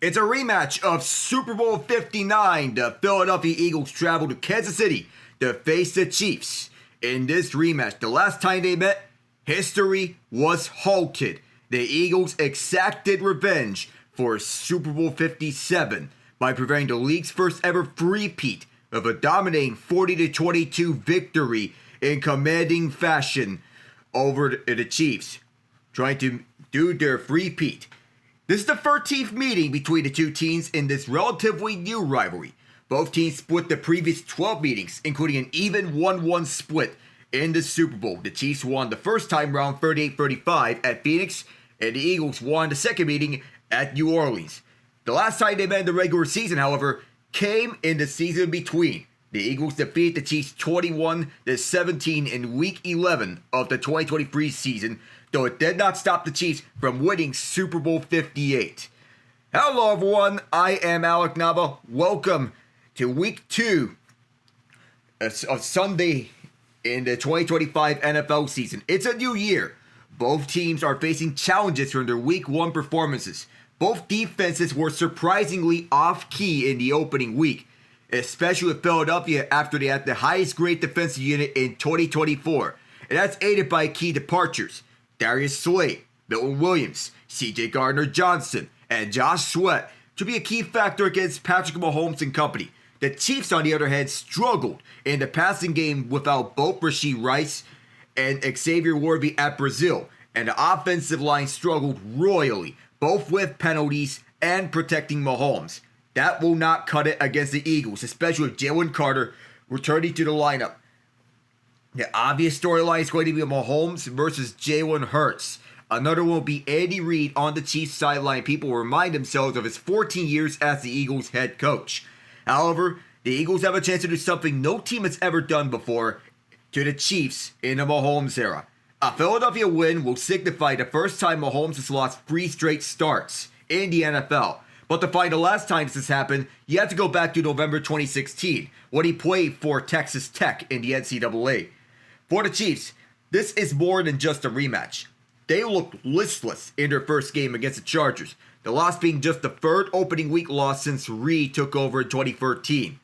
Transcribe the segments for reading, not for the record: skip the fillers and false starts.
It's a rematch of Super Bowl 59. The Philadelphia Eagles travel to Kansas City to face the Chiefs. In this rematch, the last time they met, history was halted. The Eagles exacted revenge for Super Bowl 57 by preventing the league's first ever three-peat of a dominating 40-22 victory in commanding fashion over the Chiefs, trying to do their three-peat. This is the 13th meeting between the two teams in this relatively new rivalry. Both teams split the previous 12 meetings, including an even 1-1 split in the Super Bowl. The Chiefs won the first time round 38-35 at Phoenix, and the Eagles won the second meeting at New Orleans. The last time they met in the regular season, however, came in the season between. The Eagles defeated the Chiefs 21-17 in Week 11 of the 2023 season, though it did not stop the Chiefs from winning Super Bowl 58. Hello everyone, I am Alec Nava. Welcome to Week 2 of Sunday in the 2025 NFL season. It's a new year. Both teams are facing challenges from their Week 1 performances. Both defenses were surprisingly off-key in the opening week, especially with Philadelphia after they had the highest grade defensive unit in 2024. And that's aided by key departures. Darius Slay, Milton Williams, Gardner-Johnson, and Josh Sweat to be a key factor against Patrick Mahomes and company. The Chiefs, on the other hand, struggled in the passing game without both Rashee and Xavier at Brazil, and the offensive line struggled royally, both with penalties and protecting Mahomes. That will not cut it against the Eagles, especially with Jalen Carter returning to the lineup. The obvious storyline is going to be Mahomes versus Jalen Hurts. Another one will be Andy Reid on the Chiefs sideline. People will remind themselves of his 14 years as the Eagles head coach. However, the Eagles have a chance to do something no team has ever done before to the Chiefs in the Mahomes era. A Philadelphia win will signify the first time Mahomes has lost 3 straight starts in the NFL. But to find the last time this has happened, you have to go back to November 2016, when he played for Texas Tech in the NCAA. For the Chiefs, this is more than just a rematch. They looked listless in their first game against the Chargers, the loss being just the third opening week loss since Reid took over in 2013,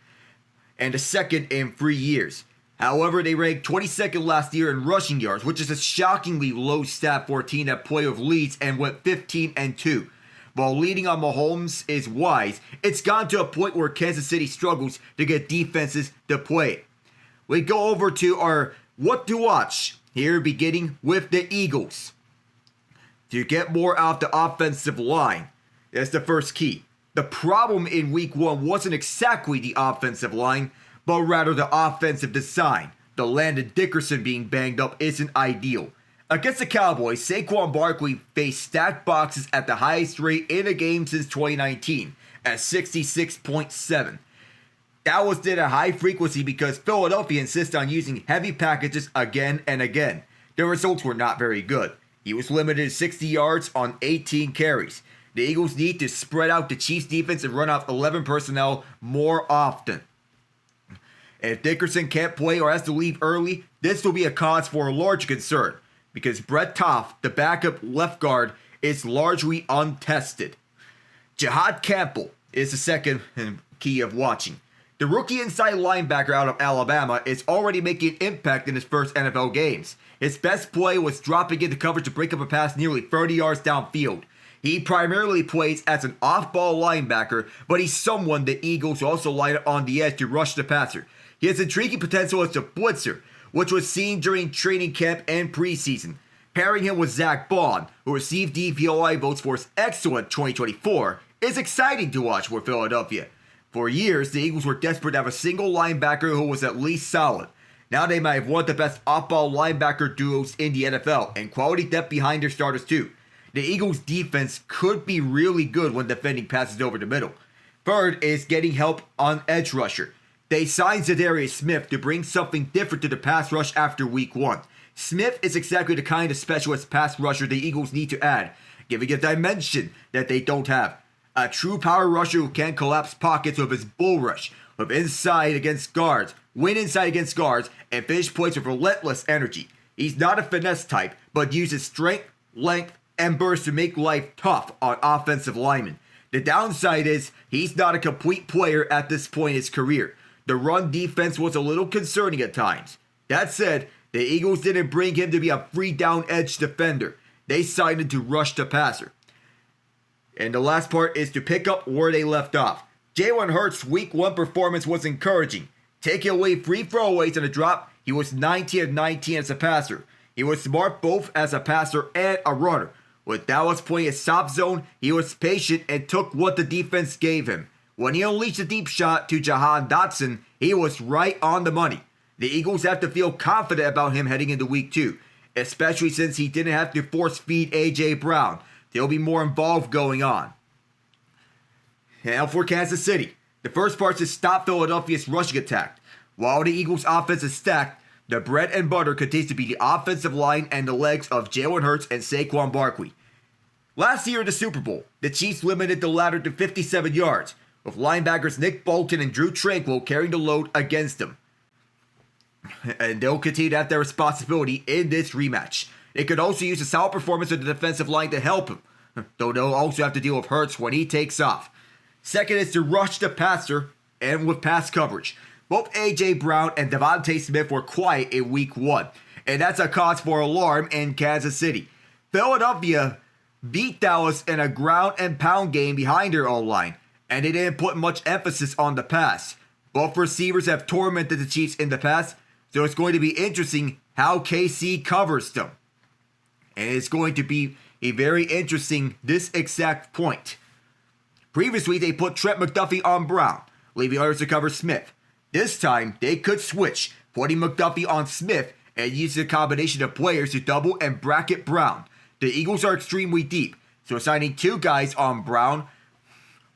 and the second in 3 years. However, they ranked 22nd last year in rushing yards, which is a shockingly low stat for a team that played with leads and went 15-2. While leading on Mahomes is wise, it's gone to a point where Kansas City struggles to get defenses to play. We go over to our what to watch here, beginning with the Eagles. To get more out of the offensive line, that's the first key. The problem in Week 1 wasn't exactly the offensive line, but rather the offensive design. The Landon Dickerson being banged up isn't ideal. Against the Cowboys, Saquon Barkley faced stacked boxes at the highest rate in a game since 2019 at 66.7. That was did at high frequency because Philadelphia insists on using heavy packages again and again. The results were not very good. He was limited to 60 yards on 18 carries. The Eagles need to spread out the Chiefs defense and run off 11 personnel more often. If Dickerson can't play or has to leave early, this will be a cause for a large concern, because Brett Toth, the backup left guard, is largely untested. Jihad Campbell is the second key of watching. The rookie inside linebacker out of Alabama is already making an impact in his first NFL games. His best play was dropping into coverage to break up a pass nearly 30 yards downfield. He primarily plays as an off-ball linebacker, but he's someone the Eagles also line up on the edge to rush the passer. He has intriguing potential as a blitzer, which was seen during training camp and preseason. Pairing him with Zach Bond, who received DVOA votes for his excellent 2024, is exciting to watch for Philadelphia. For years, the Eagles were desperate to have a single linebacker who was at least solid. Now they might have one of the best off-ball linebacker duos in the NFL, and quality depth behind their starters too. The Eagles' defense could be really good when defending passes over the middle. Third is getting help on edge rusher. They signed Darius Slay to bring something different to the pass rush after week 1. Smith is exactly the kind of specialist pass rusher the Eagles need to add, giving a dimension that they don't have. A true power rusher who can collapse pockets with his bull rush, with inside against guards, win inside against guards, and finish plays with relentless energy. He's not a finesse type, but uses strength, length, and burst to make life tough on offensive linemen. The downside is he's not a complete player at this point in his career. The run defense was a little concerning at times. That said, the Eagles didn't bring him to be a free down edge defender. They signed him to rush the passer. And the last part is to pick up where they left off. Jalen Hurts' week 1 performance was encouraging. Taking away free throwaways on the drop, he was 19 of 19 as a passer. He was smart both as a passer and a runner. With Dallas playing a stop zone, he was patient and took what the defense gave him. When he unleashed a deep shot to Jahan Dotson, he was right on the money. The Eagles have to feel confident about him heading into week 2, especially since he didn't have to force feed A.J. Brown. There'll be more involved going on. Now for Kansas City. The first part is to stop Philadelphia's rushing attack. While the Eagles' offense is stacked, the bread and butter continues to be the offensive line and the legs of Jalen Hurts and Saquon Barkley. Last year in the Super Bowl, the Chiefs limited the latter to 57 yards, with linebackers Nick Bolton and Drew Tranquill carrying the load against them. And they'll continue to have their responsibility in this rematch. They could also use a solid performance of the defensive line to help him, though they'll also have to deal with Hurts when he takes off. Second is to rush the passer and with pass coverage. Both A.J. Brown and Devontae Smith were quiet in week 1, and that's a cause for alarm in Kansas City. Philadelphia beat Dallas in a ground and pound game behind their O-line, and they didn't put much emphasis on the pass. Both receivers have tormented the Chiefs in the past, so it's going to be interesting how KC covers them. And it's going to be a very interesting this exact point. Previously, they put Trent McDuffie on Brown, leaving others to cover Smith. This time, they could switch, putting McDuffie on Smith and using a combination of players to double and bracket Brown. The Eagles are extremely deep, so assigning 2 guys on Brown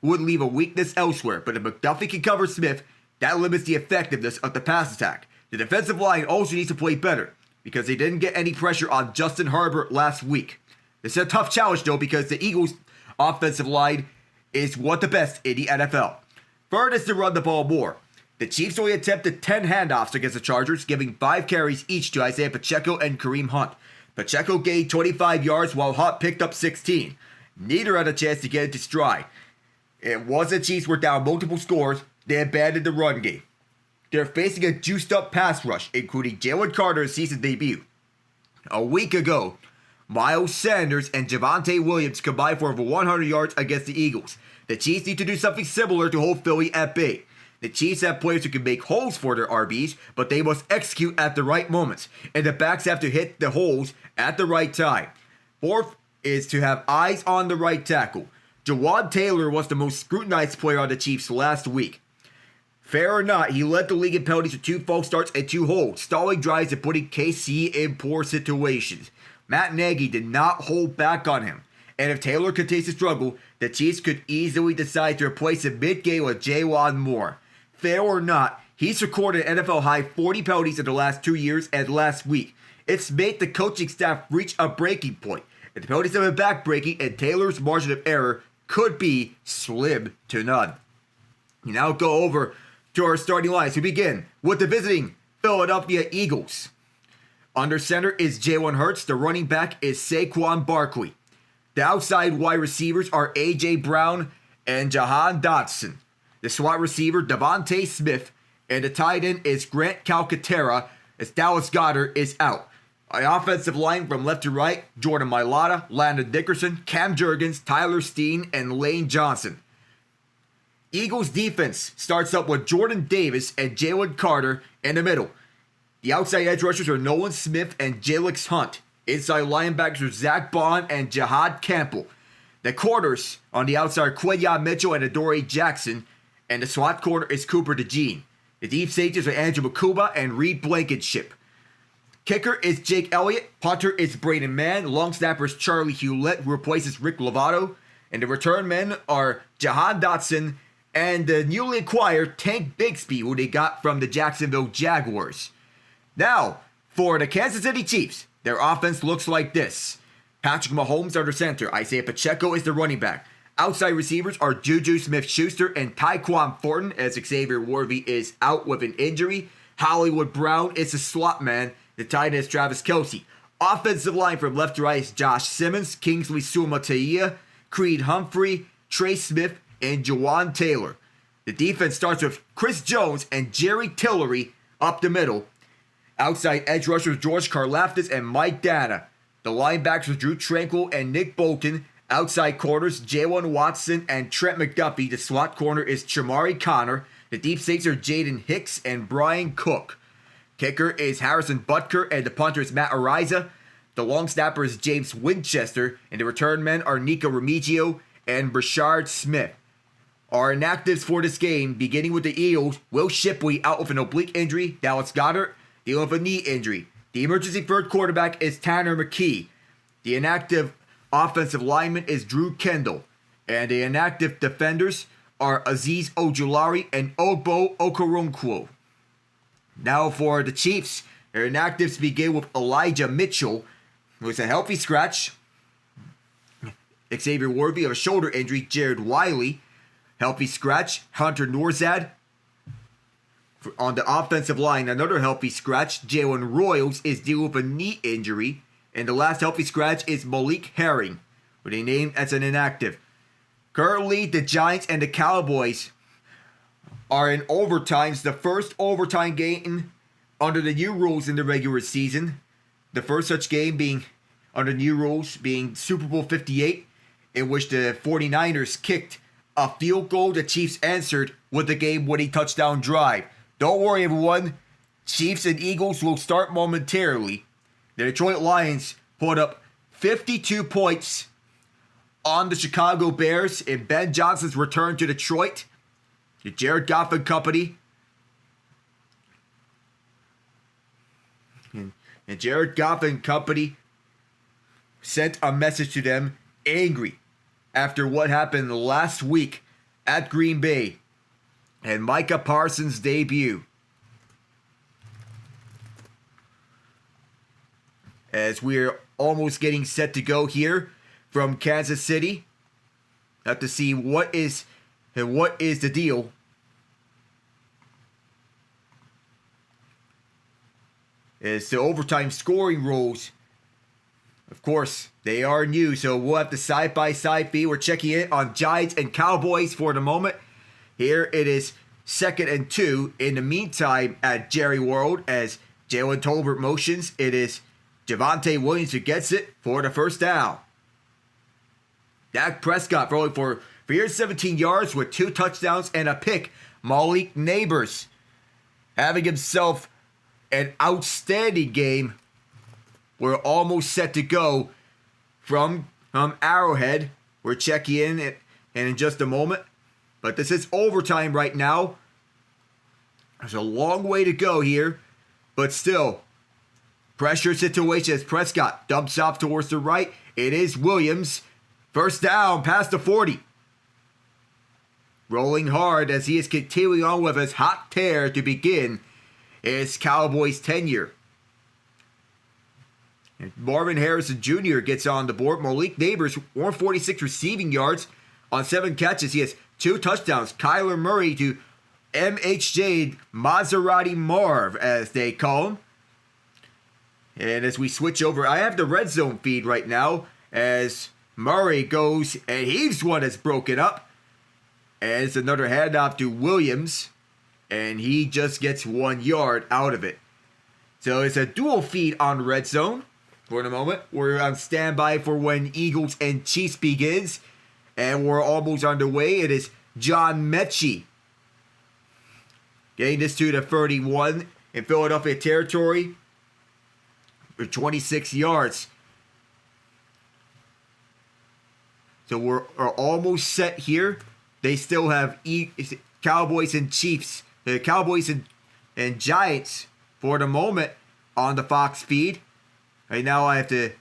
would leave a weakness elsewhere. But if McDuffie can cover Smith, that limits the effectiveness of the pass attack. The defensive line also needs to play better, because they didn't get any pressure on Justin Herbert last week. This is a tough challenge though, because the Eagles' offensive line is one of the best in the NFL. Third is to run the ball more. The Chiefs only attempted 10 handoffs against the Chargers, giving 5 carries each to Isaiah Pacheco and Kareem Hunt. Pacheco gained 25 yards while Hunt picked up 16. Neither had a chance to get into stride. And once the Chiefs were down multiple scores, they abandoned the run game. They're facing a juiced-up pass rush, including Jalen Carter's season debut. A week ago, Miles Sanders and Javonte Williams combined for over 100 yards against the Eagles. The Chiefs need to do something similar to hold Philly at bay. The Chiefs have players who can make holes for their RBs, but they must execute at the right moments, and the backs have to hit the holes at the right time. Fourth is to have eyes on the right tackle. Jawad Taylor was the most scrutinized player on the Chiefs last week. Fair or not, he led the league in penalties with 2 false starts and 2 holds, stalling drives and putting KC in poor situations. Matt Nagy did not hold back on him, and if Taylor continues to struggle, the Chiefs could easily decide to replace him mid-game with Jaywan Moore. Fair or not, he's recorded an NFL-high 40 penalties in the last 2 years and last week. It's made the coaching staff reach a breaking point, and the penalties have been back-breaking, and Taylor's margin of error could be slim to none. We now go over to our starting lines. We begin with the visiting Philadelphia Eagles. Under center is Jalen Hurts. The running back is Saquon Barkley. The outside wide receivers are A.J. Brown and Jahan Dotson. The slot receiver, Devontae Smith. And the tight end is Grant Calcaterra, as Dallas Goedert is out. The offensive line from left to right, Jordan Mailata, Landon Dickerson, Cam Jurgens, Tyler Steen, and Lane Johnson. Eagles defense starts up with Jordan Davis and Jalen Carter in the middle. The outside edge rushers are Nolan Smith and Jalix Hunt. Inside linebackers are Zach Bond and Jihad Campbell. The corners on the outside are Quinyon Mitchell and Adoree Jackson. And the slot corner is Cooper DeJean. The deep safeties are Andrew Makuba and Reed Blankenship. Kicker is Jake Elliott. Punter is Braden Mann. Long snapper is Charlie Hewlett, who replaces Rick Lovato. And the return men are Jahan Dotson and the newly acquired Tank Bigsby, who they got from the Jacksonville Jaguars. Now, for the Kansas City Chiefs, their offense looks like this. Patrick Mahomes under center. Isaiah Pacheco is the running back. Outside receivers are Juju Smith-Schuster and Tyquan Thornton, as Xavier Worthy is out with an injury. Hollywood Brown is the slot man. The tight end is Travis Kelce. Offensive line from left to right is Josh Simmons, Kingsley Suamataia, Creed Humphrey, Trey Smith, and Jawan Taylor. The defense starts with Chris Jones and Jerry Tillery up the middle. Outside edge rushers George Karlaftis and Mike Dana. The linebackers are Drew Tranquil and Nick Bolton. Outside corners, Jalen Watson and Trent McDuffie. The slot corner is Chamari Connor. The deep safes are Jaden Hicks and Brian Cook. Kicker is Harrison Butker and the punter is Matt Ariza. The long snapper is James Winchester and the return men are Nico Remigio and Brashard Smith. Our inactives for this game, beginning with the Eagles, Will Shipley out with an oblique injury, Dallas Goedert dealing with a knee injury. The emergency third quarterback is Tanner McKee. The inactive offensive lineman is Drew Kendall. And the inactive defenders are Azeez Ojulari and Ogbo Okoronkwo. Now for the Chiefs, their inactives begin with Elijah Mitchell, who is a healthy scratch. Xavier Worthy of a shoulder injury, Jared Wiley, healthy scratch. Hunter Norzad. On the offensive line, another healthy scratch. Jalen Royals is dealing with a knee injury. And the last healthy scratch is Malik Herring, who they named as an inactive. Currently, the Giants and the Cowboys are in overtimes. The first overtime game under the new rules in the regular season. The first such game being under new rules being Super Bowl 58, in which the 49ers kicked a field goal. The Chiefs answered with the game-winning touchdown drive. Don't worry, everyone. Chiefs and Eagles will start momentarily. The Detroit Lions put up 52 points on the Chicago Bears in Ben Johnson's return to Detroit. The Jared Goff and company. And Jared Goff and company sent a message to them, angry after what happened last week at Green Bay and Micah Parsons' debut. As we're almost getting set to go here from Kansas City. Have to see what is the deal. As the overtime scoring rules, of course, they are new, so we'll have the side-by-side feed. We're checking in on Giants and Cowboys for the moment. Here it is 2nd and 2. In the meantime, at Jerry World, as Jalen Tolbert motions, it is Javonte Williams who gets it for the first down. Dak Prescott throwing for 317 yards with 2 touchdowns and a pick. Malik Neighbors having himself an outstanding game. We're almost set to go from Arrowhead. We're checking in just a moment. But this is overtime right now. There's a long way to go here. But still, pressure situation as Prescott dumps off towards the right. It is Williams. First down past the 40. Rolling hard as he is continuing on with his hot tear to begin his Cowboys tenure. And Marvin Harrison Jr. gets on the board. Malik Neighbors, 146 receiving yards on 7 catches. He has 2 touchdowns. Kyler Murray to MHJ Maserati Marv, as they call him. And as we switch over, I have the red zone feed right now as Murray goes and heaves one that's broken up. And it's another handoff to Williams. And he just gets 1 yard out of it. So it's a dual feed on red zone. For the moment, we're on standby for when Eagles and Chiefs begins. And we're almost underway. It is John Mechie getting this to the 31 in Philadelphia territory for 26 yards. So we're almost set here. They still have Cowboys and Chiefs, the Cowboys and Giants for the moment on the Fox feed. Right now I have to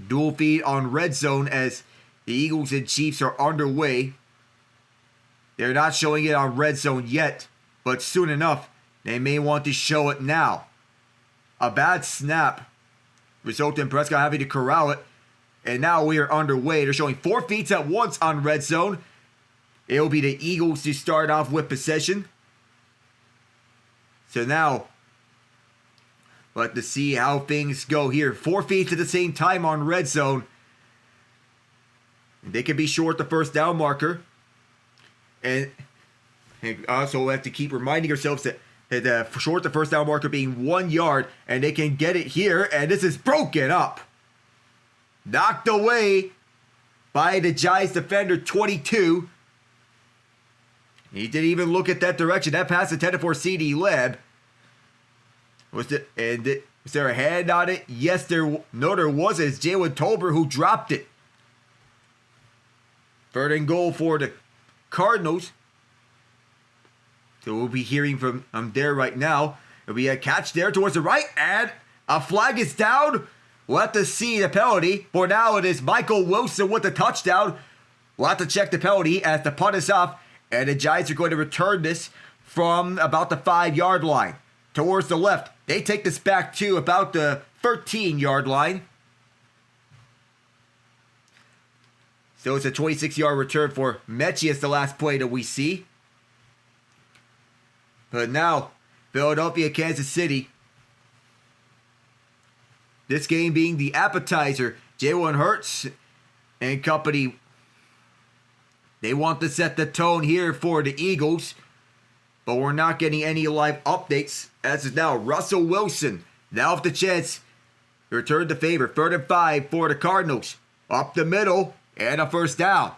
dual feed on Red Zone as the Eagles and Chiefs are underway. They're not showing it on Red Zone yet, but soon enough, they may want to show it now. A bad snap resulted in Prescott having to corral it, and now we are underway. They're showing 4 feet at once on Red Zone. It will be the Eagles to start off with possession. So now, let's see how things go here. 4 feet at the same time on Red Zone. They can be short the first down marker. And also we have to keep reminding ourselves that short the first down marker being 1 yard. And they can get it here. And this is broken up. Knocked away by the Giants defender, 22. He didn't even look at that direction. That pass intended for CD Lamb. Was there a hand on it? Yes, there was. It's Jalen Tolbert who dropped it. 3rd and goal for the Cardinals. So we'll be hearing from there right now. There'll be a catch there towards the right, and a flag is down. We'll have to see the penalty. For now, it is Michael Wilson with the touchdown. We'll have to check the penalty as the punt is off. And the Giants are going to return this from about the 5-yard line towards the left. They take this back to about the 13-yard line. So it's a 26-yard return for Mechie as the last play that we see. But now, Philadelphia, Kansas City. This game being the appetizer. Jalen Hurts and company, they want to set the tone here for the Eagles. But we're not getting any live updates. As is now Russell Wilson. Now with the chance to return the favor. 3rd and 5 for the Cardinals. Up the middle and a first down.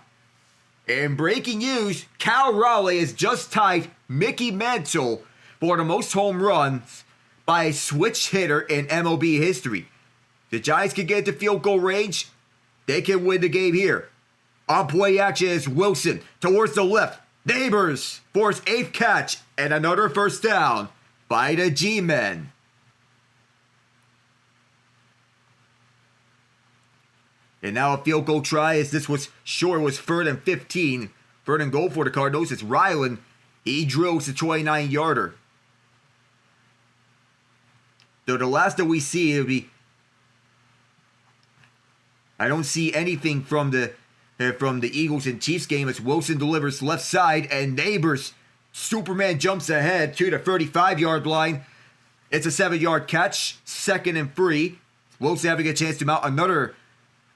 In breaking news, Cal Raleigh has just tied Mickey Mantle for the most home runs by a switch hitter in MLB history. The Giants can get to field goal range. They can win the game here. On play action is Wilson towards the left. Neighbors for his 8th catch and another first down by the G-Men. And now a field goal try as this was short. It was 3rd and 15. 3rd and goal for the Cardinals. It's Ryland. He drills the 29-yarder. So the last that we see, it'll be, I don't see anything from the Eagles and Chiefs game as Wilson delivers left side and Neighbors. Superman jumps ahead to the 35-yard line. It's a 7-yard catch. 2nd and 3. Wilson having a chance to mount another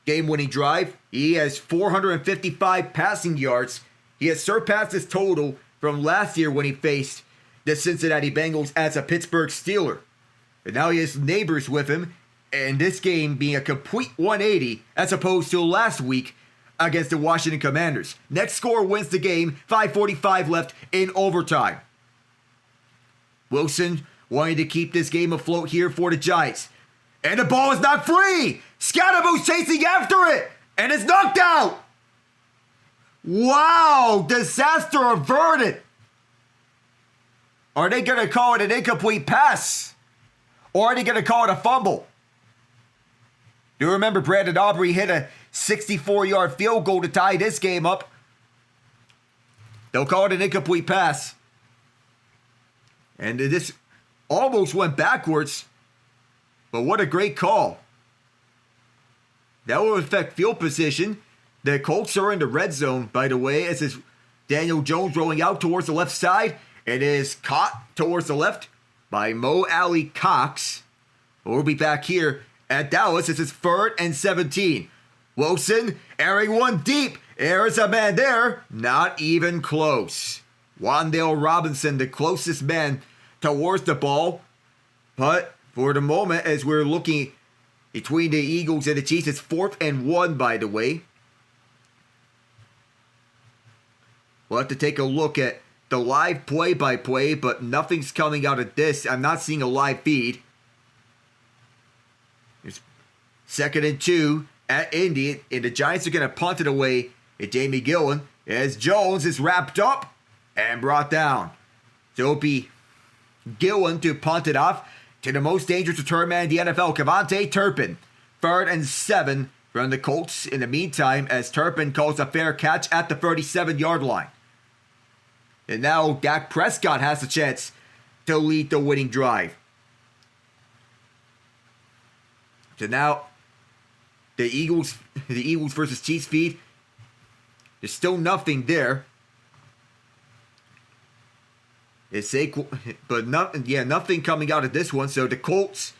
game-winning drive. He has 455 passing yards. He has surpassed his total from last year when he faced the Cincinnati Bengals as a Pittsburgh Steeler. And now he has Neighbors with him. And this game being a complete 180 as opposed to last week against the Washington Commanders. Next score wins the game. 5:45 left in overtime. Wilson wanting to keep this game afloat here for the Giants. And the ball is not free. Scatterboo's chasing after it. And it's knocked out. Wow. Disaster averted. Are they going to call it an incomplete pass? Or are they going to call it a fumble? Do you remember Brandon Aubrey hit a 64-yard field goal to tie this game up? They'll call it an incomplete pass. And this almost went backwards. But what a great call. That will affect field position. The Colts are in the red zone, by the way, as is Daniel Jones rolling out towards the left side. It is caught towards the left by Mo Alley Cox. We'll be back here at Dallas. This is 3rd and 17. Wilson airing one deep. There's a man there. Not even close. Wan'Dale Robinson, the closest man towards the ball. But for the moment, as we're looking between the Eagles and the Chiefs, it's 4th and 1, by the way. We'll have to take a look at the live play-by-play, but nothing's coming out of this. I'm not seeing a live feed. It's 2nd and 2 at Indy, and the Giants are going to punt it away at Jamie Gillen as Jones is wrapped up and brought down. So it'll be Gillen to punt it off to the most dangerous return man in the NFL, Kevontae Turpin. 3rd and 7 from the Colts in the meantime, as Turpin calls a fair catch at the 37-yard line. And now Dak Prescott has a chance to lead the winning drive. So now the Eagles versus Chiefs feed. There's still nothing there. It's but nothing coming out of this one. So the Colts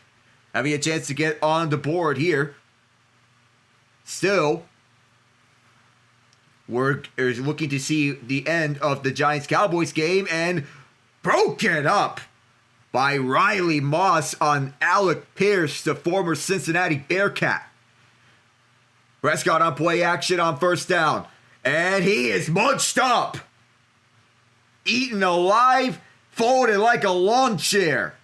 having a chance to get on the board here. Still, we're looking to see the end of the Giants-Cowboys game, and broken up by Riley Moss on Alec Pierce, the former Cincinnati Bearcat. Prescott on play action on 1st down, and he is munched up. Eaten alive, folded like a lawn chair.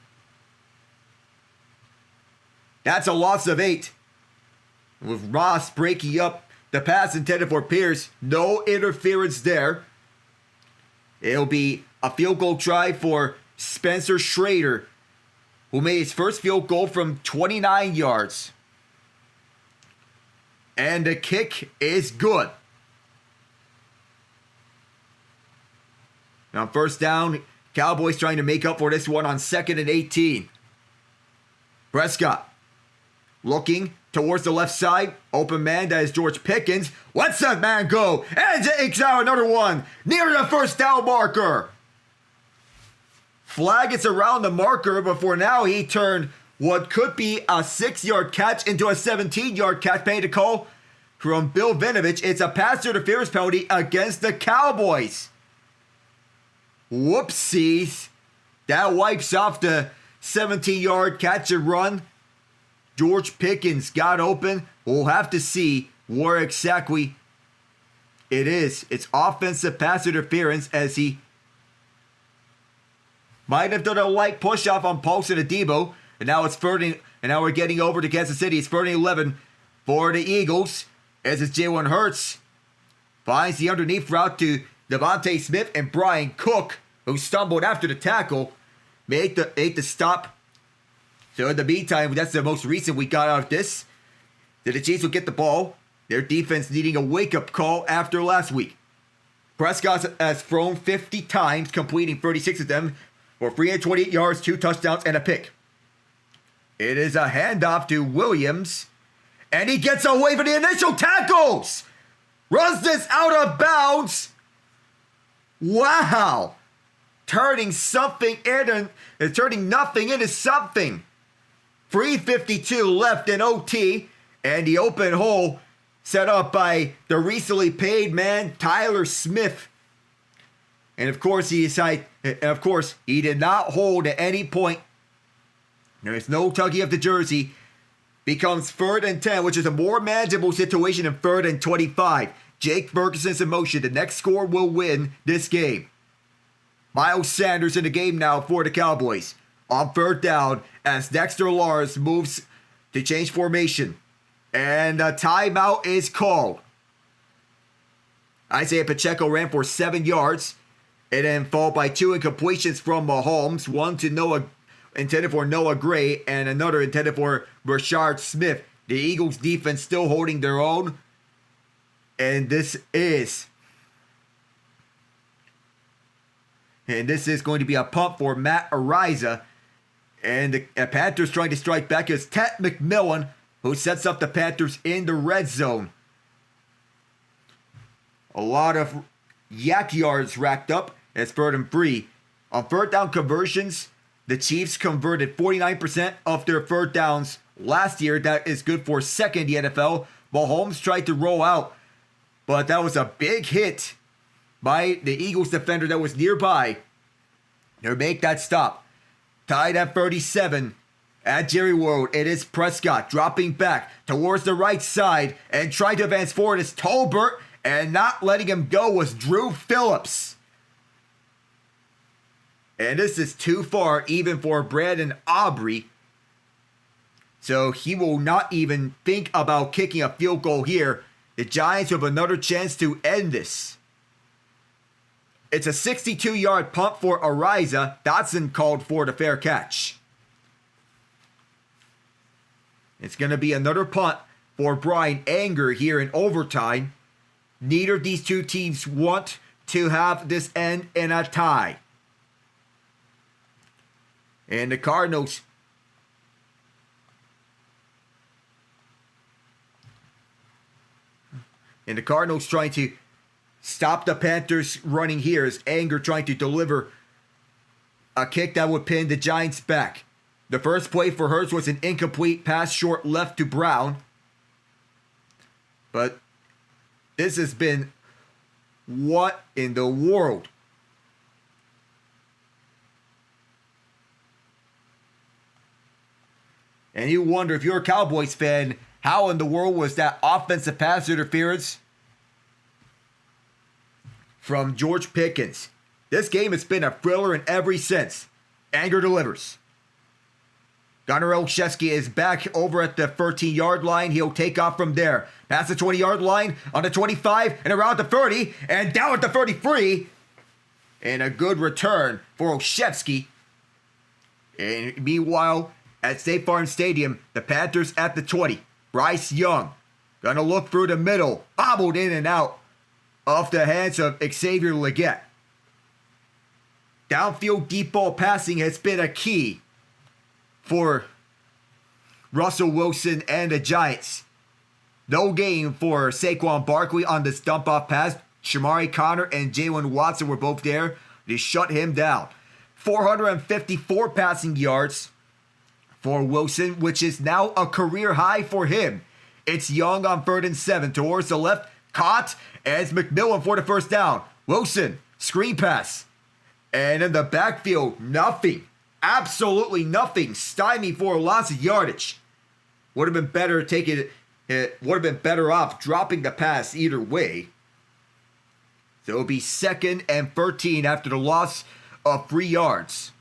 That's a loss of 8. With Ross breaking up the pass intended for Pierce. No interference there. It'll be a field goal try for Spencer Schrader, who made his first field goal from 29 yards. And the kick is good. Now 1st down, Cowboys trying to make up for this one on 2nd and 18. Prescott looking towards the left side. Open man, that is George Pickens. Lets that man go. And takes out another one near the 1st down marker. Flag is around the marker, but for now he turned what could be a 6-yard catch into a 17-yard catch. Paid a call from Bill Vinovich. It's a pass interference penalty against the Cowboys. Whoopsies. That wipes off the 17-yard catch and run. George Pickens got open. We'll have to see where exactly it is. It's offensive pass interference, as he might have done a light push-off on Paulson and Debo. And now it's 3rd and now we're getting over to Kansas City. It's 3rd and 11 for the Eagles, as it's Jalen Hurts finds the underneath route to Devontae Smith, and Brian Cook, who stumbled after the tackle, made the stop. So in the meantime, that's the most recent we got out of this. That the Chiefs will get the ball. Their defense needing a wake-up call after last week. Prescott has thrown 50 times, completing 36 of them for 328 yards, 2 touchdowns, and a pick. It is a handoff to Williams, and he gets away from the initial tackles. Runs this out of bounds. Wow. Turning something in and turning nothing into something. 3:52 left in OT, and the open hole set up by the recently paid man, Tyler Smith. And of course, he did not hold at any point. There is no tugging of the jersey. Becomes 3rd and 10, which is a more manageable situation than 3rd and 25. Jake Ferguson's in motion. The next score will win this game. Miles Sanders in the game now for the Cowboys. On 3rd down, as Dexter Lawrence moves to change formation. And a timeout is called. Isaiah Pacheco ran for 7 yards. And then followed by 2 incompletions from Mahomes. One to Noah, intended for Noah Gray, and another intended for Rashard Smith. The Eagles defense still holding their own. And this is going to be a punt for Matt Ariza. And the Panthers trying to strike back is Ted McMillan, who sets up the Panthers in the red zone. A lot of yak yards racked up. It's 3rd and 3. On 3rd down conversions, the Chiefs converted 49% of their 3rd downs last year. That is good for 2nd in the NFL. Mahomes tried to roll out, but that was a big hit by the Eagles defender that was nearby. They make that stop. Tied at 37 at Jerry World. It is Prescott dropping back towards the right side and trying to advance forward is Tolbert, and not letting him go was Drew Phillips. And this is too far even for Brandon Aubrey. So he will not even think about kicking a field goal here. The Giants have another chance to end this. It's a 62-yard punt for Ariza. Dotson called for the fair catch. It's going to be another punt for Brian Anger here in overtime. Neither of these two teams want to have this end in a tie. And the Cardinals trying to stop the Panthers running here as Anger trying to deliver a kick that would pin the Giants back. The first play for Hurts was an incomplete pass short left to Brown. But this has been what in the world? And you wonder, if you're a Cowboys fan, how in the world was that offensive pass interference from George Pickens? This game has been a thriller in every sense. Anger delivers. Gardner-Johnson is back over at the 13-yard line. He'll take off from there. Past the 20-yard line, on the 25, and around the 30, and down at the 33. And a good return for Olszewski. And meanwhile, at State Farm Stadium, the Panthers at the 20. Bryce Young gonna look through the middle, bobbled in and out off the hands of Xavier Legette. Downfield deep ball passing has been a key for Russell Wilson and the Giants. No gain for Saquon Barkley on this dump-off pass. Shamari Connor and Jalen Watson were both there. They shut him down. 454 passing yards for Wilson, which is now a career high for him. It's Young on 3rd and 7 towards the left. Caught as McMillan for the first down. Wilson, screen pass. And in the backfield, nothing. Absolutely nothing. Stymied for lots of yardage. Would have been better taking it. Would have been better off dropping the pass either way. So it'll be 2nd and 13 after the loss of 3 yards.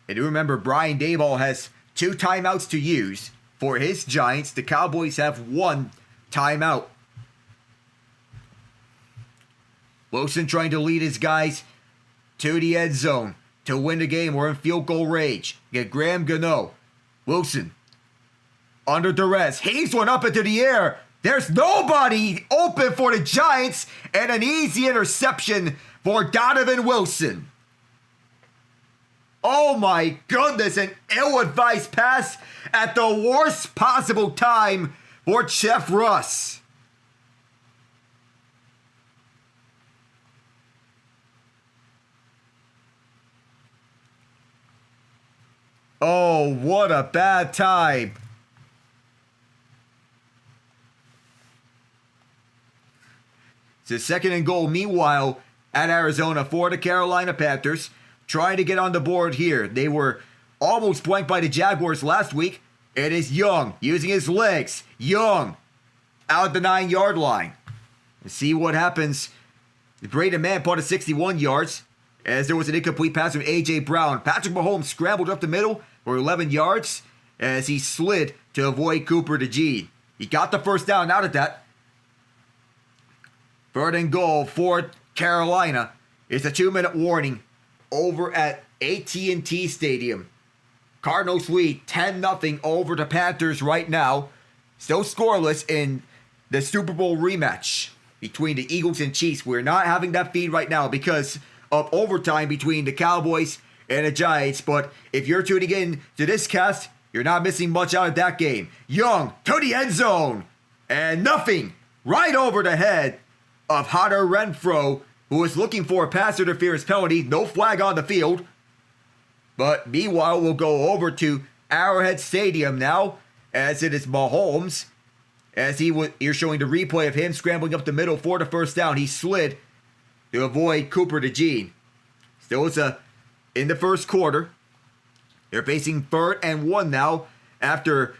And you remember, Brian Daboll has 2 timeouts to use for his Giants. The Cowboys have 1 timeout. Wilson trying to lead his guys to the end zone to win the game. We're in field goal range. Get Graham Gano. Wilson under duress. Heaves one up into the air. There's nobody open for the Giants, and an easy interception for Donovan Wilson. Oh my goodness, an ill-advised pass at the worst possible time for Jeff Russ. Oh, what a bad time. It's a 2nd and goal, meanwhile, at Arizona for the Carolina Panthers. Trying to get on the board here. They were almost blanked by the Jaguars last week. It is Young using his legs. Young out the 9-yard line. Let's see what happens. The Braden Mann part of 61 yards as there was an incomplete pass from A.J. Brown. Patrick Mahomes scrambled up the middle for 11 yards as he slid to avoid Cooper DeJean. He got the first down out of that. 3rd and goal for Carolina. It's a 2-minute warning over at AT&T Stadium. Cardinals lead 10-0 over the Panthers right now. Still scoreless in the Super Bowl rematch between the Eagles and Chiefs. We're not having that feed right now because of overtime between the Cowboys and the Giants. But if you're tuning in to this cast, you're not missing much out of that game. Young to the end zone. And nothing right over the head of Hunter Renfrow, who was looking for a pass interference penalty. No flag on the field. But meanwhile, we'll go over to Arrowhead Stadium now, as it is Mahomes. As you're showing the replay of him scrambling up the middle for the first down. He slid to avoid Cooper DeJean. Still it's in the first quarter. They're facing 3rd and 1 now after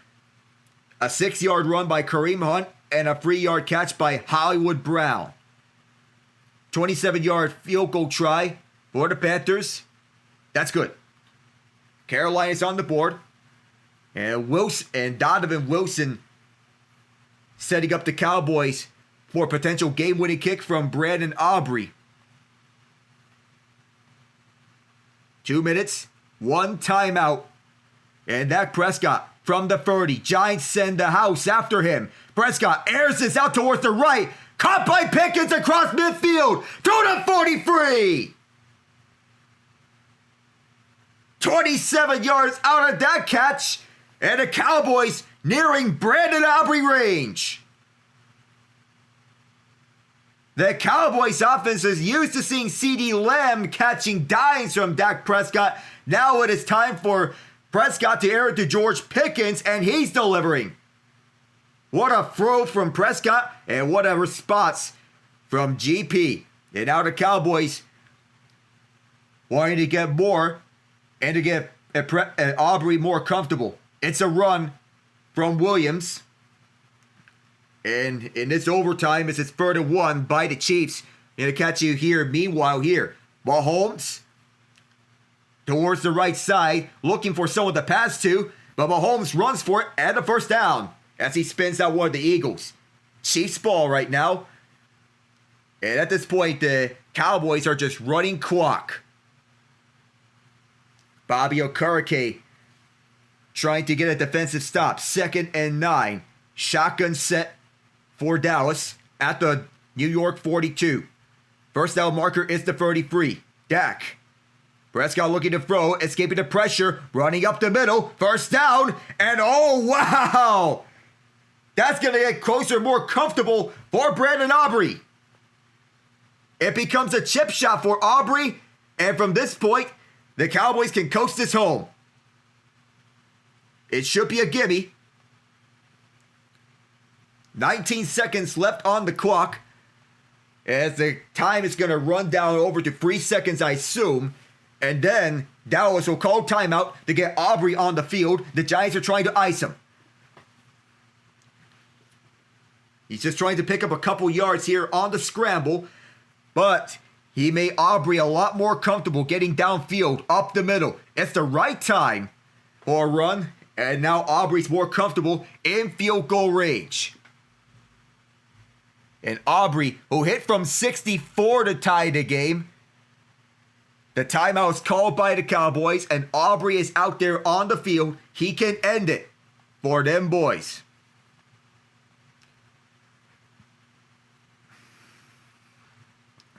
a 6-yard run by Kareem Hunt and a 3-yard catch by Hollywood Brown. 27-yard field goal try for the Panthers. That's good. Carolina's on the board. And Donovan Wilson setting up the Cowboys for a potential game-winning kick from Brandon Aubrey. 2 minutes, 1 timeout. And Dak Prescott from the 30. Giants send the house after him. Prescott airs this out towards the right. Caught by Pickens across midfield to the 43. 27 yards out of that catch. And the Cowboys nearing Brandon Aubrey range. The Cowboys offense is used to seeing CeeDee Lamb catching dimes from Dak Prescott. Now it is time for Prescott to air it to George Pickens, and he's delivering. What a throw from Prescott, and what a response from GP. And now the Cowboys wanting to get more and to get Aubrey more comfortable. It's a run from Williams. And in this overtime, it's 3rd and 1 by the Chiefs. Gonna catch you here. Meanwhile, here, Mahomes towards the right side, looking for someone to pass to, but Mahomes runs for it and a first down as he spins out one of the Eagles. Chiefs ball right now. And at this point, the Cowboys are just running clock. Bobby Okereke trying to get a defensive stop. 2nd and 9. Shotgun set for Dallas at the New York 42. First down marker is the 33. Dak. Prescott looking to throw, escaping the pressure, running up the middle. First down, and oh wow! That's going to get closer, more comfortable for Brandon Aubrey. It becomes a chip shot for Aubrey, and from this point, the Cowboys can coast this home. It should be a gimme. 19 seconds left on the clock. As the time is going to run down over to 3 seconds, I assume. And then Dallas will call timeout to get Aubrey on the field. The Giants are trying to ice him. He's just trying to pick up a couple yards here on the scramble. But he made Aubrey a lot more comfortable getting downfield, up the middle. It's the right time for a run. And now Aubrey's more comfortable in field goal range. And Aubrey, who hit from 64 to tie the game. The timeout is called by the Cowboys, and Aubrey is out there on the field. He can end it for them boys.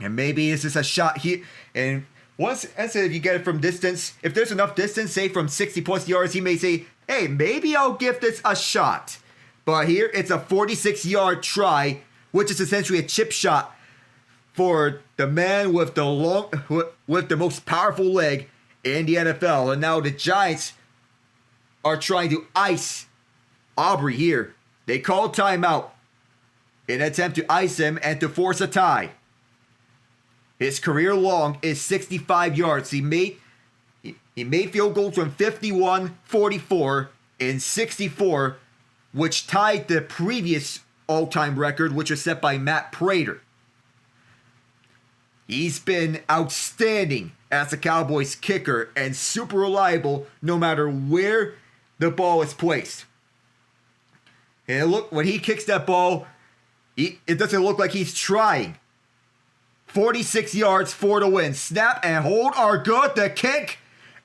And maybe this is a shot here. And once, I said, if you get it from distance, if there's enough distance, say from 60 plus yards, he may say, hey, maybe I'll give this a shot. But here, it's a 46-yard try, which is essentially a chip shot for the man with the most powerful leg in the NFL. And now the Giants are trying to ice Aubrey here. They call timeout in an attempt to ice him and to force a tie. His career long is 65 yards. He made field goals from 51, 44, and 64, which tied the previous all-time record, which was set by Matt Prater. He's been outstanding as a Cowboys kicker and super reliable no matter where the ball is placed. And look, when he kicks that ball, it doesn't look like he's trying. 46 yards for the win. Snap and hold are good. The kick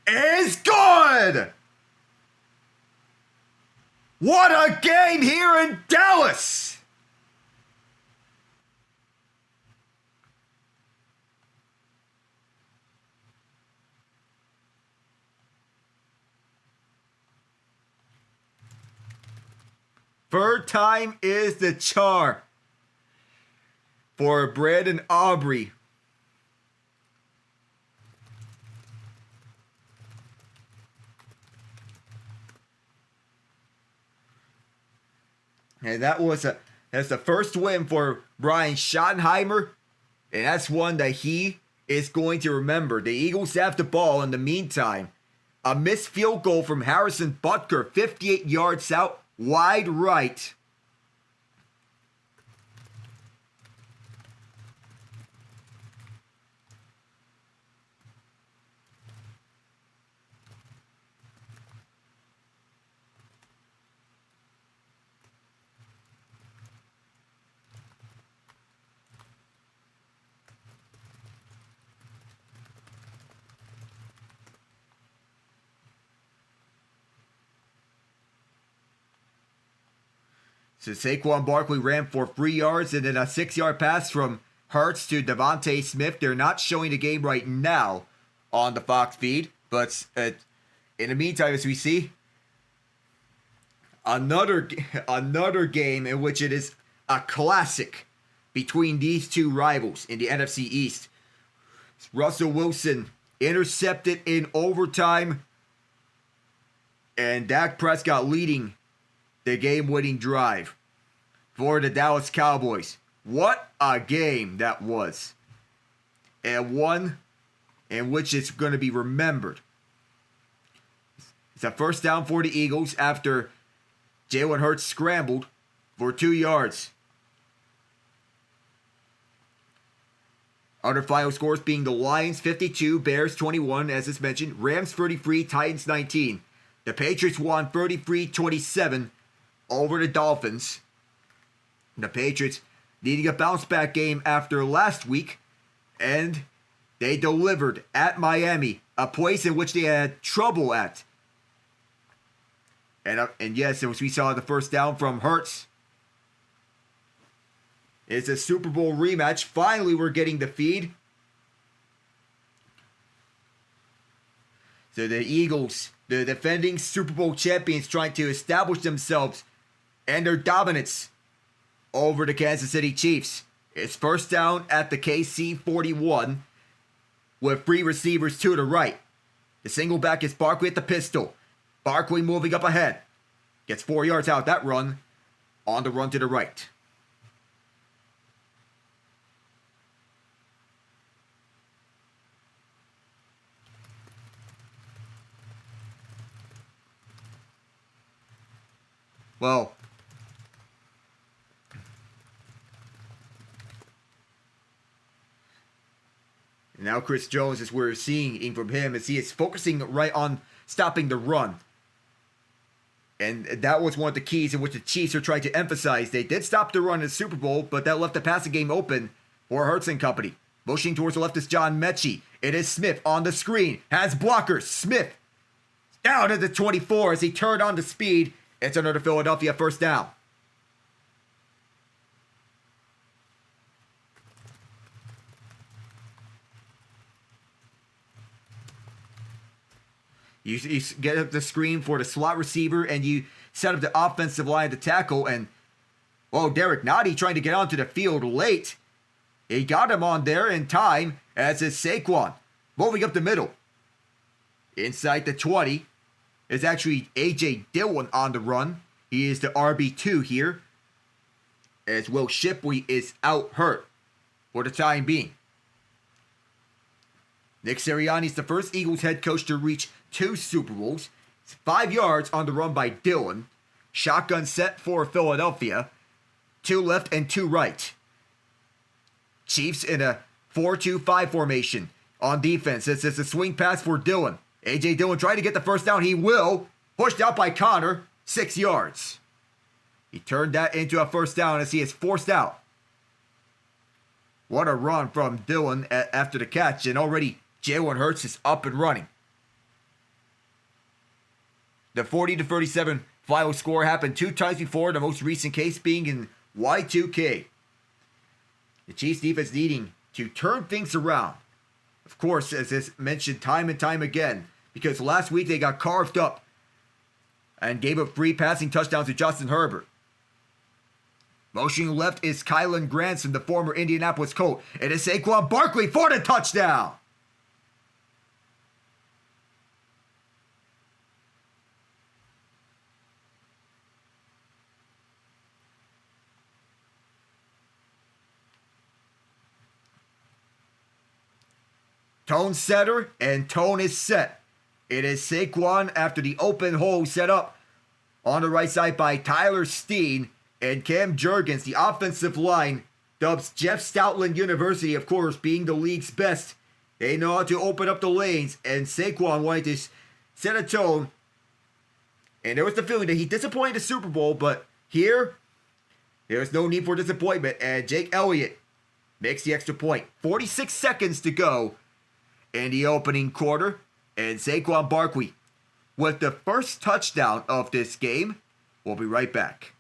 is good. What a game here in Dallas. Third time is the charm for Brandon Aubrey. And that's the first win for Brian Schottenheimer. And that's one that he is going to remember. The Eagles have the ball in the meantime. A missed field goal from Harrison Butker, 58 yards out, wide right. So Saquon Barkley ran for 3 yards and then a 6-yard pass from Hurts to Devontae Smith. They're not showing the game right now on the Fox feed, but in the meantime, as we see, another game in which it is a classic between these two rivals in the NFC East. Russell Wilson intercepted in overtime, and Dak Prescott leading the game-winning drive for the Dallas Cowboys. What a game that was. And one in which it's going to be remembered. It's a first down for the Eagles after Jalen Hurts scrambled for 2 yards. Other final scores being the Lions 52, Bears 21, as it's mentioned, Rams 33, Titans 19. The Patriots won 33-27 over the Dolphins. The Patriots needing a bounce-back game after last week, and they delivered at Miami, a place in which they had trouble at. And yes, as we saw the first down from Hurts. It's a Super Bowl rematch. Finally, we're getting the feed. So the Eagles, the defending Super Bowl champions, trying to establish themselves and their dominance over the Kansas City Chiefs. It's first down at the KC 41 with 3 receivers to the right. The single back is Barkley at the pistol. Barkley moving up ahead. Gets 4 yards out that run. On the run to the right. Well, now Chris Jones, as we're seeing from him, as he is focusing right on stopping the run. And that was one of the keys in which the Chiefs are trying to emphasize. They did stop the run in the Super Bowl, but that left the passing game open for Hurts and company. Motioning towards the left is John Mechie. It is Smith on the screen. Has blockers. Smith down at the 24 as he turned on the speed. It's another Philadelphia first down. You get up the screen for the slot receiver, and you set up the offensive line to tackle. And, Derek Nottie trying to get onto the field late. He got him on there in time, as is Saquon. Moving up the middle. Inside the 20 is actually A.J. Dillon on the run. He is the RB2 here, as Will Shipley is out hurt for the time being. Nick Sirianni is the first Eagles head coach to reach 2 Super Bowls. It's 5 yards on the run by Dillon. Shotgun set for Philadelphia. 2 left and 2 right. Chiefs in a 4-2-5 formation on defense. It's a swing pass for Dillon. A.J. Dillon trying to get the first down. He will. Pushed out by Connor. 6 yards. He turned that into a first down as he is forced out. What a run from Dillon after the catch. And already Jalen Hurts is up and running. The 40-37 final score happened 2 times before, the most recent case being in Y2K. The Chiefs defense needing to turn things around. Of course, as is mentioned time and time again, because last week they got carved up and gave up 3 passing touchdowns to Justin Herbert. Motioning left is Kylan Granson, the former Indianapolis Colt. It is Saquon Barkley for the touchdown. Tone setter, and tone is set. It is Saquon after the open hole set up on the right side by Tyler Steen, and Cam Jurgens, the offensive line, dubs Jeff Stoutland University, of course, being the league's best. They know how to open up the lanes, and Saquon wanted to set a tone. And there was the feeling that he disappointed the Super Bowl, but here, there's no need for disappointment, and Jake Elliott makes the extra point. 46 seconds to go in the opening quarter, and Saquon Barkley with the first touchdown of this game. We'll be right back.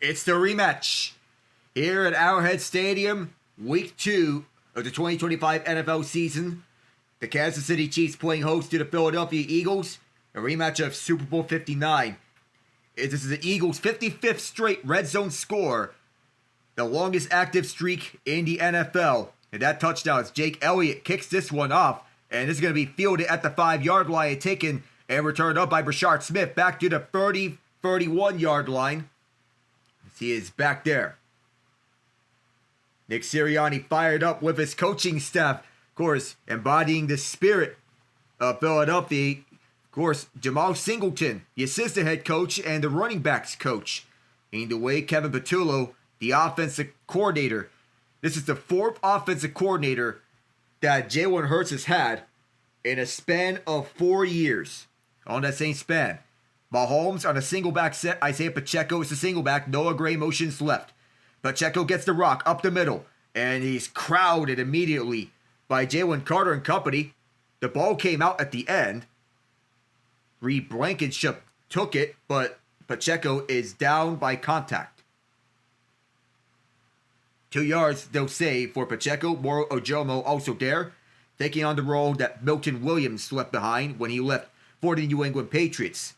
It's the rematch. Here at Arrowhead Stadium, Week 2 of the 2025 NFL season. The Kansas City Chiefs playing host to the Philadelphia Eagles. A rematch of Super Bowl 59. This is the Eagles' 55th straight red zone score. The longest active streak in the NFL. And that touchdown is Jake Elliott kicks this one off. And this is going to be fielded at the 5-yard line and taken and returned up by Rashee Smith back to the 31-yard line. He is back there. Nick Sirianni fired up with his coaching staff. Of course, embodying the spirit of Philadelphia. Of course, Jamal Singleton, the assistant head coach and the running backs coach. And the way Kevin Patullo, the offensive coordinator. This is the 4th offensive coordinator that Jalen Hurts has had in a span of 4 years. On that same span. Mahomes on a single back set. Isaiah Pacheco is the single back. Noah Gray motions left. Pacheco gets the rock up the middle. And he's crowded immediately by Jalen Carter and company. The ball came out at the end. Reed Blankenship took it, but Pacheco is down by contact. 2 yards, they'll say, for Pacheco. Moro Ojomo also there, taking on the role that Milton Williams left behind when he left for the New England Patriots.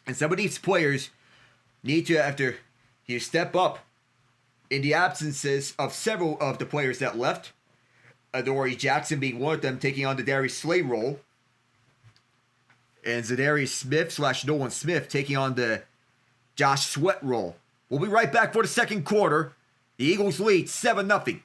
And some of these players need to, after you step up in the absences of several of the players that left. Adoree Jackson being one of them, taking on the Darius Slay role. And Zadarius Smith / Nolan Smith taking on the Josh Sweat role. We'll be right back for the second quarter. The Eagles lead 7-0.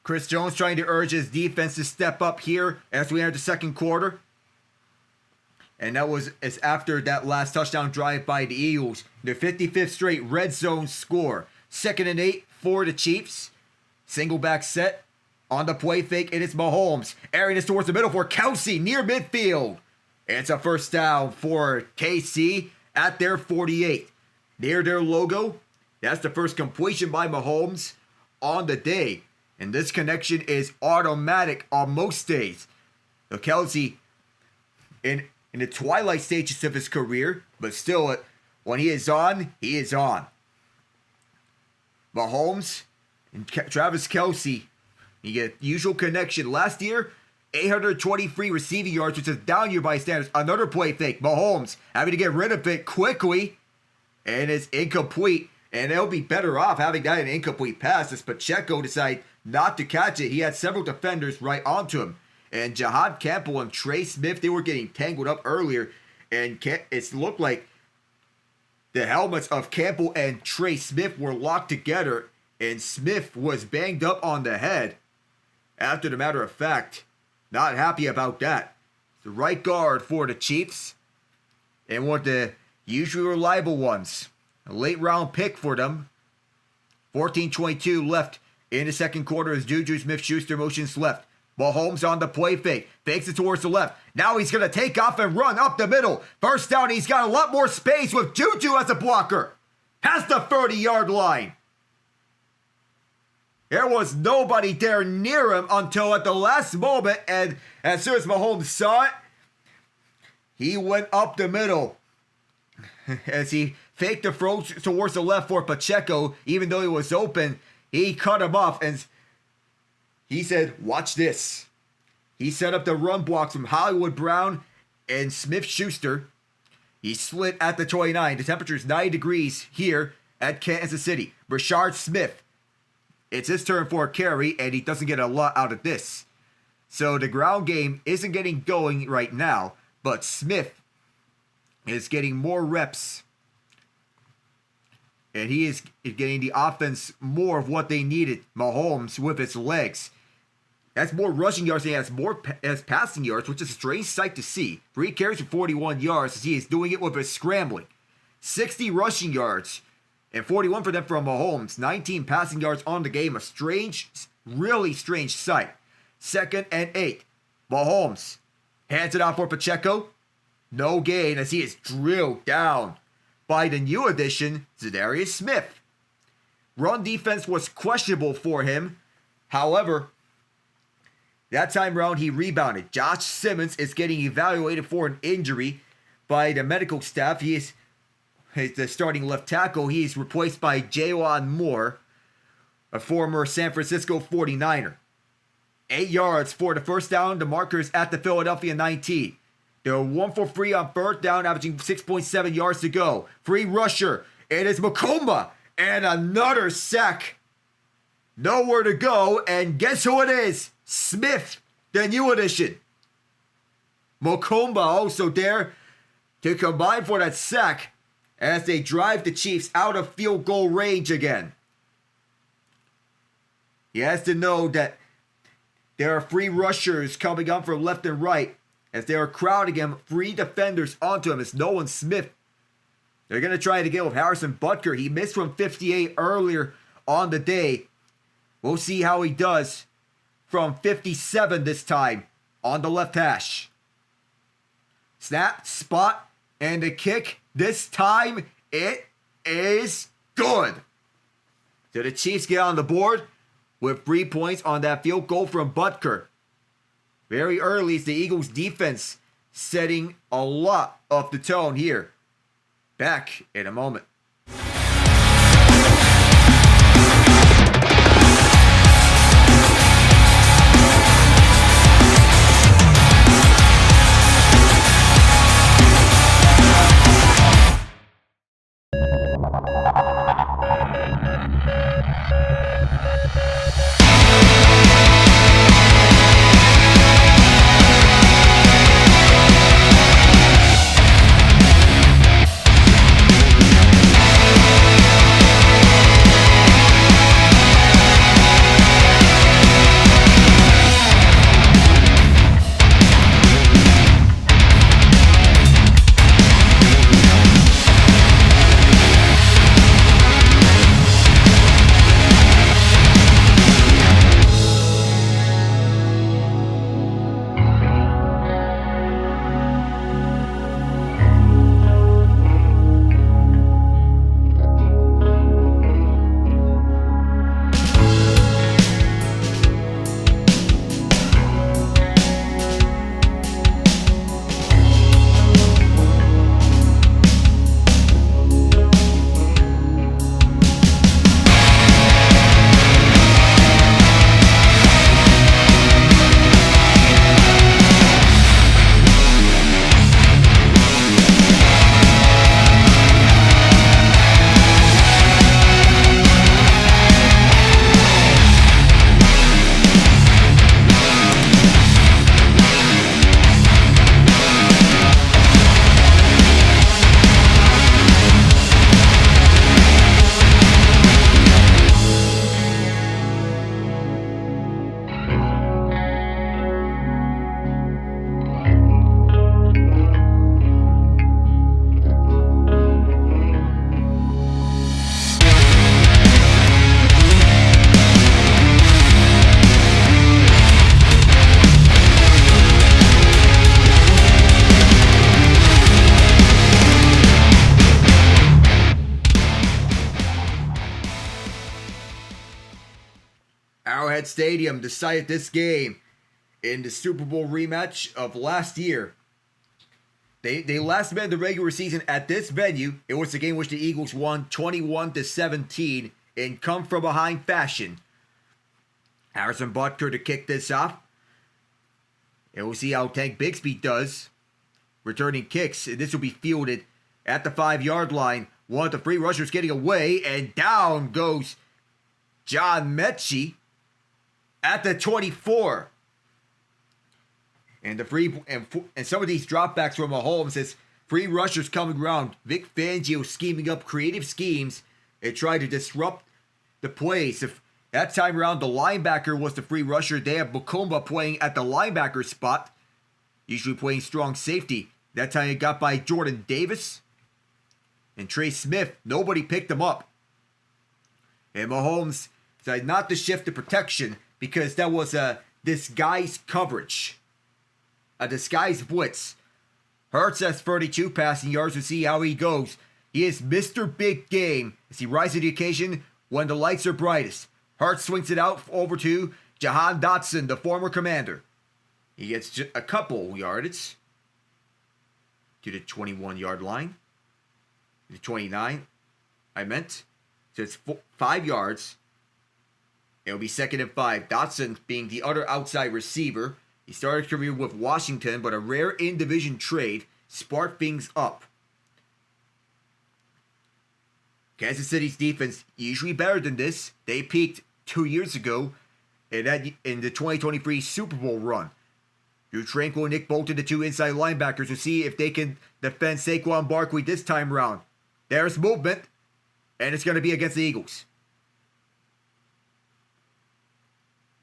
Chris Jones trying to urge his defense to step up here as we enter the second quarter. And that was as after that last touchdown drive by the Eagles. Their 55th straight red zone score. 2nd and 8 for the Chiefs. Single back set. On the play fake, it is Mahomes. Airing this towards the middle for Kelsey near midfield. And it's a first down for KC at their 48. Near their logo. That's the first completion by Mahomes on the day. And this connection is automatic on most days. So Kelsey, in the twilight stages of his career, but still When he is on, he is on. Mahomes and Travis Kelce, you get usual connection. Last year, 823 receiving yards, which is down year by standards. Another play fake. Mahomes having to get rid of it quickly, and it's incomplete. And they'll be better off having that an incomplete pass as Pacheco decided not to catch it. He had several defenders right onto him. And Jahad Campbell and Trey Smith, they were getting tangled up earlier. And it looked like the helmets of Campbell and Trey Smith were locked together. And Smith was banged up on the head. After the matter of fact, not happy about that. The right guard for the Chiefs. And one of the usually reliable ones. A late round pick for them. 14:22 left in the second quarter as Juju Smith-Schuster motions left. Mahomes on the play fake. Fakes it towards the left. Now he's going to take off and run up the middle. First down, he's got a lot more space with Juju as a blocker. Past the 30-yard line. There was nobody there near him until at the last moment. And as soon as Mahomes saw it, he went up the middle. As he faked the throw towards the left for Pacheco, even though he was open, he cut him off and he said, watch this. He set up the run blocks from Hollywood Brown and Smith-Schuster. He slid at the 29. The temperature is 90 degrees here at Kansas City. Rashard Smith, it's his turn for a carry, and he doesn't get a lot out of this. So the ground game isn't getting going right now, but Smith is getting more reps. And he is getting the offense more of what they needed. Mahomes with his legs. That's more rushing yards than he has more passing yards, which is a strange sight to see. 3 carries for 41 yards as he is doing it with his scrambling. 60 rushing yards and 41 for them from Mahomes. 19 passing yards on the game. A strange, really strange sight. 2nd and 8. Mahomes hands it off for Pacheco. No gain as he is drilled down by the new addition, Darius Smith. Run defense was questionable for him. However, that time around he rebounded. Josh Simmons is getting evaluated for an injury by the medical staff. He is the starting left tackle. He is replaced by Jaylon Moore, a former San Francisco 49er. 8 yards for the first down. The markers at the Philadelphia 19. They're 1 for 3 on third down, averaging 6.7 yards to go. Free rusher. It is Macomba. And another sack. Nowhere to go. And guess who it is? Smith, the new addition. Macomba also there to combine for that sack as they drive the Chiefs out of field goal range again. He has to know that there are free rushers coming up from left and right as they are crowding him, 3 defenders onto him. It's Nolan Smith. They're going to try it again with Harrison Butker. He missed from 58 earlier on the day. We'll see how he does from 57 this time on the left hash. Snap, spot, and the kick. This time, it is good. So the Chiefs get on the board with 3 points on that field goal from Butker. Very early, it's the Eagles' defense setting a lot of the tone here. Back in a moment. Sweat Stadium decided this game in the Super Bowl rematch of last year. They last met the regular season at this venue. It was the game which the Eagles won 21-17 in come-from-behind fashion. Harrison Butker to kick this off. And we'll see how Tank Bigsby does. Returning kicks. This will be fielded at the 5-yard line. One of the free rushers getting away. And down goes John Mechie at the 24. And and some of these dropbacks from Mahomes as free rushers coming around. Vic Fangio scheming up creative schemes and trying to disrupt the plays. If that time around the linebacker was the free rusher, they have Mukumba playing at the linebacker spot, usually playing strong safety. That time it got by Jordan Davis and Trey Smith. Nobody picked him up. And Mahomes decided not to shift the protection because that was a disguised coverage. A disguised blitz. Hurts has 32 passing yards. We'll see how he goes. He is Mr. Big Game as he rises to the occasion when the lights are brightest. Hurts swings it out over to Jahan Dotson, the former commander. He gets just a couple yardage to the 21-yard line. The 29, I meant. So it's 5 yards. It'll be 2nd and 5. Dotson being the other outside receiver. He started his career with Washington, but a rare in-division trade sparked things up. Kansas City's defense usually better than this. They peaked 2 years ago in the 2023 Super Bowl run. Drew Tranquill and Nick Bolton, the two inside linebackers, will see if they can defend Saquon Barkley this time around. There's movement, and it's going to be against the Eagles.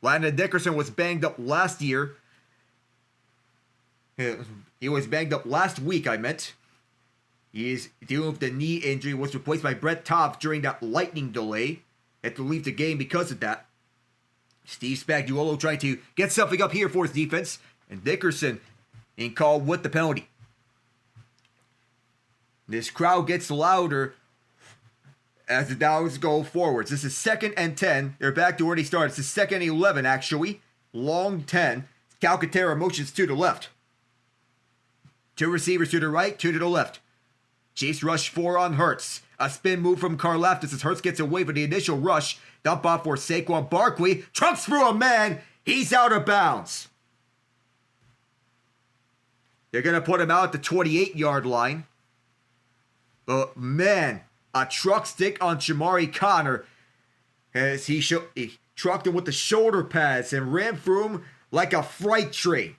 Landon Dickerson was banged up last year. He was banged up last week, I meant. He is dealing with the knee injury. Was replaced by Brett Topp during that lightning delay. Had to leave the game because of that. Steve Spagnuolo trying to get something up here for his defense. And Dickerson being called with the penalty. This crowd gets louder as the Downs go forwards. This is 2nd and 10. They're back to where they started. This is 2nd and 11, actually. Long 10. Calcaterra motions to the left. 2 receivers to the right, 2 to the left. Chiefs rush 4 on Hurts. A spin move from Karlaftis as Hurts gets away from the initial rush. Dump off for Saquon Barkley. Trumps through a man. He's out of bounds. They're going to put him out at the 28-yard line. But man, a truck stick on Shamari Connor as he trucked him with the shoulder pads and ran through him like a freight train.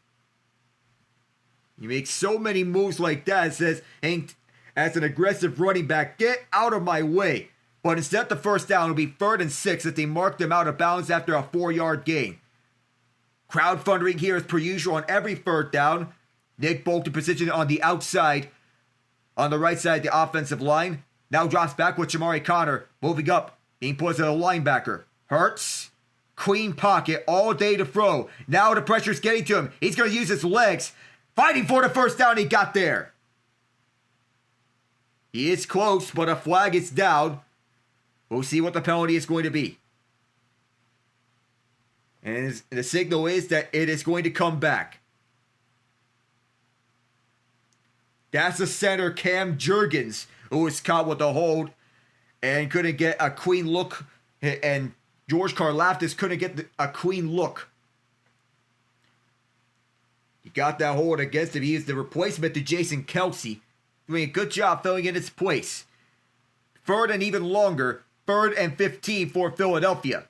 You make so many moves like that. It says, as an aggressive running back, get out of my way. But instead, the first down will be 3rd and 6 as they marked them out of bounds after a 4-yard gain. Crowd thundering here as per usual on every 3rd down. Nick Bolton positioned on the outside, on the right side of the offensive line. Now drops back with Shamari Connor moving up, being put as a linebacker. Hurts, clean pocket all day to throw. Now the pressure's getting to him. He's going to use his legs. Fighting for the first down, he got there. He is close, but a flag is down. We'll see what the penalty is going to be. And the signal is that it is going to come back. That's the center, Cam Jurgens, who was caught with a hold and couldn't get a clean look. And George Karlaftis couldn't get a clean look. He got that hold against him. He is the replacement to Jason Kelsey, doing a good job filling in its place. 3rd and even longer, 3rd and 15 for Philadelphia.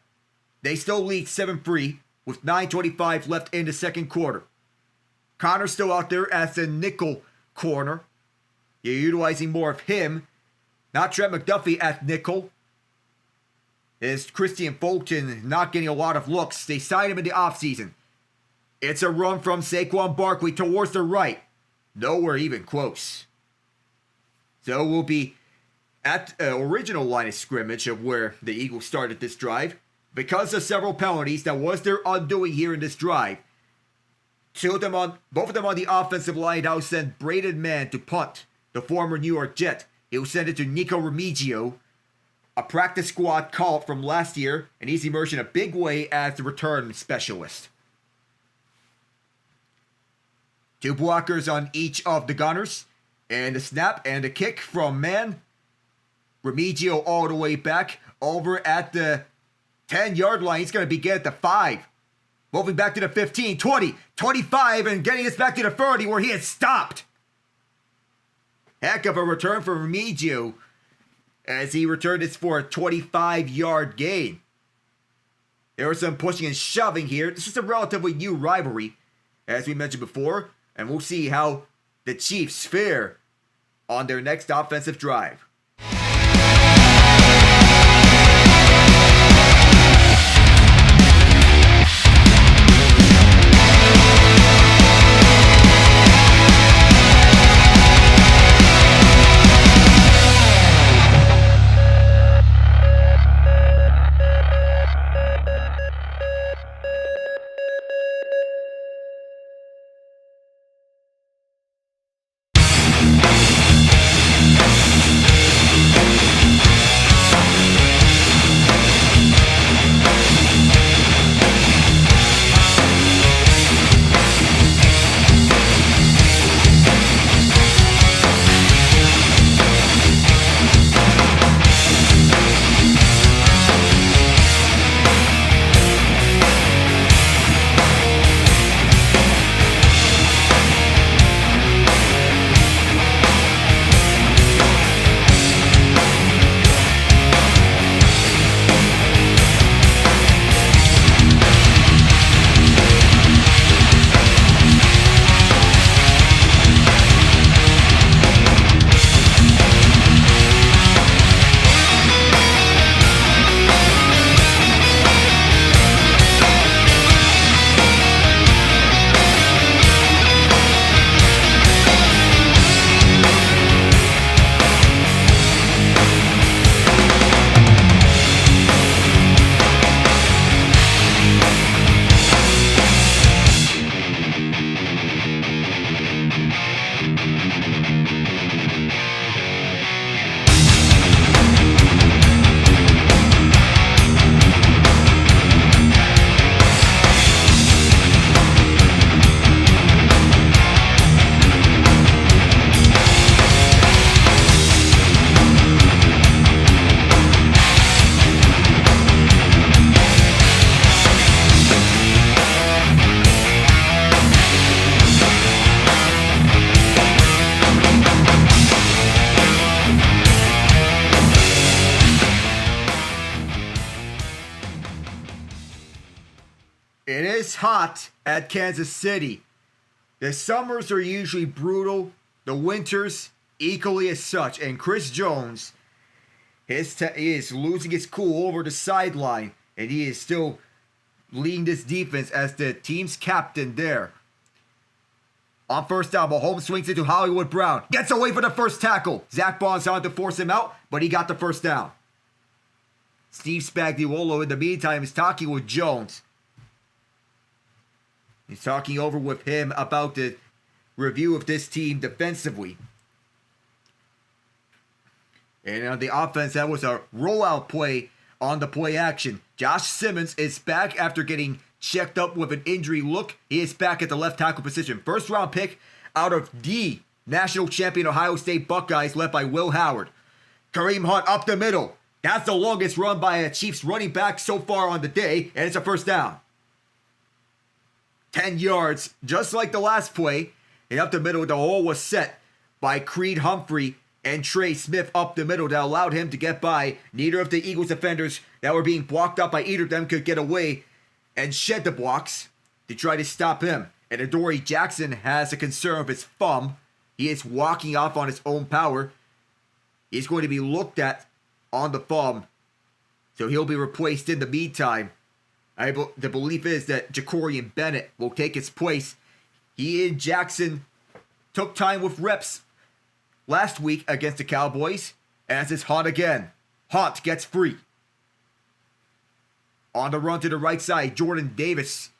They still lead 7-3 with 9:25 left in the 2nd quarter. Connor's still out there as the nickel corner. You're utilizing more of him, not Trent McDuffie at nickel. As Christian Fulton not getting a lot of looks. They signed him in the offseason. It's a run from Saquon Barkley towards the right. Nowhere even close. So we'll be at the original line of scrimmage of where the Eagles started this drive. Because of several penalties, that was their undoing here in this drive. Both of them on the offensive line now send Braden Mann to punt, the former New York Jet. He'll send it to Nico Remigio a practice squad call-up from last year, and he's emerged in a big way as the return specialist. 2 blockers on each of the Gunners, and a snap and a kick from man. Remigio all the way back over at the 10-yard line. He's going to begin at the 5. Moving back to the 15, 20, 25, and getting us back to the 30 where he had stopped. Heck of a return for Remigio as he returned this for a 25-yard gain. There was some pushing and shoving here. This is a relatively new rivalry, as we mentioned before, and we'll see how the Chiefs fare on their next offensive drive. It is hot at Kansas City. The summers are usually brutal, the winters equally as such, and Chris Jones he is losing his cool over the sideline, and he is still leading this defense as the team's captain there. On first down, Mahomes swings into Hollywood Brown. Gets away for the first tackle. Zach Bond's on to force him out, but he got the first down. Steve Spagnuolo, in the meantime, is talking with Jones. He's talking over with him about the review of this team defensively. And on the offense, that was a rollout play on the play action. Josh Simmons is back after getting checked up with an injury look. He is back at the left tackle position. First round pick out of the national champion Ohio State Buckeyes, led by Will Howard. Kareem Hunt up the middle. That's the longest run by a Chiefs running back so far on the day, and it's a first down. 10 yards, just like the last play. And up the middle, the hole was set by Creed Humphrey and Trey Smith up the middle that allowed him to get by. Neither of the Eagles defenders that were being blocked up by either of them could get away and shed the blocks to try to stop him. And Adoree Jackson has a concern of his thumb. He is walking off on his own power. He's going to be looked at on the thumb, so he'll be replaced in the meantime. The belief is that Jacorian Bennett will take his place. He and Jackson took time with reps last week against the Cowboys, as is Hunt again. Hunt gets free. On the run to the right side, Jordan Davis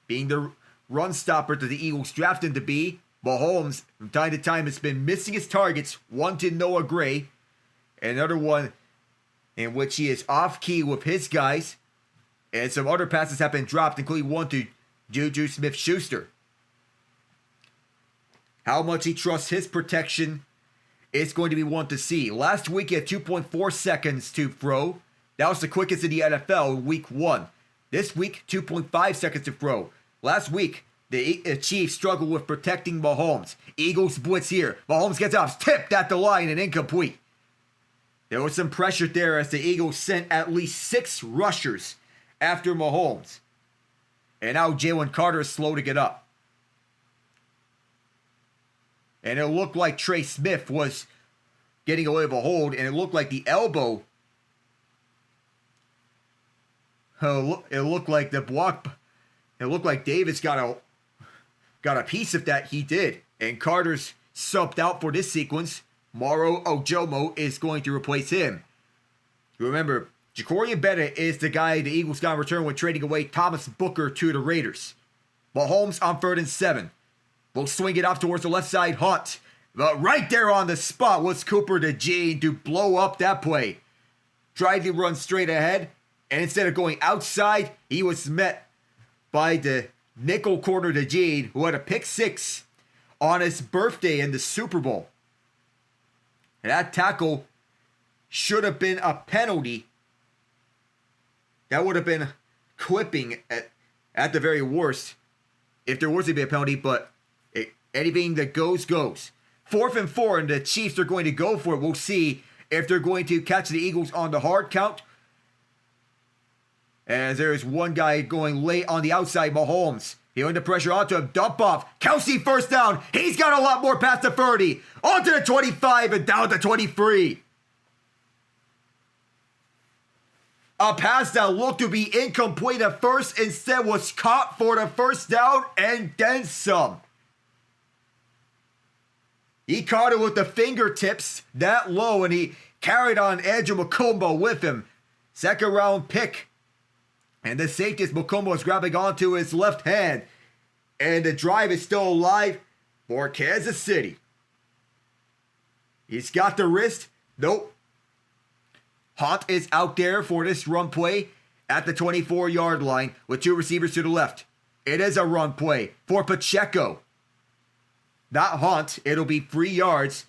being the run stopper that the Eagles drafted him to be. Mahomes, from time to time, has been missing his targets. One to Noah Gray, and another one in which he is off key with his guys, and some other passes have been dropped, including one to Juju Smith-Schuster. How much he trusts his protection is going to be one to see. Last week he had 2.4 seconds to throw. That was the quickest in the NFL in week 1. This week, 2.5 seconds to throw. Last week, the Chiefs struggled with protecting Mahomes. Eagles blitz here. Mahomes gets off, tipped at the line and incomplete. There was some pressure there as the Eagles sent at least 6 rushers after Mahomes. And now Jalen Carter is slow to get up. And it looked like Trey Smith was getting away with a hold, and it looked like the elbow. It looked like the block. It looked like Davis got a piece of that. He did. And Carter's subbed out for this sequence. Moro Ojomo is going to replace him. Remember, Jacorian Bennett is the guy the Eagles got in return when trading away Thomas Booker to the Raiders. Mahomes on 3rd and 7. Will swing it off towards the left side. Hunt. But right there on the spot was Cooper DeJean to blow up that play. Tried to run straight ahead, and instead of going outside, he was met by the nickel corner DeJean, who had a pick 6 on his birthday in the Super Bowl. And that tackle should have been a penalty. That would have been clipping at the very worst if there was to be a penalty, but anything that goes, goes. 4th and 4, and the Chiefs are going to go for it. We'll see if they're going to catch the Eagles on the hard count. As there's one guy going late on the outside, Mahomes. Healing the pressure onto him, dump off. Kelsey first down. He's got a lot more past the 30. Onto the 25 and down to 23. A pass that looked to be incomplete at first instead was caught for the first down and then some. He caught it with the fingertips that low, and he carried on Andrew Mukumba with him. 2nd round pick. And the safety, Mukumba, is grabbing onto his left hand. And the drive is still alive for Kansas City. He's got the wrist. Nope. Hunt is out there for this run play at the 24-yard line with 2 receivers to the left. It is a run play for Pacheco. Not Hunt. It'll be 3 yards.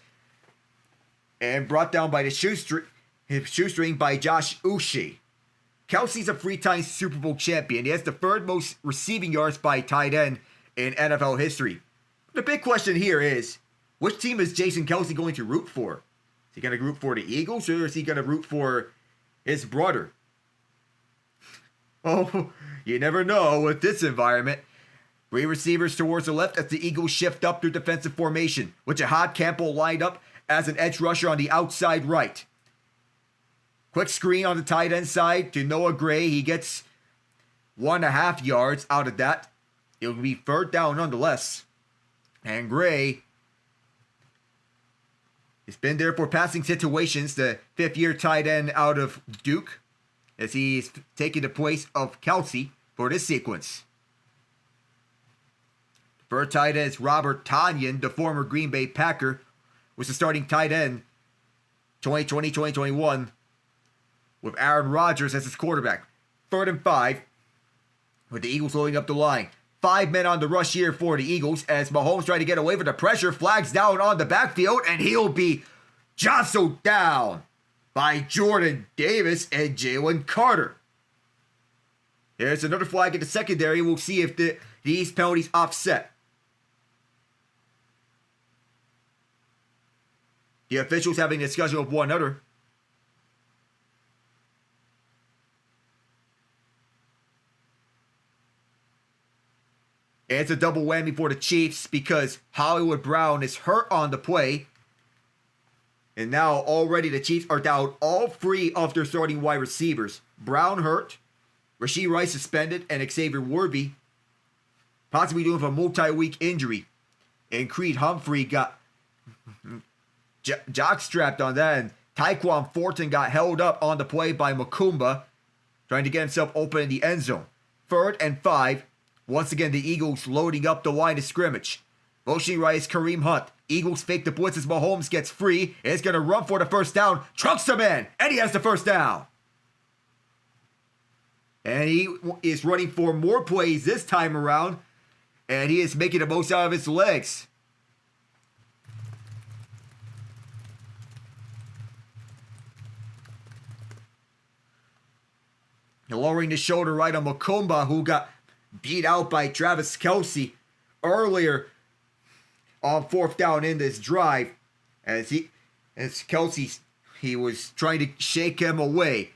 And brought down by the shoestring by Josh Uche. Kelsey's a 3-time Super Bowl champion. He has the 3rd most receiving yards by tight end in NFL history. The big question here is, which team is Jason Kelsey going to root for? Is he going to root for the Eagles, or is he going to root for his brother? Oh, you never know with this environment. 3 receivers towards the left as the Eagles shift up their defensive formation, with Jahad Campbell lined up as an edge rusher on the outside right. Quick screen on the tight end side to Noah Gray. He gets 1.5 yards out of that. It'll be 3rd down nonetheless. And Gray has been there for passing situations, the 5th-year tight end out of Duke, as he's taking the place of Kelsey for this sequence. Third tight end is Robert Tonyan, the former Green Bay Packer, was the starting tight end 2020-2021 with Aaron Rodgers as his quarterback. 3rd and 5 with the Eagles loading up the line. 5 men on the rush here for the Eagles as Mahomes trying to get away from the pressure. Flags down on the backfield, and he'll be jostled down by Jordan Davis and Jalen Carter. There's another flag in the secondary. We'll see if these penalties offset. The officials having a discussion with one another. It's a double whammy for the Chiefs because Hollywood Brown is hurt on the play. And now already the Chiefs are down all 3 of their starting wide receivers. Brown hurt, Rashee Rice suspended, and Xavier Worthy possibly dealing with a multi-week injury. And Creed Humphrey got jock-strapped on that. And Tyquan Thornton got held up on the play by Mukumba, trying to get himself open in the end zone. 3rd and 5. Once again, the Eagles loading up the line of scrimmage. Rashee Rice, Kareem Hunt, Eagles fake the blitz as Mahomes gets free. It's going to run for the first down. Trunks the man. And he has the first down. And he is running for more plays this time around. And he is making the most out of his legs. Lowering the shoulder right on Makumba, who got beat out by Travis Kelce earlier on fourth down in this drive. As Kelce, he was trying to shake him away.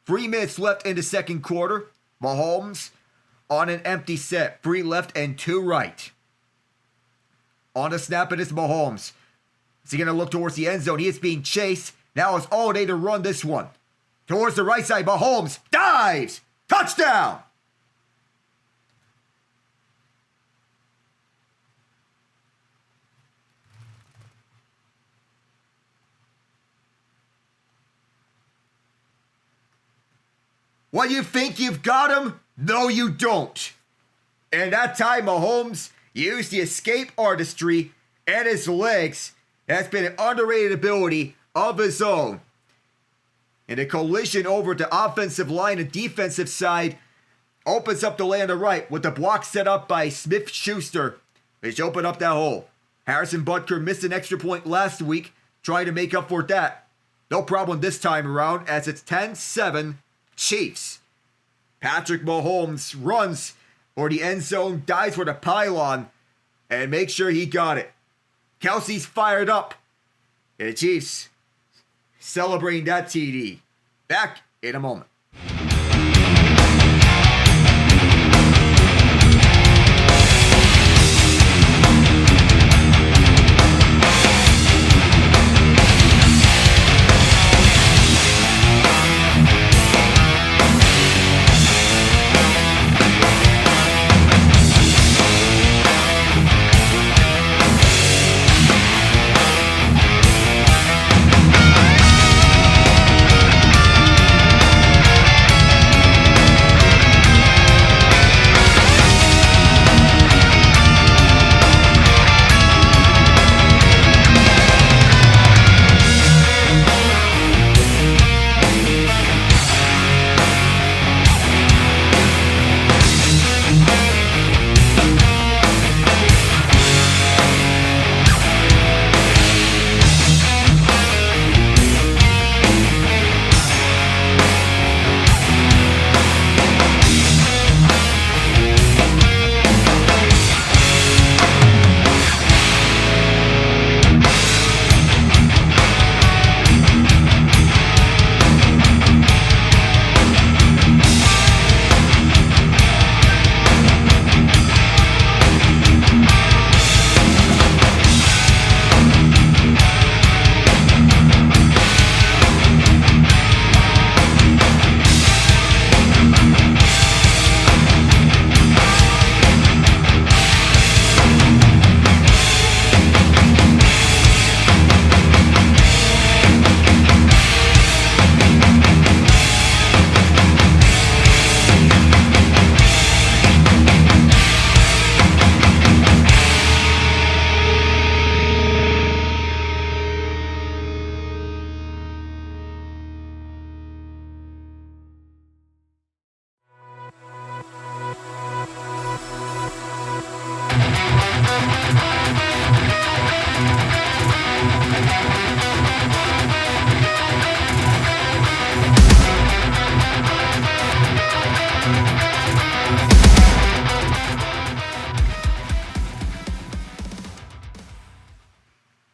3 minutes left in the second quarter. Mahomes on an empty set. 3 left and 2 right. On the snap, it is Mahomes. Is he going to look towards the end zone? He is being chased. Now it's all day to run this one. Towards the right side, Mahomes dives. Touchdown! What, you think you've got him? No, you don't. And that time, Mahomes used the escape artistry and his legs. That's been an underrated ability of his own. And a collision over the offensive line and defensive side opens up the lane on the right with the block set up by Smith-Schuster, which opened up that hole. Harrison Butker missed an extra point last week, trying to make up for that. No problem this time around, as it's 10-7 Chiefs. Patrick Mahomes runs for the end zone, dives for the pylon, and makes sure he got it. Kelce's fired up. And the Chiefs celebrating that TD. Back in a moment.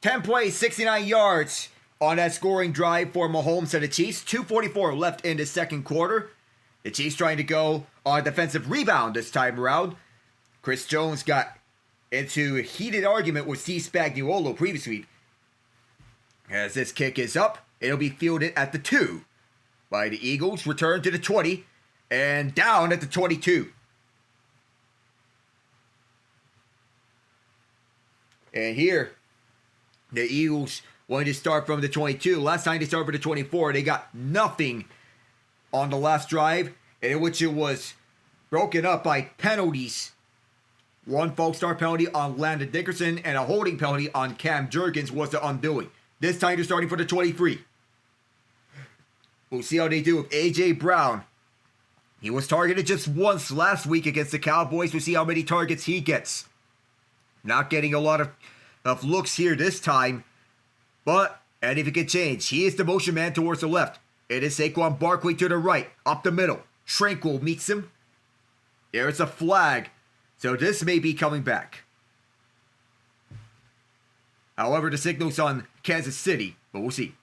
10 plays, 69 yards on that scoring drive for Mahomes and the Chiefs. 2:44 left in the second quarter. The Chiefs trying to go on a defensive rebound this time around. Chris Jones got into a heated argument with Steve Spagnuolo previously. As this kick is up, it'll be fielded at the 2 by the Eagles. Return to the 20 and down at the 22. And here, the Eagles wanted to start from the 22. Last time they started for the 24, they got nothing on the last drive, in which it was broken up by penalties One false start penalty on Landon Dickerson and a holding penalty on Cam Jurgens was the undoing. This time they're starting for the 23. We'll see how they do with A.J. Brown. He was targeted just once last week against the Cowboys. We'll see how many targets he gets. Not getting a lot of looks here this time. But anything can change. He is the motion man towards the left. It is Saquon Barkley to the right. Up the middle. Tranquil meets him. There's a flag. So this may be coming back. However, the signal's on Kansas City. But we'll see.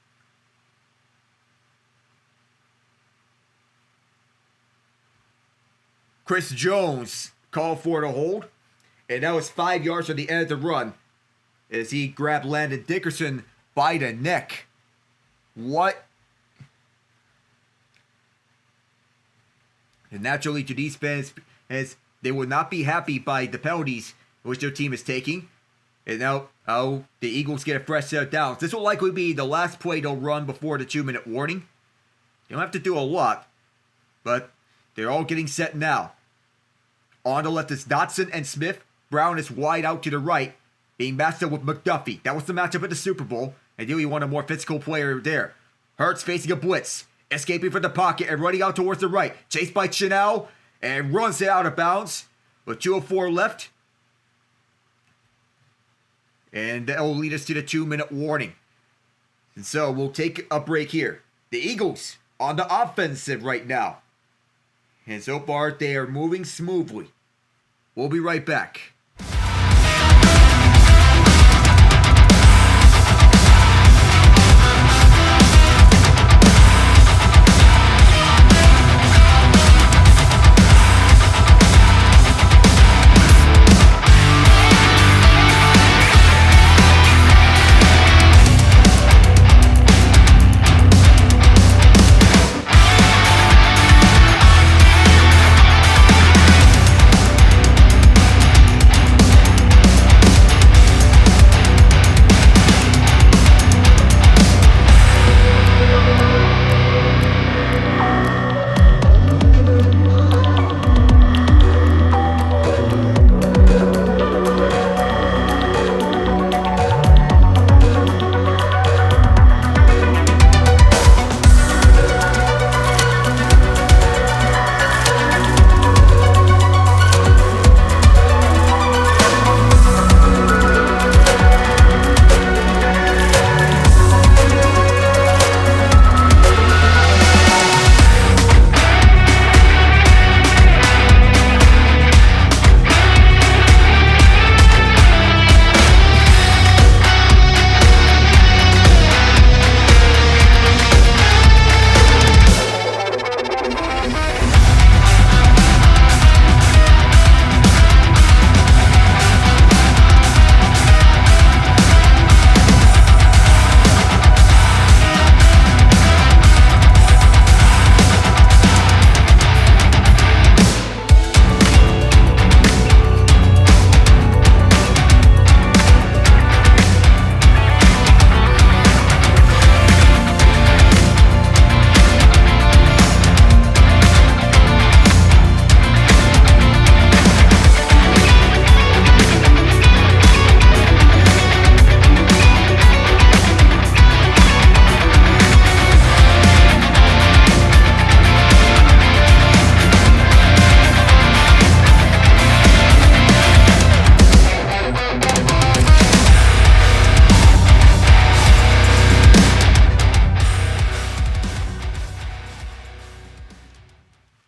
Chris Jones called for the hold. And that was 5 yards from the end of the run. As he grabbed Landon Dickerson by the neck. What? And naturally to these fans, as they will not be happy by the penalties which their team is taking. And now the Eagles get a fresh set of downs. This will likely be the last play they'll run before the 2-minute warning. They don't have to do a lot, but they're all getting set now. On the left is Dotson and Smith. Brown is wide out to the right, being matched up with McDuffie. That was the matchup at the Super Bowl. Ideally, you want a more physical player there. Hurts facing a blitz, escaping from the pocket and running out towards the right. Chased by Chanel and runs it out of bounds with 2:04 left. And that will lead us to the 2-minute warning. And so we'll take a break here. The Eagles on the offensive right now. And so far, they are moving smoothly. We'll be right back.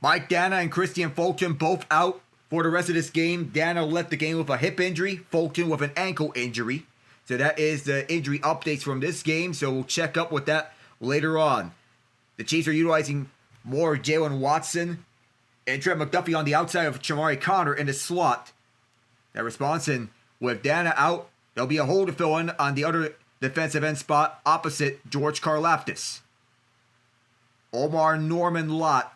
Mike Dana and Christian Fulton both out for the rest of this game. Dana left the game with a hip injury, Fulton with an ankle injury. So that is the injury updates from this game. So we'll check up with that later on. The Chiefs are utilizing more Jalen Watson and Trent McDuffie on the outside of Chamari Connor in the slot. That response, and with Dana out, there'll be a hole to fill in on the other defensive end spot opposite George Karlaftis. Omar Norman Lott,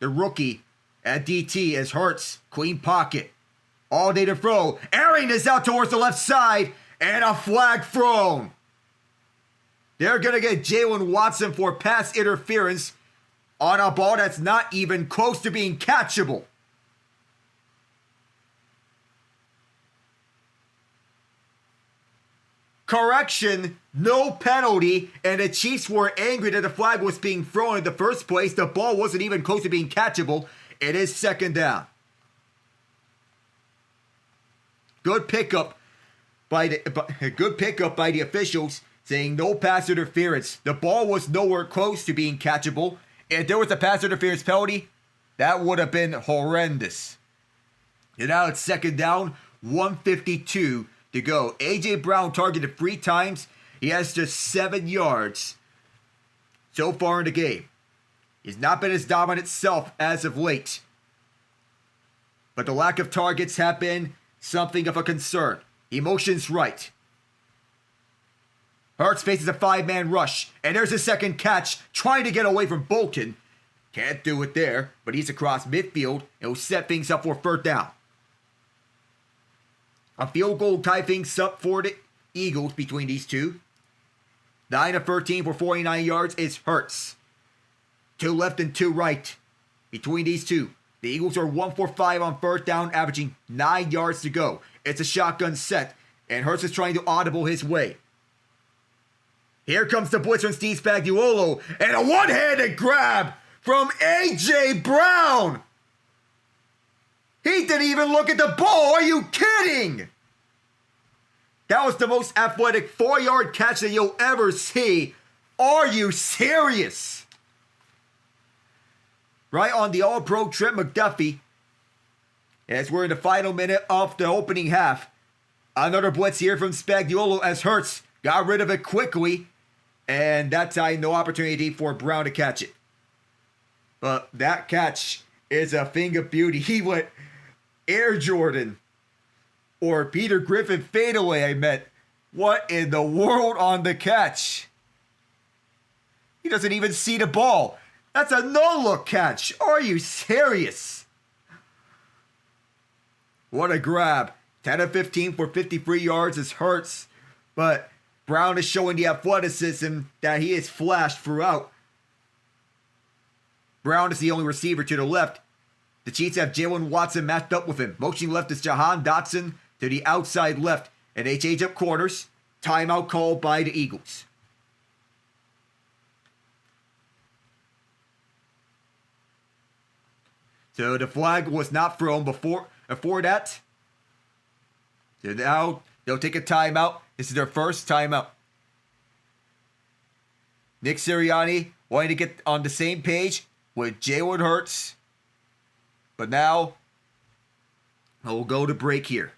the rookie at DT, as Hurts, clean pocket. All day to throw. Aaron is out towards the left side, and a flag thrown. They're going to get Jalen Watson for pass interference on a ball that's not even close to being catchable. Correction, no penalty, and the Chiefs were angry that the flag was being thrown in the first place. The ball wasn't even close to being catchable. It is second down. Good pickup by the officials, saying no pass interference. The ball was nowhere close to being catchable. If there was a pass interference penalty, that would have been horrendous. And now it's second down, 1:52 to go. A.J. Brown targeted 3 times. He has just 7 yards so far in the game. He's not been his dominant self as of late. But the lack of targets have been something of a concern. He motions right. Hurts faces a 5-man rush. And there's his second catch, trying to get away from Bolton. Can't do it there, but he's across midfield and will set things up for third down. A field goal tie things up for the Eagles between these two. 9 of 13 for 49 yards is Hurts. 2 left and 2 right between these two. The Eagles are 1 for 5 on third down, averaging 9 yards to go. It's a shotgun set, and Hurts is trying to audible his way. Here comes the blitz from Steve Spagnuolo, and a one-handed grab from A.J. Brown. He didn't even look at the ball. Are you kidding? That was the most athletic 4-yard catch that you'll ever see. Are you serious? Right on the All-Pro Trent McDuffie. As we're in the final minute of the opening half. Another blitz here from Spagnuolo as Hurts got rid of it quickly. And that time, no opportunity for Brown to catch it. But that catch is a thing of beauty. He went Air Jordan. Or Peter Griffin fadeaway, I meant. What in the world on the catch? He doesn't even see the ball. That's a no-look catch. Are you serious? What a grab. 10 of 15 for 53 yards is Hurts. But Brown is showing the athleticism that he has flashed throughout. Brown is the only receiver to the left. The Chiefs have Jalen Watson matched up with him. Motioning left is Jahan Dotson to the outside left. And they change up corners. Timeout called by the Eagles. So the flag was not thrown before that. So now they'll take a timeout. This is their first timeout. Nick Sirianni wanting to get on the same page with Jalen Hurts. But now, we'll go to break here.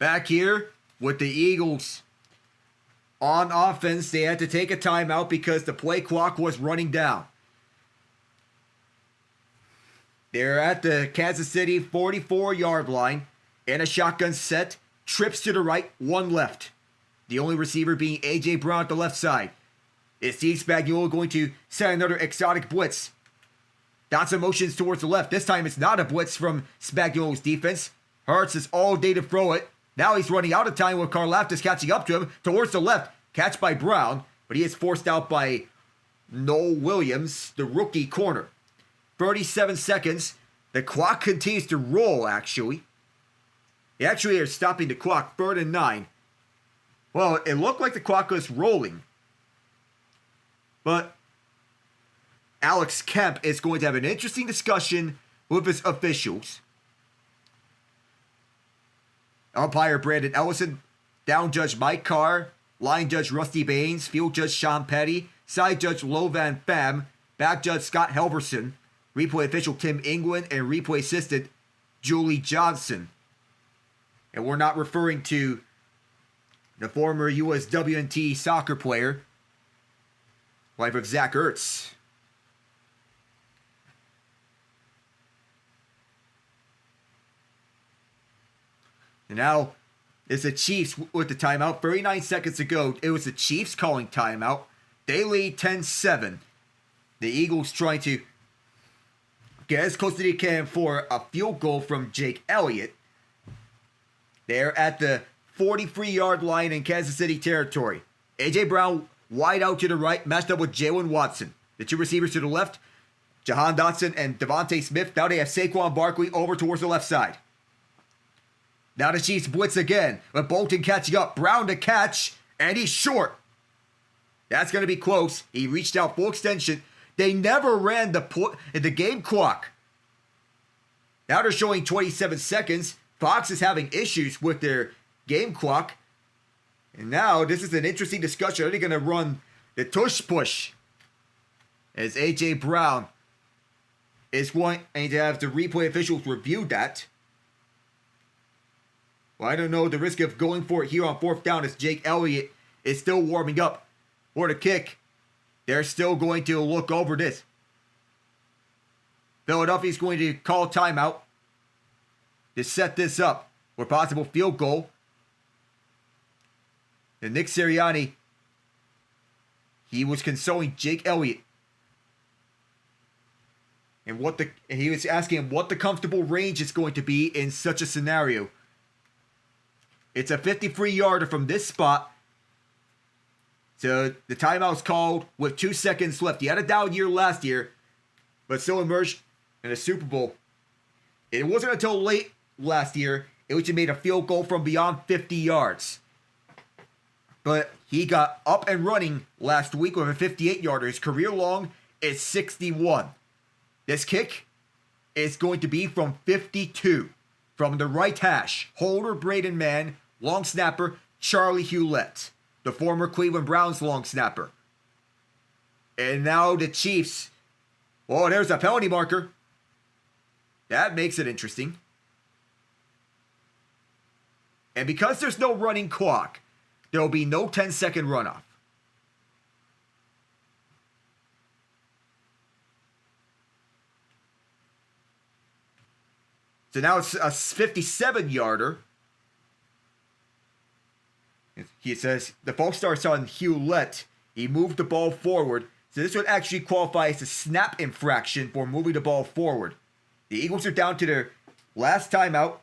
Back here with the Eagles on offense, they had to take a timeout because the play clock was running down. They're at the Kansas City 44-yard line in a shotgun set. Trips to the right, one left. The only receiver being A.J. Brown at the left side. Is Steve Spagnuolo going to set another exotic blitz? Dotson motions towards the left. This time it's not a blitz from Spagnuolo's defense. Hurts is all day to throw it. Now he's running out of time with Karlaftis catching up to him towards the left. Catch by Brown, but he is forced out by Milton Williams, the rookie corner. 37 seconds. The clock continues to roll, actually. They actually are stopping the clock, 3rd and 9. Well, it looked like the clock was rolling. But Alex Kemp is going to have an interesting discussion with his officials. Umpire Brandon Ellison, down judge Mike Carr, line judge Rusty Baines, field judge Sean Petty, side judge Lo Van Pham, back judge Scott Helverson, replay official Tim England, and replay assistant Julie Johnson. And we're not referring to the former USWNT soccer player, wife of Zach Ertz. And now it's the Chiefs with the timeout. 39 seconds ago, it was the Chiefs calling timeout. They lead 10-7. The Eagles trying to get as close as they can for a field goal from Jake Elliott. They're at the 43-yard line in Kansas City territory. A.J. Brown wide out to the right, matched up with Jalen Watson. The two receivers to the left, Jahan Dotson and Devontae Smith. Now they have Saquon Barkley over towards the left side. Now the Chiefs blitz again, with Bolton catching up. Brown to catch, and he's short. That's going to be close. He reached out full extension. They never ran the game clock. Now they're showing 27 seconds. Fox is having issues with their game clock. And now this is an interesting discussion. Are they going to run the tush push? As A.J. Brown is going to have the replay officials review that. Well, I don't know the risk of going for it here on 4th down as Jake Elliott is still warming up for the kick. They're still going to look over this. Philadelphia's going to call timeout to set this up for possible field goal. And Nick Sirianni, he was consoling Jake Elliott. And he was asking him what the comfortable range is going to be in such a scenario. It's a 53-yarder from this spot. So the timeout's called with 2 seconds left. He had a down year last year, but still emerged in a Super Bowl. It wasn't until late last year in which he made a field goal from beyond 50 yards. But he got up and running last week with a 58-yarder. His career long is 61. This kick is going to be from 52. From the right hash, holder Braden Mann, long snapper Charlie Hewlett, the former Cleveland Browns long snapper. And now the Chiefs. Oh, there's a penalty marker. That makes it interesting. And because there's no running clock, there will be no 10-second runoff. So now it's a 57-yarder. He says the false starts on Hewlett. He moved the ball forward. So this would actually qualify as a snap infraction for moving the ball forward. The Eagles are down to their last timeout.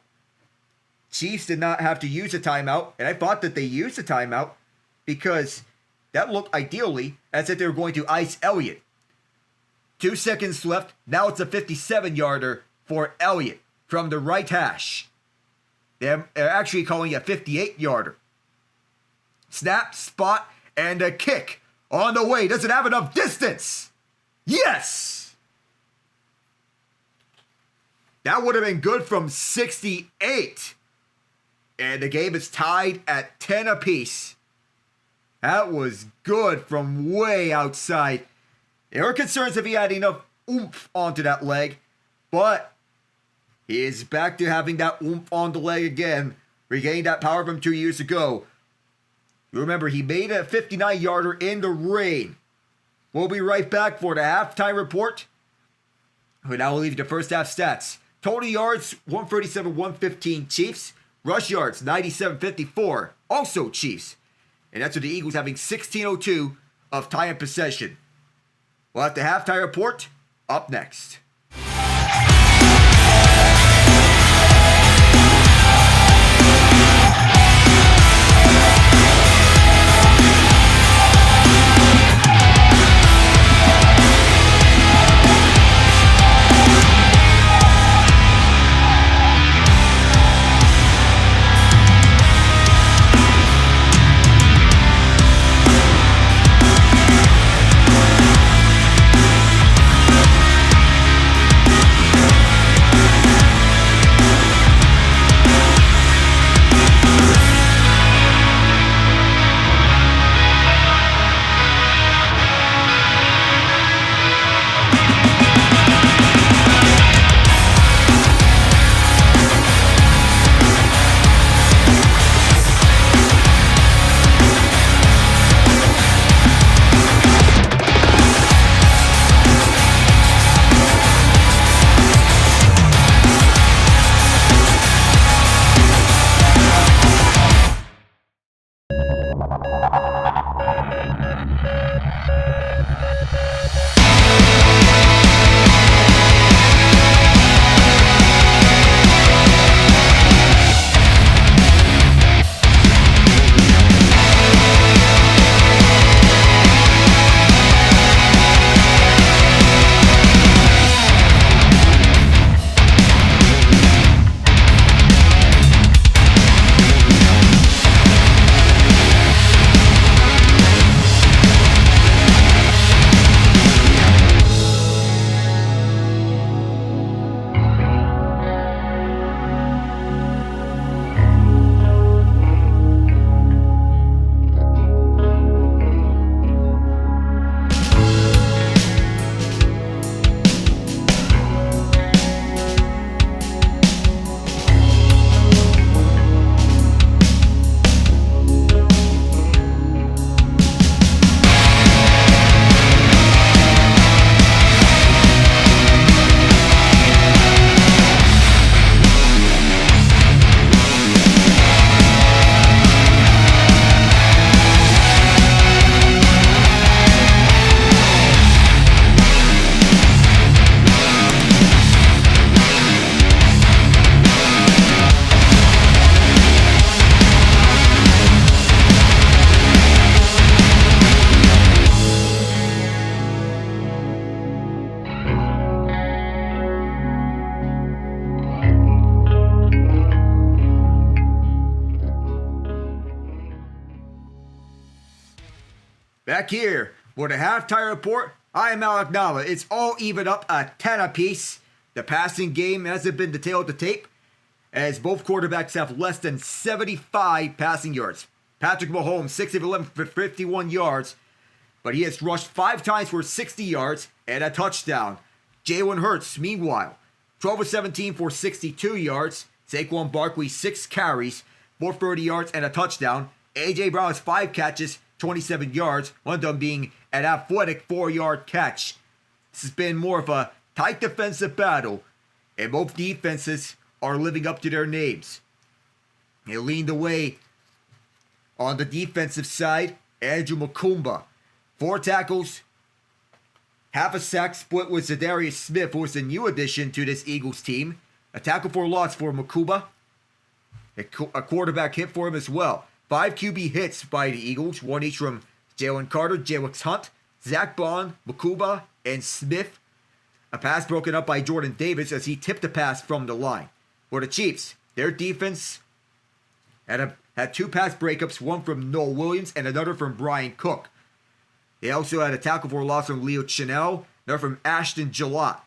Chiefs did not have to use a timeout. And I thought that they used a timeout because that looked ideally as if they were going to ice Elliott. 2 seconds left. Now it's a 57-yarder for Elliott from the right hash. They're actually calling it a 58-yarder. Snap, spot, and a kick on the way. Does it have enough distance? Yes! That would have been good from 68. And the game is tied at 10 apiece. That was good from way outside. There were concerns if he had enough oomph onto that leg, but he is back to having that oomph on the leg again regaining that power from 2 years ago. You remember, he made a 59-yarder in the rain. We'll be right back for the halftime report. But now we'll leave you the first half stats. Total yards, 137-115 Chiefs. Rush yards, 97-54, also Chiefs. And that's with the Eagles having 16:02 of time and possession. We'll have the halftime report up next. Back here for the halftime report, I am Alec Nava. It's all even up at 10 apiece. The passing game hasn't been detailed to tape, as both quarterbacks have less than 75 passing yards. Patrick Mahomes, 6 of 11 for 51 yards, but he has rushed 5 times for 60 yards and a touchdown. Jalen Hurts, meanwhile, 12 of 17 for 62 yards. Saquon Barkley, 6 carries, 430 yards and a touchdown. A.J. Brown has 5 catches, 27 yards, one of them being an athletic 4-yard catch. This has been more of a tight defensive battle, and both defenses are living up to their names. They leaned the way on the defensive side. Andrew Mukumba, 4 tackles, half a sack, split with Darius Slay, who is a new addition to this Eagles team. A tackle for loss for Mukumba. A quarterback hit for him as well. 5 QB hits by the Eagles, 1 each from Jalen Carter, Jalen Hunt, Zach Bond, Mukumba, and Smith. A pass broken up by Jordan Davis as he tipped the pass from the line. For the Chiefs, their defense had 2 pass breakups, one from Milton Williams and another from Brian Cook. They also had a tackle for loss from Leo Chenal, another from Ashton Gillott.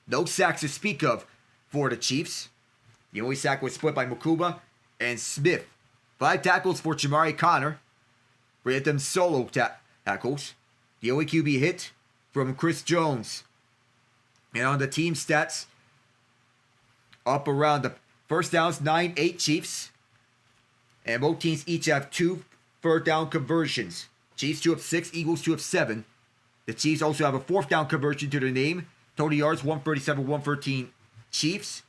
No sacks to speak of for the Chiefs. The only sack was split by Mukumba and Smith. 5 tackles for Jamari Connor. 3 of them solo tackles. The only QB hit from Chris Jones. And on the team stats, up around the first downs, 9-8 Chiefs. And both teams each have 2 third down conversions. Chiefs 2 of 6, Eagles 2 of 7. The Chiefs also have a 4th down conversion to their name. Total yards 137, 113 Chiefs.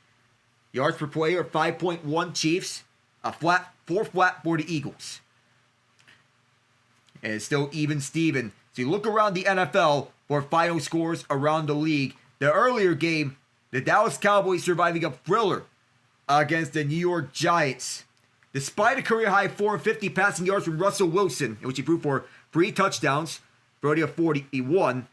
Yards per play are 5.1 Chiefs. A flat, 4 flat for the Eagles. And it's still even Steven. So you look around the NFL for final scores around the league. The earlier game, the Dallas Cowboys surviving a thriller against the New York Giants. Despite a career-high 450 passing yards from Russell Wilson, in which he threw for 3 touchdowns, 30 of 41,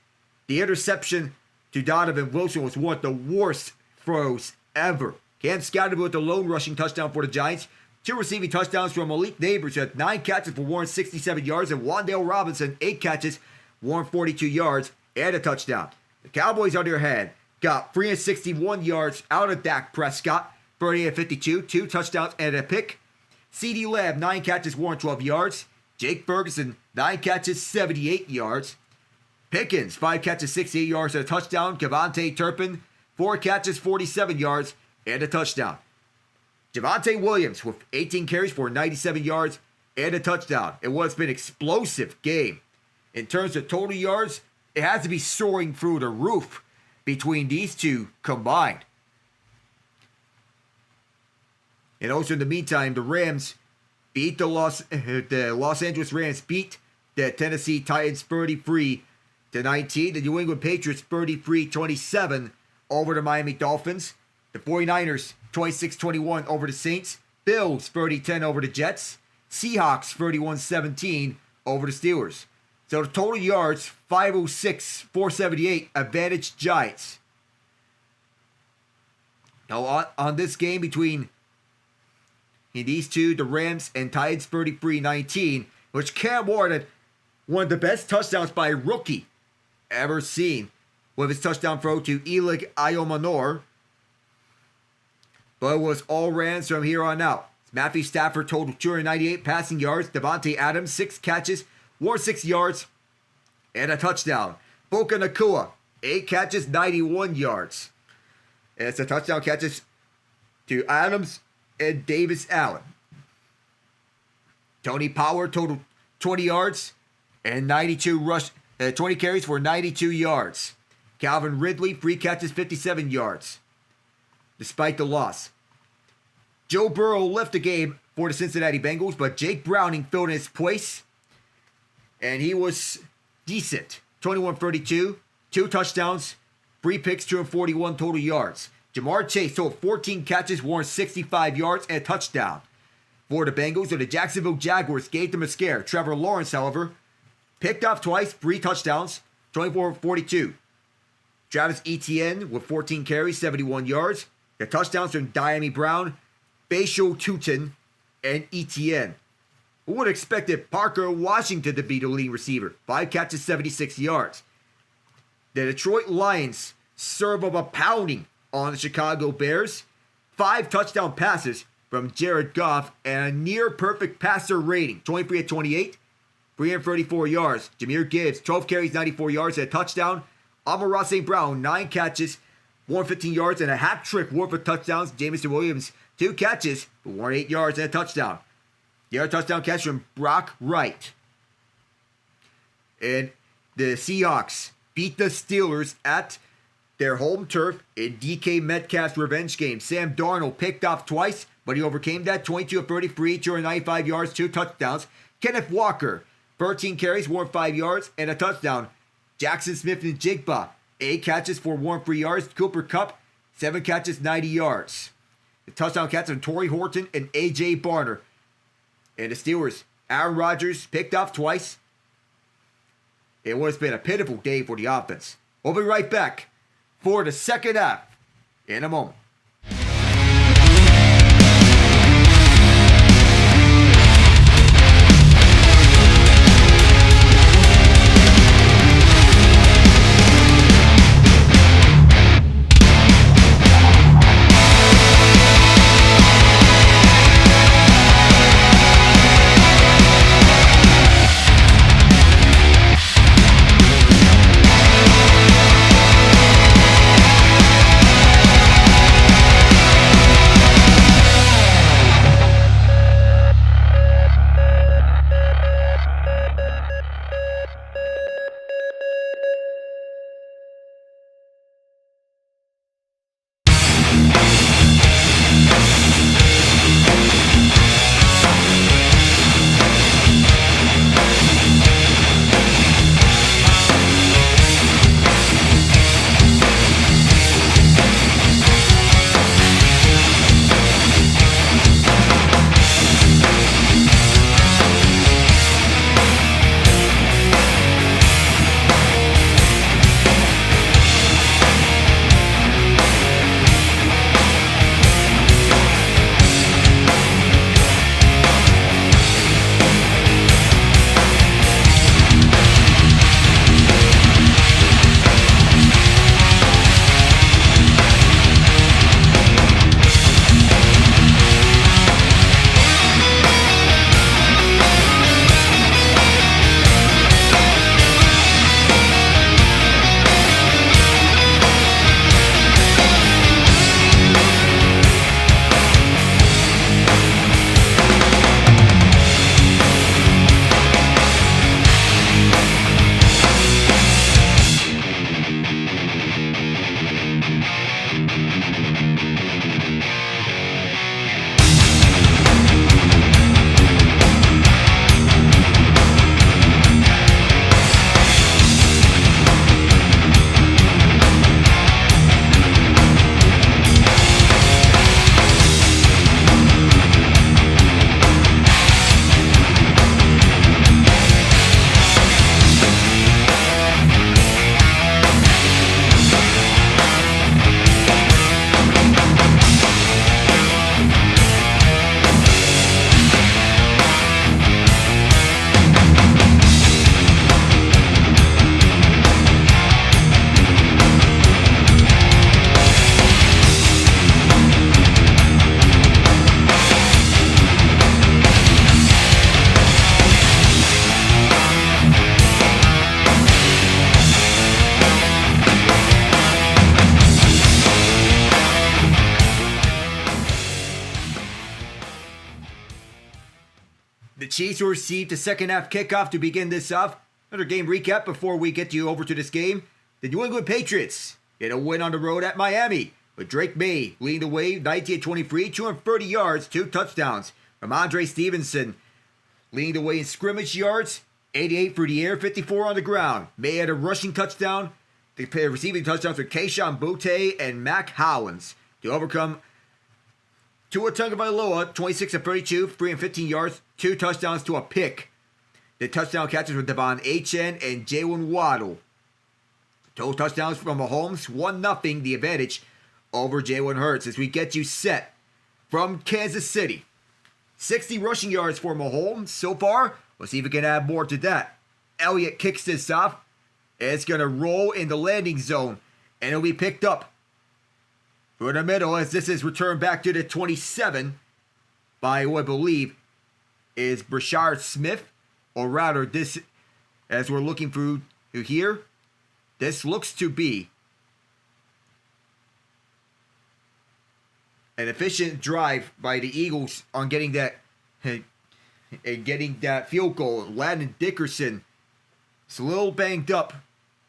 the interception to Donovan Wilson was one of the worst throws ever. Cam Scatterby with the lone rushing touchdown for the Giants. 2 receiving touchdowns from Malik Neighbors, who had 9 catches for 167 yards, and Wan'Dale Robinson, 8 catches, 142 yards, and a touchdown. The Cowboys, on the other hand, got 361 yards out of Dak Prescott, 38 of 52, 2 touchdowns and a pick. CeeDee Lamb, 9 catches, 112 yards. Jake Ferguson, 9 catches, 78 yards. Pickens, 5 catches, 68 yards and a touchdown. Kevontae Turpin, 4 catches, 47 yards and a touchdown. Javonte Williams with 18 carries for 97 yards and a touchdown. It was been an explosive game. In terms of total yards, it has to be soaring through the roof between these two combined. And also in the meantime, the Rams beat the Los Angeles Rams beat the Tennessee Titans 33-19. The New England Patriots 33-27 over the Miami Dolphins. The 49ers 26-21 over the Saints. Bills 30-10 over the Jets. Seahawks 31-17 over the Steelers. So the total yards 506, 478, advantage Giants. Now on this game between these two, the Rams and Titans 33-19, which Cam Ward had one of the best touchdowns by a rookie ever seen with his touchdown throw to Elig Ayomanor. But it was all Rams from here on out. Matthew Stafford totaled 298 passing yards. Devontae Adams, 6 catches, 106 yards, and a touchdown. Puka Nacua, 8 catches, 91 yards. And it's a touchdown catches to Adams and Davis Allen. Tony Pollard totaled 20 yards and 20 carries for 92 yards. Calvin Ridley, 3 catches, 57 yards. Despite the loss, Joe Burrow left the game for the Cincinnati Bengals, but Jake Browning filled in his place, and he was decent. 21-32, 2 touchdowns, 3 picks, 241 total yards. Jamar Chase totaled 14 catches, 165 yards, and a touchdown. For the Bengals, so the Jacksonville Jaguars gave them a scare. Trevor Lawrence, however, picked off twice, 3 touchdowns, 24-42. Travis Etienne with 14 carries, 71 yards. The touchdowns from Diami Brown, Bashal Tutin, and Etienne. Who would have expected Parker Washington to be the leading receiver? 5 catches, 76 yards. The Detroit Lions serve up a pounding on the Chicago Bears. 5 touchdown passes from Jared Goff and a near-perfect passer rating. 23-28, 334 yards. Jahmyr Gibbs, 12 carries, 94 yards, and a touchdown. Amon-Ra St. Brown, 9 catches, 115 yards, and a hat trick worth of touchdowns. Jameson Williams, 2 catches, 108 yards, and a touchdown. The other touchdown catch from Brock Wright. And the Seahawks beat the Steelers at their home turf in DK Metcalf's revenge game. Sam Darnold picked off twice, but he overcame that. 22-33, 295 yards, 2 touchdowns. Kenneth Walker, 13 carries, 105 yards, and a touchdown. Jackson Smith and Jigba, 8 catches for 103 yards. Cooper Kupp, 7 catches, 90 yards. The touchdown catch from Torrey Horton and A.J. Barner. And the Steelers, Aaron Rodgers picked off twice. It would have been a pitiful day for the offense. We'll be right back for the second half in a moment. The Chiefs will receive the second half kickoff to begin this off. Another game recap before we get you over to this game. The New England Patriots get a win on the road at Miami, with Drake May leading the way, 19-23, 230 yards, 2 touchdowns. From Andre Stevenson leading the way in scrimmage yards, 88 through the air, 54 on the ground. May had a rushing touchdown. The receiving touchdowns for Kayshon Boutte and Mac Howlands to overcome Tua Tagovailoa, 26-32, 315 yards, 2 touchdowns to a pick. The touchdown catches were Devon Achane and Jalen Waddle. Total touchdowns from Mahomes, 1-0, the advantage over Jalen Hurts as we get you set from Kansas City. 60 rushing yards for Mahomes so far. Let's see if we can add more to that. Elliott kicks this off. It's going to roll in the landing zone, and it'll be picked up for the middle as this is returned back to the 27 by who I believe is Brashard Smith. Or rather, this, as we're looking through here, this looks to be an efficient drive by the Eagles on getting that field goal. Landon Dickerson is a little banged up.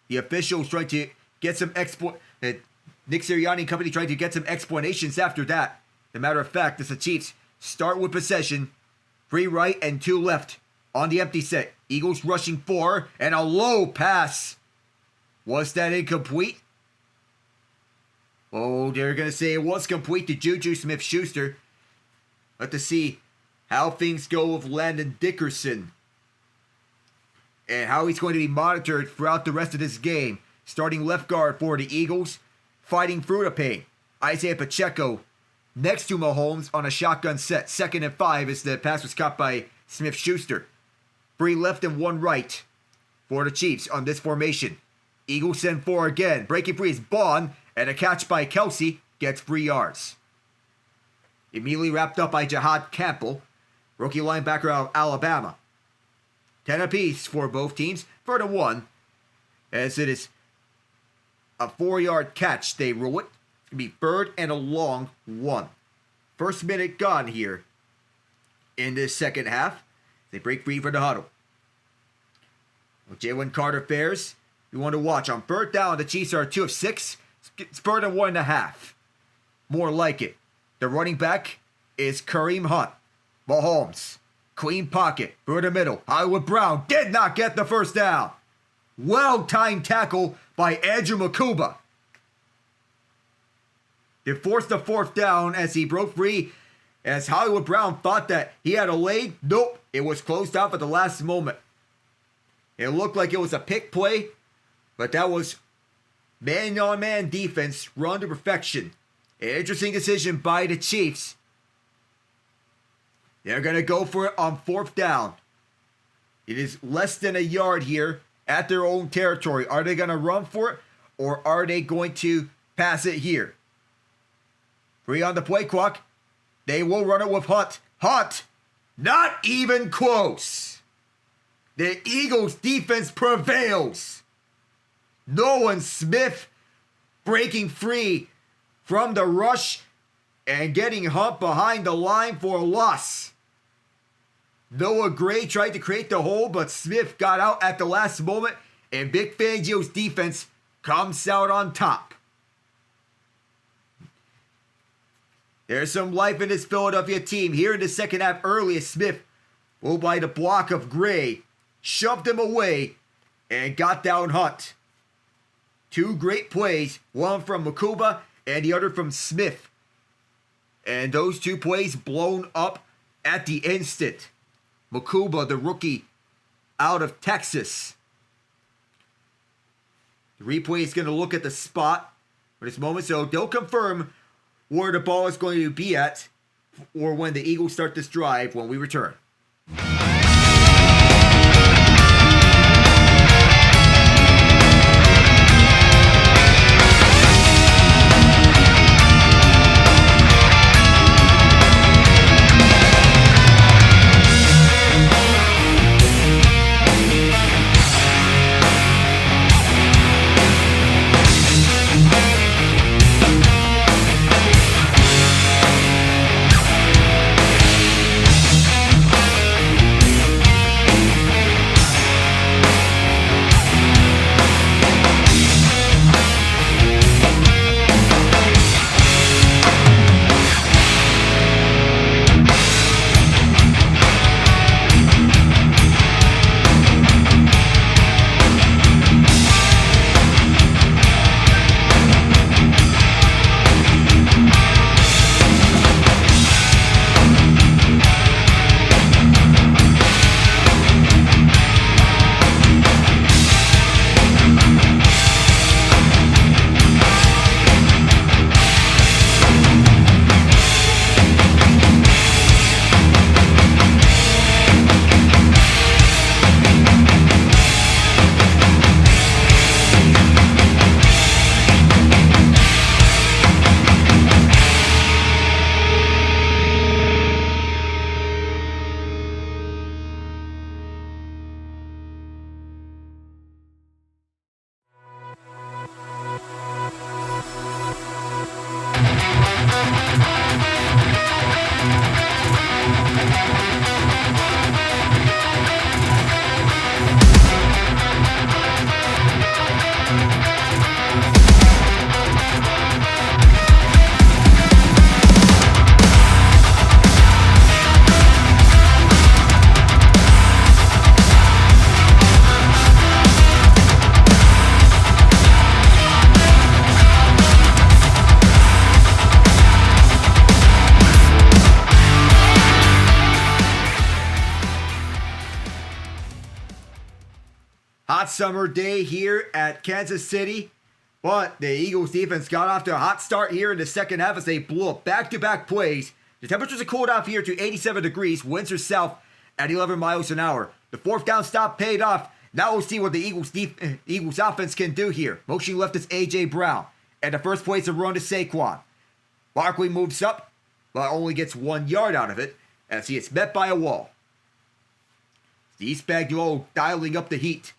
The officials trying to get some Nick Sirianni and company trying to get some explanations after that. As a matter of fact, as the Chiefs start with possession, 3 right and 2 left. On the empty set, Eagles rushing 4, and a low pass. Was that incomplete? Oh, they're going to say it was complete to Juju Smith-Schuster. Let's see how things go with Landon Dickerson and how he's going to be monitored throughout the rest of this game. Starting left guard for the Eagles, fighting through the paint. Isaiah Pacheco next to Mahomes on a shotgun set. 2nd and 5 as the pass was caught by Smith-Schuster. 3 left and 1 right for the Chiefs on this formation. Eagles send 4 again. Breaking free is Bond, and a catch by Kelsey gets 3 yards. Immediately wrapped up by Jihad Campbell, rookie linebacker out of Alabama. 10 apiece for both teams. 3rd and 1, as it is a 4-yard catch. They rule it. It's going to be 3rd and a long 1. First minute gone here in this second half. They break free for the huddle. Well, Jalen Carter fares. You want to watch. On 3rd down, the Chiefs are 2 of 6. It's 3rd and 1.5. More like it. The running back is Kareem Hunt. Mahomes. Clean pocket. Through the middle. Hollywood Brown did not get the first down. Well-timed tackle by Andrew Mukuba. They forced the 4th down as he broke free. As Hollywood Brown thought that he had a lane. Nope. It was closed off at the last moment. It looked like it was a pick play, but that was man-on-man defense run to perfection. An interesting decision by the Chiefs. They're going to go for it on 4th down. It is less than a yard here at their own territory. Are they going to run for it, or are they going to pass it here? 3 on the play clock. They will run it with Hunt. Hunt! Not even close. The Eagles' defense prevails. Nolan Smith breaking free from the rush and getting Hunt behind the line for a loss. Noah Gray tried to create the hole, but Smith got out at the last moment, and Vic Fangio's defense comes out on top. There's some life in this Philadelphia team. Here in the second half early, as Smith, by the block of Gray, shoved him away and got down Hunt. 2 great plays, one from Mukuba and the other from Smith. And those 2 plays blown up at the instant. Mukuba, the rookie out of Texas. The replay is going to look at the spot for this moment, so they'll confirm where the ball is going to be at or when the Eagles start this drive when we return. hot summer day here at Kansas City. But the Eagles defense got off to a hot start here in the second half as they blew up back-to-back plays. The temperatures are cooled off here to 87 degrees. Winds are south at 11 miles an hour. The fourth down stop paid off. Now we'll see what the Eagles offense can do here. Motion left is A.J. Brown. And the first play is a run to Saquon. Barkley moves up, but only gets 1 yard out of it as he is met by a wall. The East Bag duo dialing up the heat.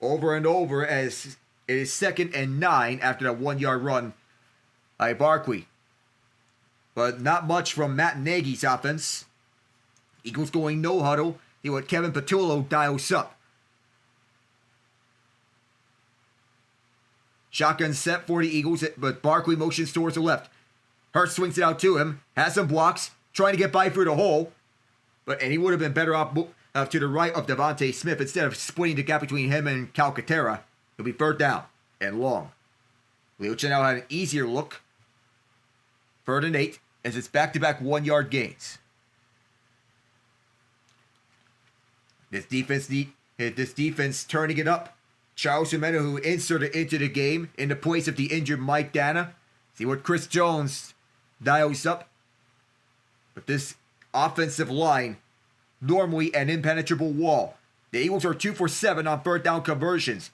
Over and over as it is 2nd and 9 after that 1 yard run by Barkley. But not much from Matt Nagy's offense. Eagles going no huddle. See what Kevin Patullo dials up. Shotgun set for the Eagles, but Barkley motions towards the left. Hurts swings it out to him. Has some blocks. Trying to get by through the hole. And he would have been better off to the right of Devontae Smith instead of splitting the gap between him and Calcaterra. It'll be 3rd down and long. Leocha now had an easier look. 3rd and 8 as it's back-to-back 1 yard gains. This defense turning it up. Charles Jimeno, who inserted into the game in the place of the injured Mike Dana. See what Chris Jones dials up. But this offensive line, normally an impenetrable wall. The Eagles are 2 for 7 on 3rd down conversions.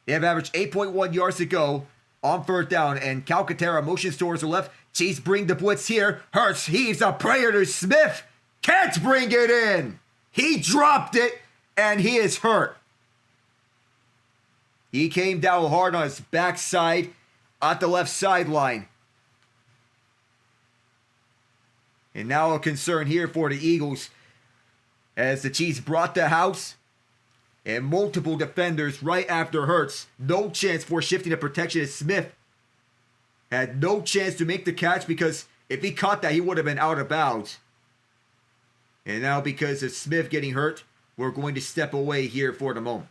They have averaged 8.1 yards to go on 3rd down, and Calcaterra motions towards the left. Chiefs bring the blitz here. Hurts heaves a prayer to Smith. Can't bring it in. He dropped it, and he is hurt. He came down hard on his backside at the left sideline. And now a concern here for the Eagles as the Chiefs brought the house and multiple defenders right after Hurts. No chance for shifting the protection as Smith had no chance to make the catch because if he caught that, he would have been out of bounds. And now because of Smith getting hurt, we're going to step away here for the moment.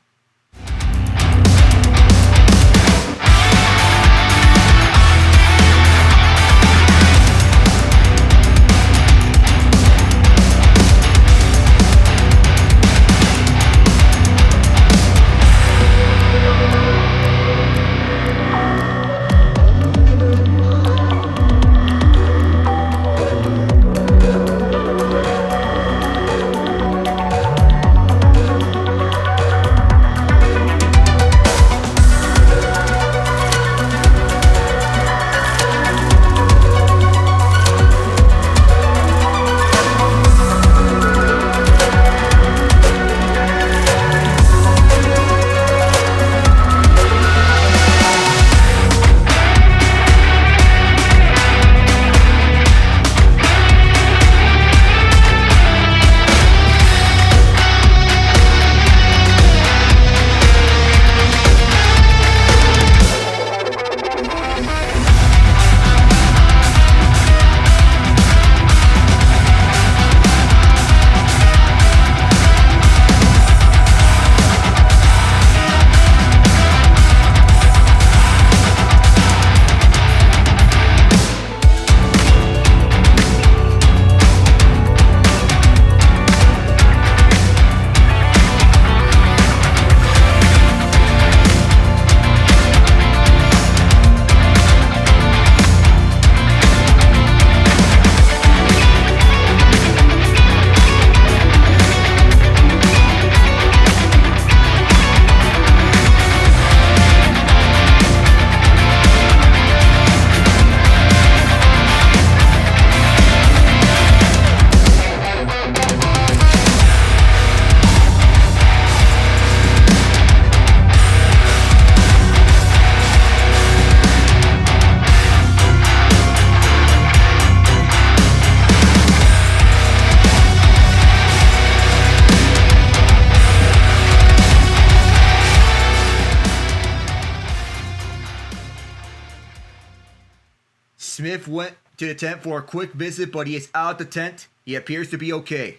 Smith went to the tent for a quick visit, but he is out the tent. He appears to be okay.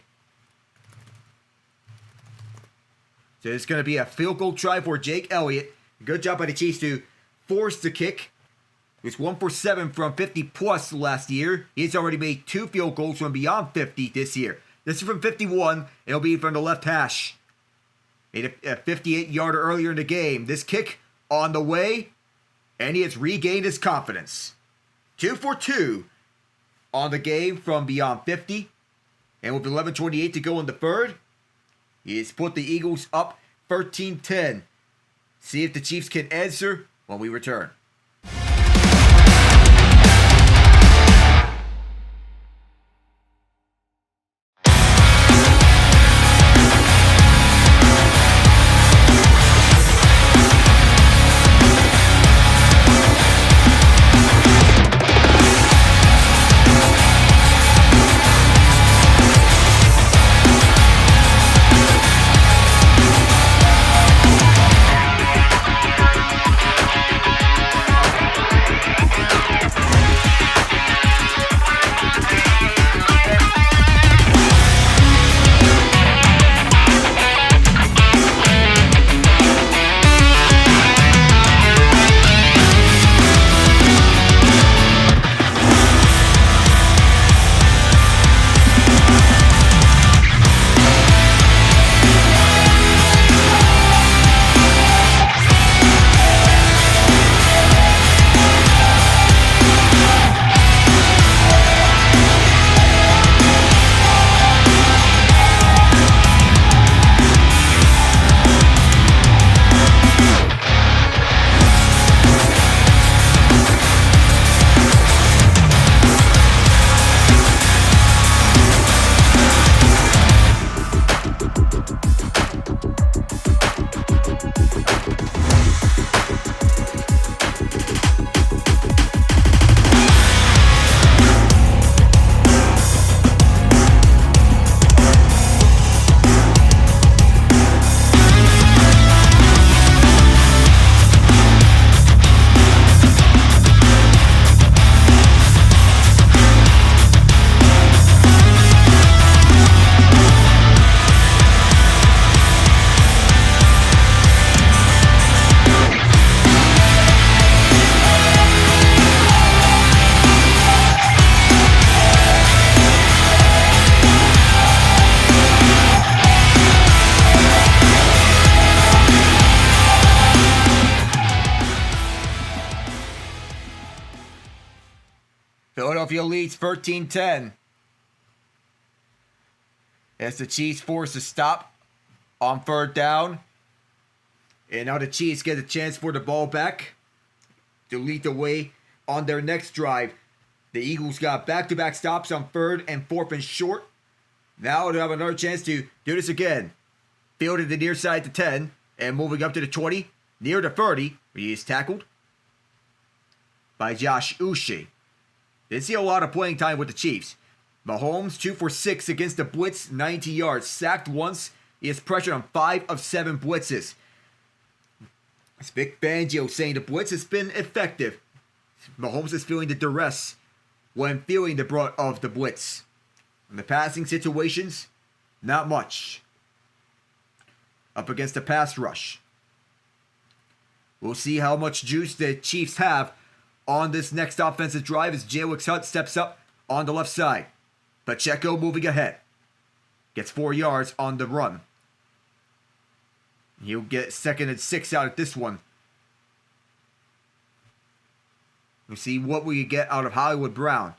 So it's going to be a field goal try for Jake Elliott. Good job by the Chiefs to force the kick. He was 1 for 7 from 50 plus last year. He's already made 2 field goals from beyond 50 this year. This is from 51. It'll be from the left hash. a 58-yarder earlier in the game. This kick on the way, and he has regained his confidence. 2 for 2 on the game from beyond 50. And with 11:28 to go in the third, he has put the Eagles up 13-10. See if the Chiefs can answer when we return. Philadelphia leads 13-10. As the Chiefs force a stop on third down. And now the Chiefs get a chance for the ball back to lead the way on their next drive. The Eagles got back-to-back stops on third and fourth and short. Now they have another chance to do this again. Fielded the near side to 10 and moving up to the 20, near the 30. He is tackled by Josh Uche. Didn't see a lot of playing time with the Chiefs. Mahomes 2 for 6 against the blitz, 90 yards. Sacked once. He has pressured on 5 of 7 blitzes. It's Vic Fangio saying the blitz has been effective. Mahomes is feeling the duress when feeling the brunt of the blitz. In the passing situations, not much. Up against the pass rush. We'll see how much juice the Chiefs have on this next offensive drive as Jalen Carter steps up on the left side. Pacheco moving ahead. Gets 4 yards on the run. He'll get 2nd and 6 out of this one. We'll see what we get out of Hollywood Brown.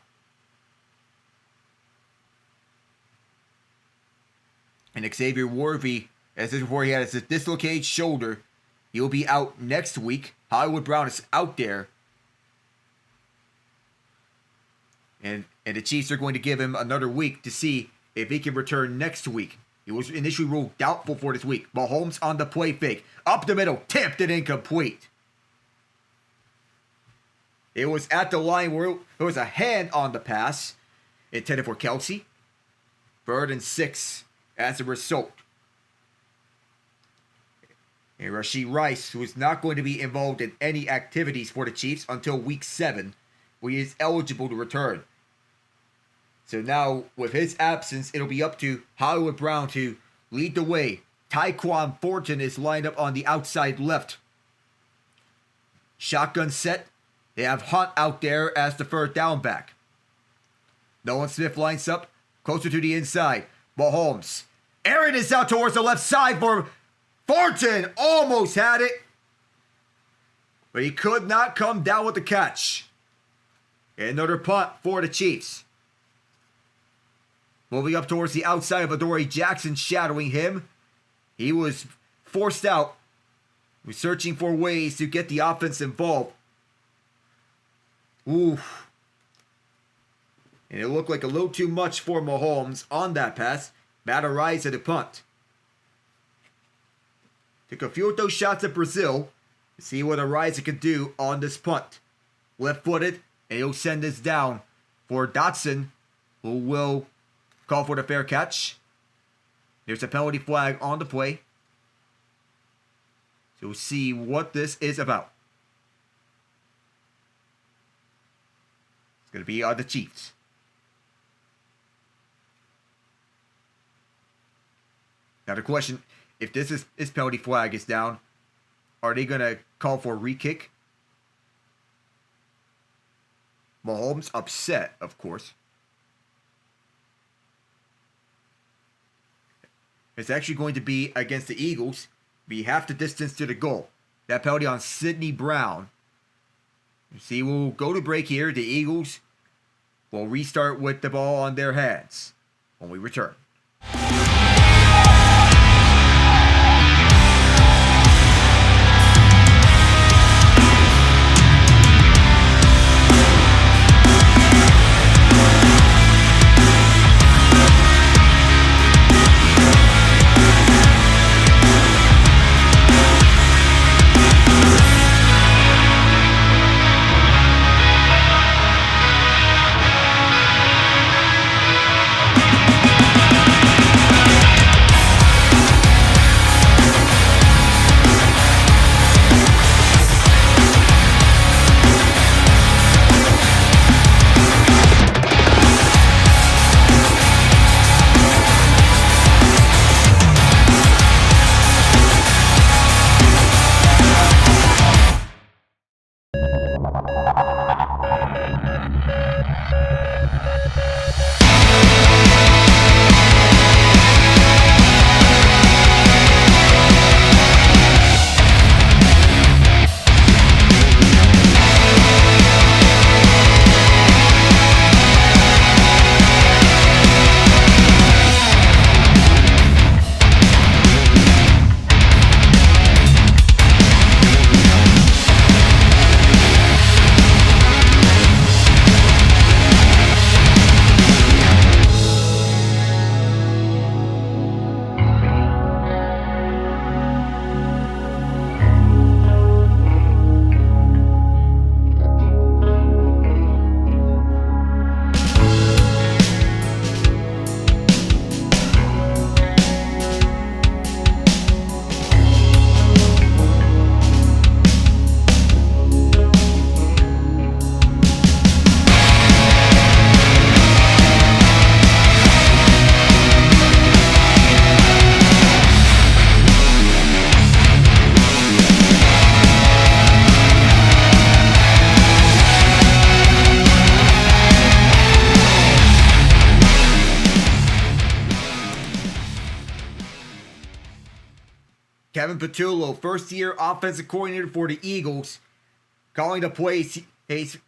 And Xavier Worthy, as this before, he had a dislocated shoulder. He'll be out next week. Hollywood Brown is out there. And the Chiefs are going to give him another week to see if he can return next week. He was initially ruled doubtful for this week. Mahomes on the play fake. Up the middle. Tipped and incomplete. It was at the line where there was a hand on the pass. Intended for Kelsey. 3rd and 6 as a result. And Rashee Rice, who is not going to be involved in any activities for the Chiefs until week 7, where he is eligible to return. So now, with his absence, it'll be up to Hollywood Brown to lead the way. Tyquan Thornton is lined up on the outside left. Shotgun set. They have Hunt out there as the 3rd down back. Nolan Smith lines up closer to the inside. Mahomes. Aaron is out towards the left side for Thornton almost had it, but he could not come down with the catch. Another punt for the Chiefs. Moving up towards the outside of Adoree Jackson, shadowing him. He was forced out. He was searching for ways to get the offense involved. Oof. And it looked like a little too much for Mahomes on that pass. Matt Arise at the punt. Took a few of those shots at Brazil to see what Arise could do on this punt. Left-footed, and he'll send this down for Dotson, who will call for the fair catch. There's a penalty flag on the play. So we'll see what this is about. It's going to be on the Chiefs. Now the question, if this penalty flag is down, are they going to call for a re-kick? Mahomes upset, of course. It's actually going to be against the Eagles. Be half the distance to the goal. That penalty on Sidney Brown. You see, we'll go to break here. The Eagles will restart with the ball on their hands when we return. Kevin Patullo, first-year offensive coordinator for the Eagles, calling the plays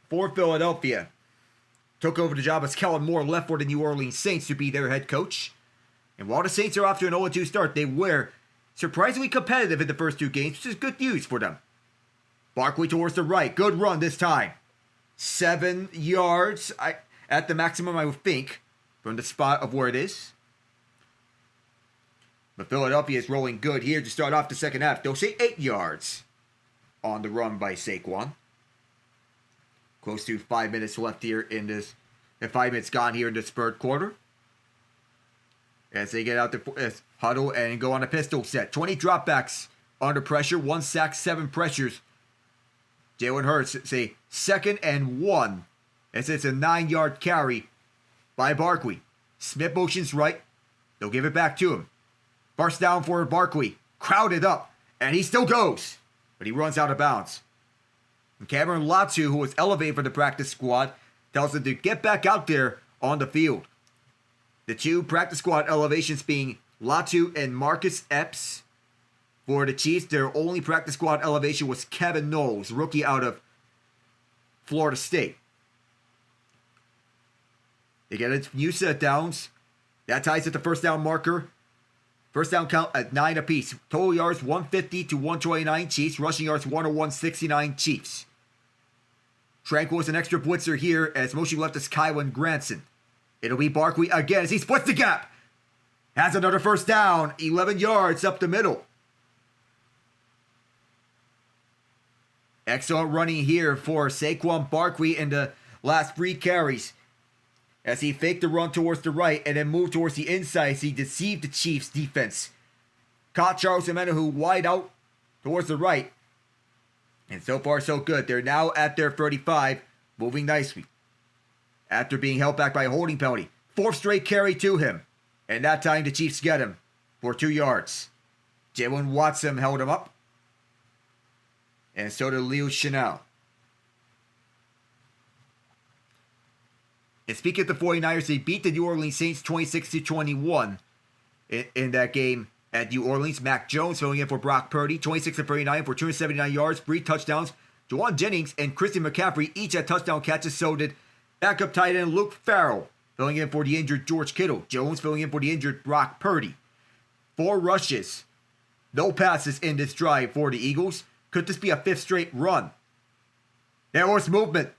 for Philadelphia. Took over the job as Kellen Moore left for the New Orleans Saints to be their head coach. And while the Saints are off to an 0-2 start, they were surprisingly competitive in the first two games, which is good news for them. Barkley towards the right. Good run this time. 7 yards at the maximum, I would think, from the spot of where it is. But Philadelphia is rolling good here to start off the second half. They'll say 8 yards on the run by Saquon. Close to 5 minutes left here in this. And 5 minutes gone here in this third quarter. As they get out the huddle and go on a pistol set. 20 dropbacks under pressure. 1 sack, 7 pressures. Jalen Hurts, say 2nd and 1. As it's a 9-yard carry by Barkley. Smith motions right. They'll give it back to him. Burst down for Barkley. Crowded up. And he still goes. But he runs out of bounds. And Cameron Latu, who was elevated for the practice squad, tells him to get back out there on the field. The two practice squad elevations being Latu and Marcus Epps. For the Chiefs, their only practice squad elevation was Kevin Knowles, rookie out of Florida State. They get a few set downs. That ties at the first down marker. First down count at 9 apiece. Total yards 150 to 129 Chiefs. Rushing yards 101-69 Chiefs. Tranquil is an extra blitzer here as motion left is Kylan Granson. It'll be Barkley again as he splits the gap. Has another first down. 11 yards up the middle. Excellent running here for Saquon Barkley in the last 3 carries. As he faked the run towards the right and then moved towards the inside as he deceived the Chiefs defense. Caught Charles Omenihu wide out towards the right. And so far so good. They're now at their 35, moving nicely. After being held back by a holding penalty. 4th straight carry to him. And that time the Chiefs get him for 2 yards. Jalen Watson held him up. And so did Leo Chanel. And speaking of the 49ers, they beat the New Orleans Saints 26-21 in that game at New Orleans. Mac Jones filling in for Brock Purdy, 26-39 for 279 yards, 3 touchdowns. Juwan Jennings and Christian McCaffrey each had touchdown catches. So did backup tight end Luke Farrell, filling in for the injured George Kittle. Jones filling in for the injured Brock Purdy. 4 rushes, no passes in this drive for the Eagles. Could this be a 5th straight run? There was movement.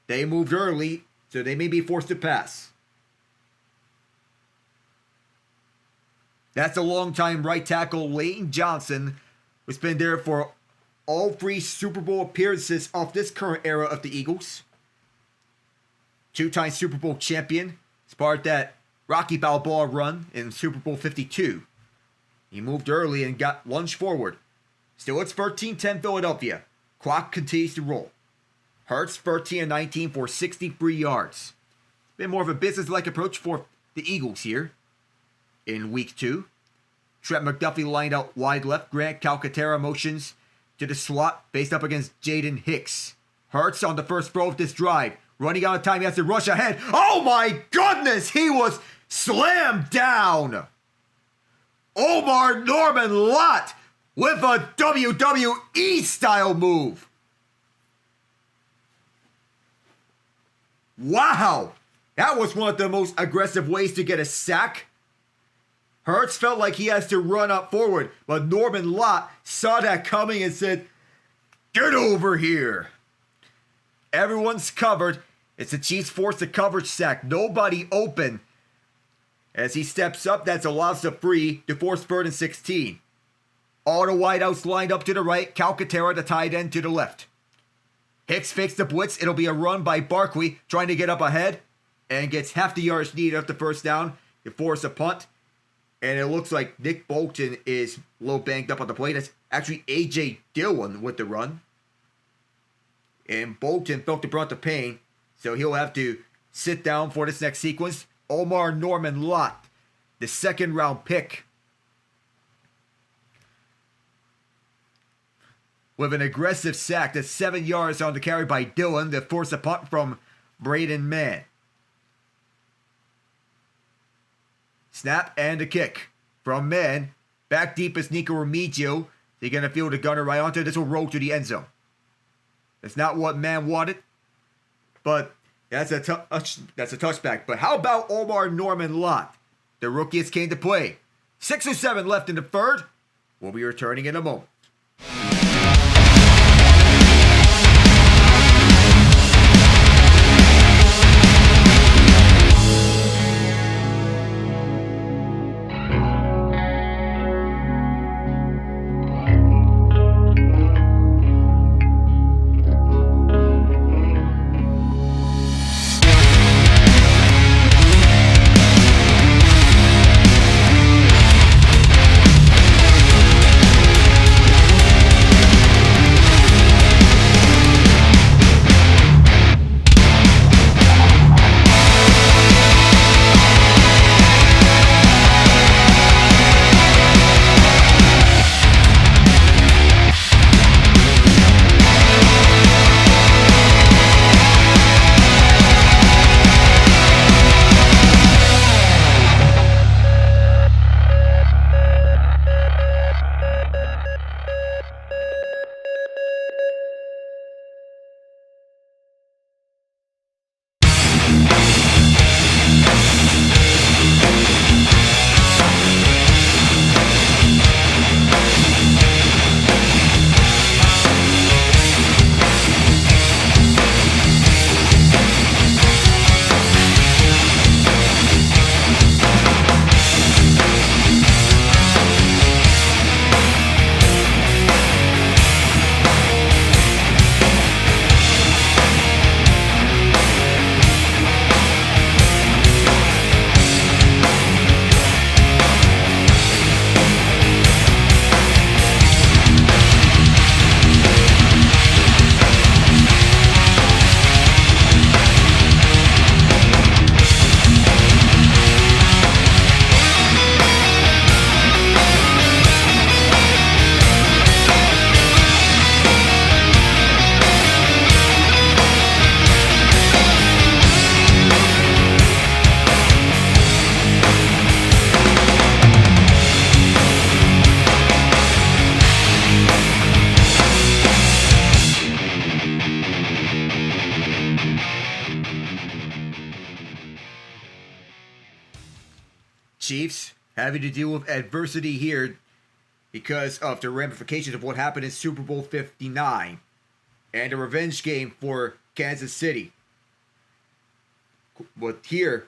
They moved early, so they may be forced to pass. That's a long-time right tackle, Leighton Johnson, who's been there for all 3 Super Bowl appearances of this current era of the Eagles. 2-time Super Bowl champion. As part of that Rocky Balboa run in Super Bowl 52. He moved early and got lunged forward. Still, it's 13-10 Philadelphia. Clock continues to roll. Hurts 13-19 for 63 yards. Been more of a business-like approach for the Eagles here in week 2. Trent McDuffie lined out wide left. Grant Calcaterra motions to the slot, faced up against Jaden Hicks. Hurts on the first throw of this drive. Running out of time, he has to rush ahead. Oh my goodness! He was slammed down! Omar Norman Lott with a WWE-style move. Wow! That was one of the most aggressive ways to get a sack. Hurts felt like he has to run up forward, but Norman Lott saw that coming and said, "Get over here." Everyone's covered. It's the Chiefs forced a coverage sack. Nobody open. As he steps up, that's a loss of 3 to force 3rd and 16. All the wideouts lined up to the right. Calcaterra, the tight end, to the left. Hicks fakes the blitz. It'll be a run by Barkley, trying to get up ahead, and gets half the yards needed after first down to force a punt. And it looks like Nick Bolton is low banged up on the play. That's actually A.J. Dillon with the run. And Bolton felt the brunt of pain, so he'll have to sit down for this next sequence. Omar Norman Lott, the 2nd round pick, with an aggressive sack that's 7 yards on the carry by Dillon to force a punt from Braden Mann. Snap and a kick from Mann. Back deep is Nico Remigio. They're going to field a gunner right onto it. This will roll to the end zone. That's not what Mann wanted, but that's a touchback. But how about Omar Norman Lott? The rookies came to play. 6:07 left in the 3rd. We'll be returning in a moment. Chiefs having to deal with adversity here because of the ramifications of what happened in Super Bowl 59 and a revenge game for Kansas City. But here,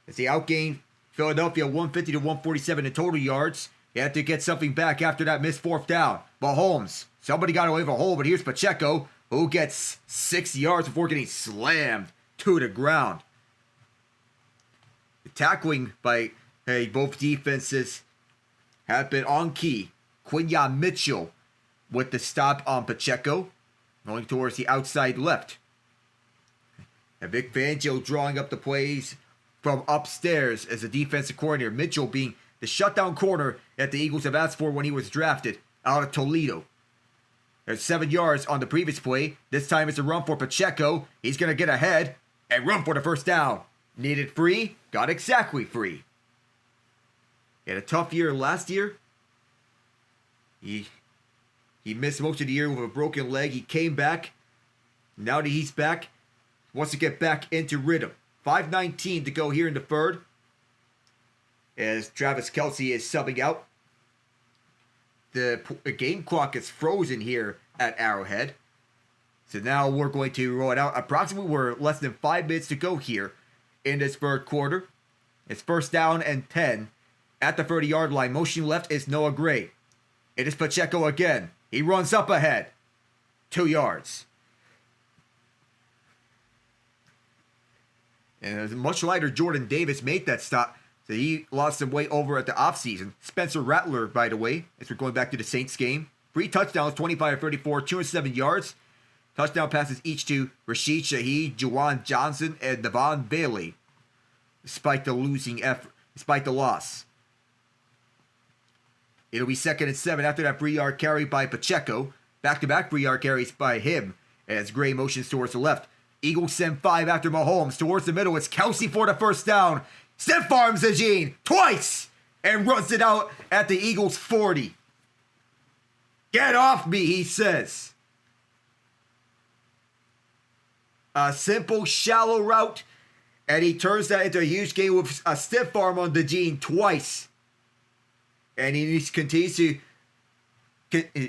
as they outgained Philadelphia 150 to 147 in total yards, they had to get something back after that missed fourth down. Mahomes, somebody got away with a hole, but here's Pacheco, who gets 6 yards before getting slammed to the ground. The tackling by both defenses have been on key. Quinyon Mitchell with the stop on Pacheco, going towards the outside left. And Vic Fangio drawing up the plays from upstairs as a defensive coordinator. Mitchell being the shutdown corner that the Eagles have asked for when he was drafted out of Toledo. There's 7 yards on the previous play. This time it's a run for Pacheco. He's going to get ahead and run for the first down. Needed free, got exactly free. He had a tough year last year. He missed most of the year with a broken leg. He came back. Now that he's back, wants to get back into rhythm. 5:19 to go here in the third, as Travis Kelce is subbing out. The game clock is frozen here at Arrowhead. So now we're going to roll it out. Approximately we're less than 5 minutes to go here in this third quarter. It's first down and 10 at the 30-yard line. Motion left is Noah Gray. It is Pacheco again. He runs up ahead. 2 yards. And a much lighter Jordan Davis made that stop. So he lost some weight over at the offseason. Spencer Rattler, by the way, as we're going back to the Saints game. 3 touchdowns, 25-34, 207 yards. Touchdown passes each to Rashee Shaheed, Juwan Johnson, and Devon Bailey. Despite the losing effort, despite the loss. It'll be 2nd and 7 after that 3-yard carry by Pacheco. Back-to-back 3-yard carries by him as Gray motions towards the left. Eagles send 5 after Mahomes. Towards the middle, it's Kelce for the first down. Stiff arms Eugene twice and runs it out at the Eagles' 40. Get off me, he says. A simple, shallow route, and he turns that into a huge gain with a stiff arm on Eugene twice. And he continues to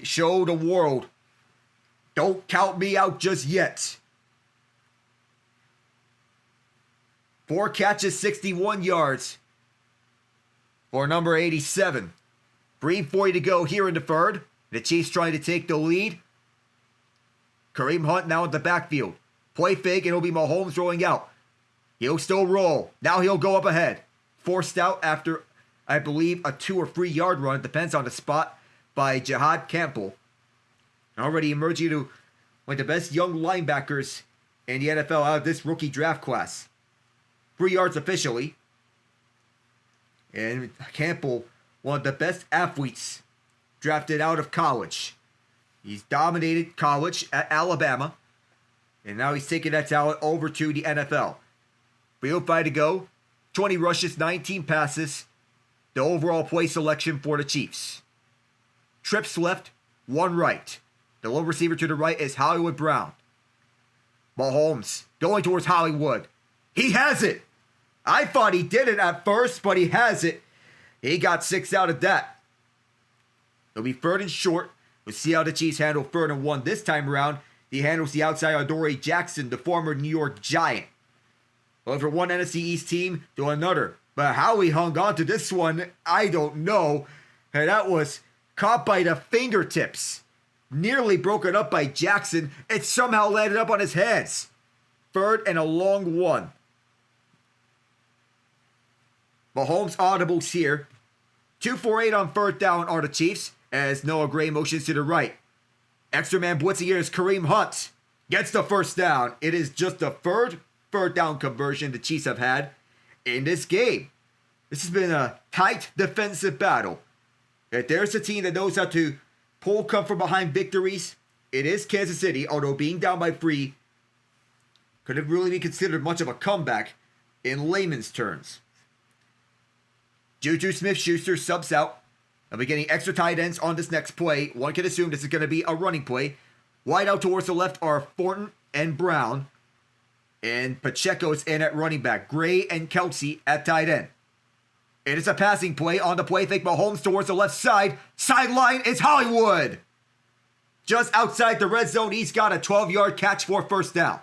show the world, don't count me out just yet. 4 catches, 61 yards for number 87. 3:40 to go here in the third. The Chiefs trying to take the lead. Kareem Hunt now in the backfield. Play fake, and it'll be Mahomes rolling out. He'll still roll. Now he'll go up ahead. Forced out after, I believe, a 2 or 3 yard run. It depends on the spot by Jihad Campbell. Already emerging to one of the best young linebackers in the NFL out of this rookie draft class. 3 yards officially. And Campbell, one of the best athletes drafted out of college. He's dominated college at Alabama. And now he's taking that talent over to the NFL. 3:05 to go. 20 rushes, 19 passes. The overall play selection for the Chiefs. Trips left, 1 right. The low receiver to the right is Hollywood Brown. Mahomes going towards Hollywood. He has it. I thought he did it at first, but he has it. He got 6 out of that. It'll be 3rd and short. We'll see how the Chiefs handle 3rd and 1 this time around. He handles the outside Adoree Jackson, the former New York Giant. Well, from one NFC East team to another. But how he hung on to this one, I don't know. And that was caught by the fingertips. Nearly broken up by Jackson. It somehow landed up on his hands. 3rd and a long 1. Mahomes audibles here. 2 for 8 on 3rd down are the Chiefs as Noah Gray motions to the right. Extra man blitzing here is Kareem Hunt. Gets the first down. It is just the third down conversion the Chiefs have had in this game. This has been a tight defensive battle. If there's a team that knows how to come from behind victories, it is Kansas City, although being down by 3 could have really been considered much of a comeback in layman's terms. Juju Smith-Schuster subs out. They'll be getting extra tight ends on this next play. One can assume this is going to be a running play. Wide out towards the left are Thornton and Brown. And Pacheco's in at running back. Gray and Kelce at tight end. It is a passing play on the play fake. Mahomes towards the left side. Sideline is Hollywood. Just outside the red zone, he's got a 12-yard catch for first down.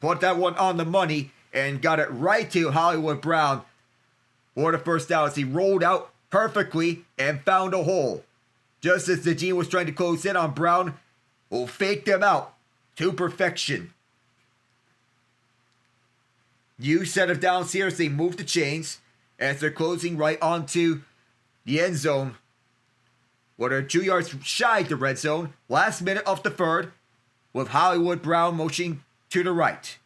Put that one on the money and got it right to Hollywood Brown for the first down as he rolled out perfectly and found a hole. Just as the Gene was trying to close in on Brown, who faked them out to perfection. New set of downs here as they move the chains as they're closing right onto the end zone. Where they're 2 yards shy of the red zone. Last minute of the third with Hollywood Brown motioning to the right.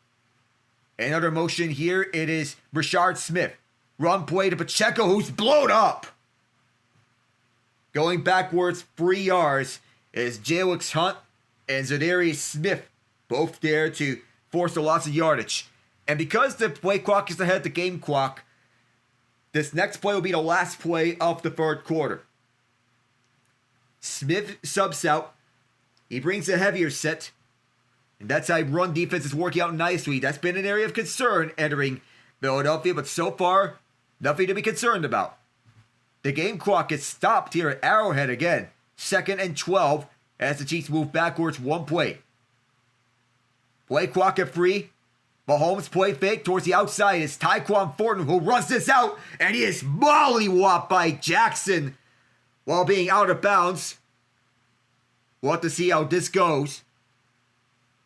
Another motion here. It is Rashard Smith. Run play to Pacheco, who's blown up. Going backwards 3 yards is Jalix Hunt and Darius Smith both there to force a loss of yardage. And because the play clock is ahead of the game clock, this next play will be the last play of the third quarter. Smith subs out. He brings a heavier set. And that's how run defense is working out nicely. That's been an area of concern entering Philadelphia, but so far, nothing to be concerned about. The game clock is stopped here at Arrowhead again. 2nd and 12 as the Chiefs move backwards one play. Play clock at 3. Mahomes play fake towards the outside is Tyquan Thornton, who runs this out, and he is mollywopped by Jackson while being out of bounds. We'll have to see how this goes.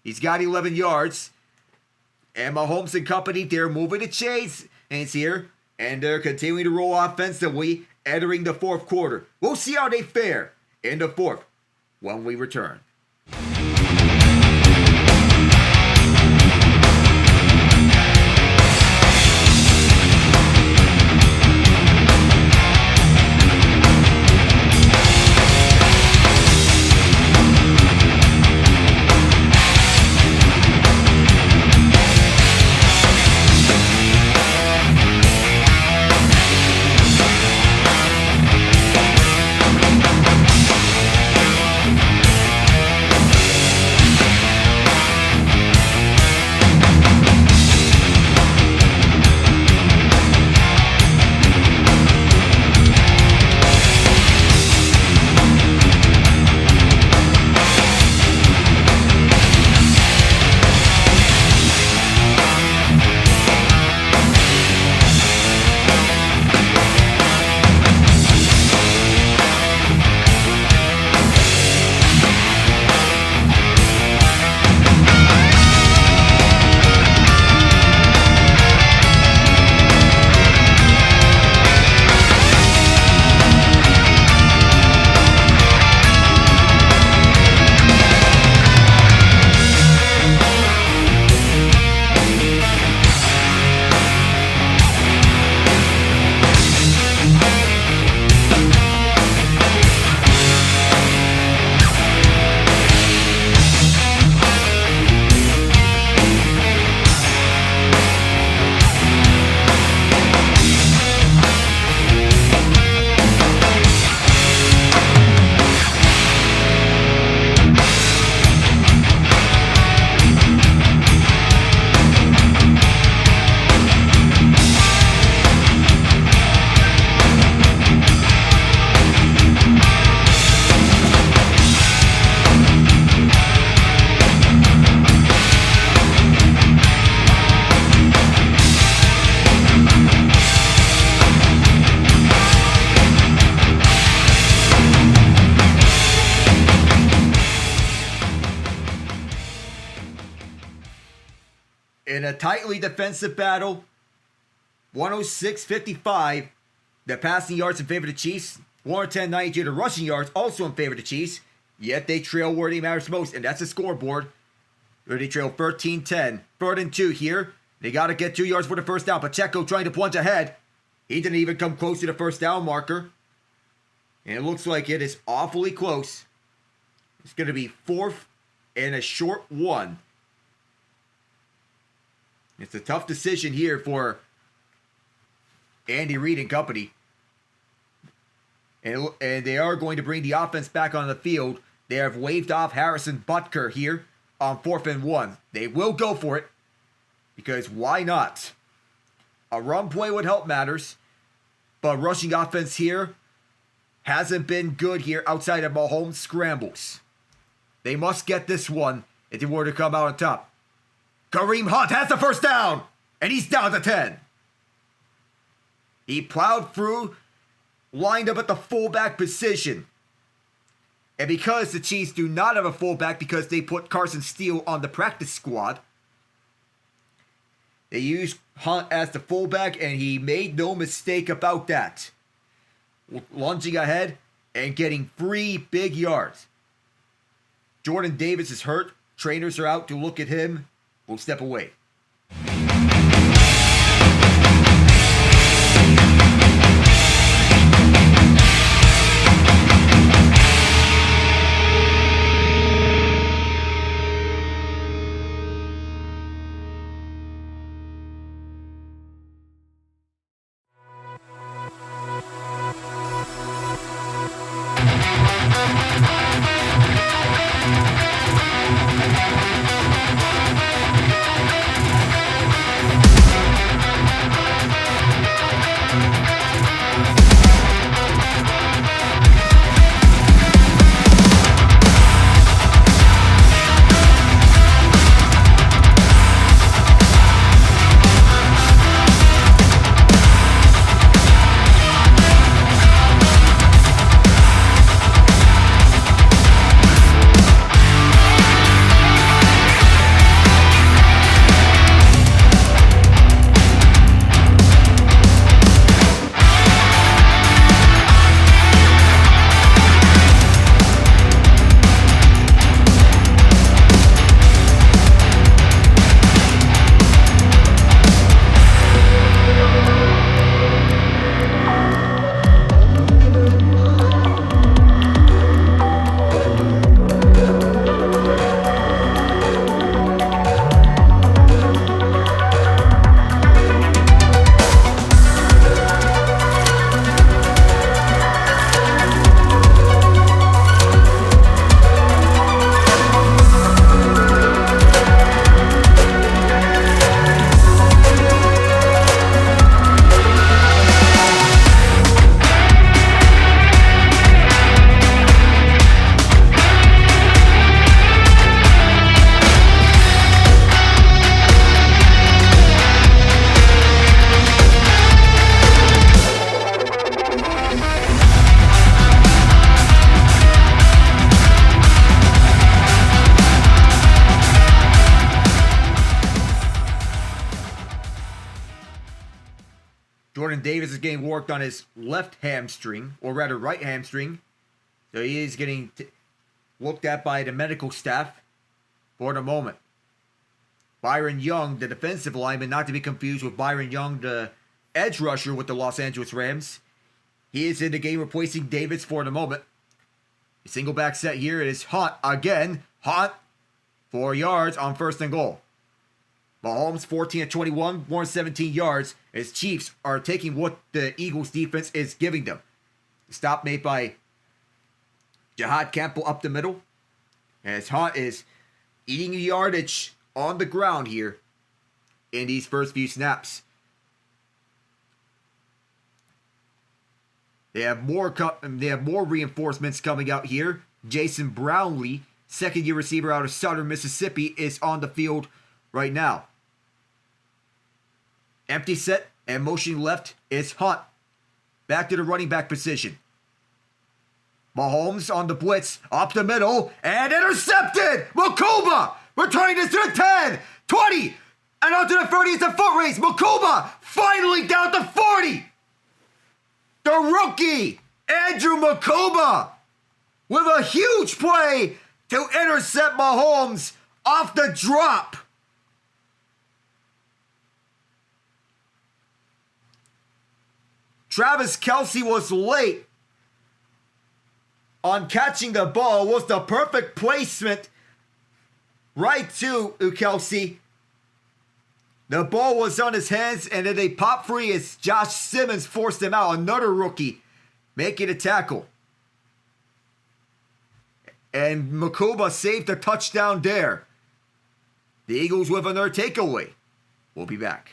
He's got 11 yards. And Mahomes and company, they're moving the chains. And it's here. And they're continuing to roll offensively, entering the fourth quarter. We'll see how they fare in the fourth when we return. In a tightly defensive battle, 106-55, the passing yards in favor of the Chiefs. 110-92, the rushing yards also in favor of the Chiefs. Yet they trail where it matters most, and that's the scoreboard. Where they trail 13-10. 3rd and 2 here. They got to get 2 yards for the first down. Pacheco trying to plunge ahead. He didn't even come close to the first down marker. And it looks like it is awfully close. It's going to be 4th and a short 1. It's a tough decision here for Andy Reid and company. And they are going to bring the offense back on the field. They have waved off Harrison Butker here on 4th and 1. They will go for it because why not? A run play would help matters. But rushing offense here hasn't been good here outside of Mahomes scrambles. They must get this one if they were to come out on top. Kareem Hunt has the first down, and he's down to 10. He plowed through, lined up at the fullback position. And because the Chiefs do not have a fullback because they put Carson Steele on the practice squad, they used Hunt as the fullback, and he made no mistake about that. Lunging ahead and getting 3 big yards. Jordan Davis is hurt. Trainers are out to look at him. We'll step away. Jordan Davis is getting worked on his left hamstring, or rather right hamstring. So he is getting looked at by the medical staff for the moment. Byron Young, the defensive lineman, not to be confused with Byron Young, the edge rusher with the Los Angeles Rams. He is in the game replacing Davis for the moment. A single back set here is Hunt again. Hunt, 4 yards on 1st and goal. Mahomes 14 of 21, 117 yards. As Chiefs are taking what the Eagles defense is giving them. Stop made by Jihad Campbell up the middle. As Hunt is eating yardage on the ground here in these first few snaps. They have more reinforcements coming out here. Jason Brownlee, second-year receiver out of Southern Mississippi, is on the field right now. Empty set and motion left is Hunt. Back to the running back position. Mahomes on the blitz, up the middle, and intercepted! Makuba returning this to the 10, 20, and onto the 30 is a foot race. Makuba finally down to 40. The rookie, Andrew Makuba, with a huge play to intercept Mahomes off the drop. Travis Kelce was late on catching the ball. Was the perfect placement right to Kelce. The ball was on his hands, and then they pop free as Josh Simmons forced him out. Another rookie making a tackle. And Makuba saved a touchdown there. The Eagles with another takeaway. We'll be back.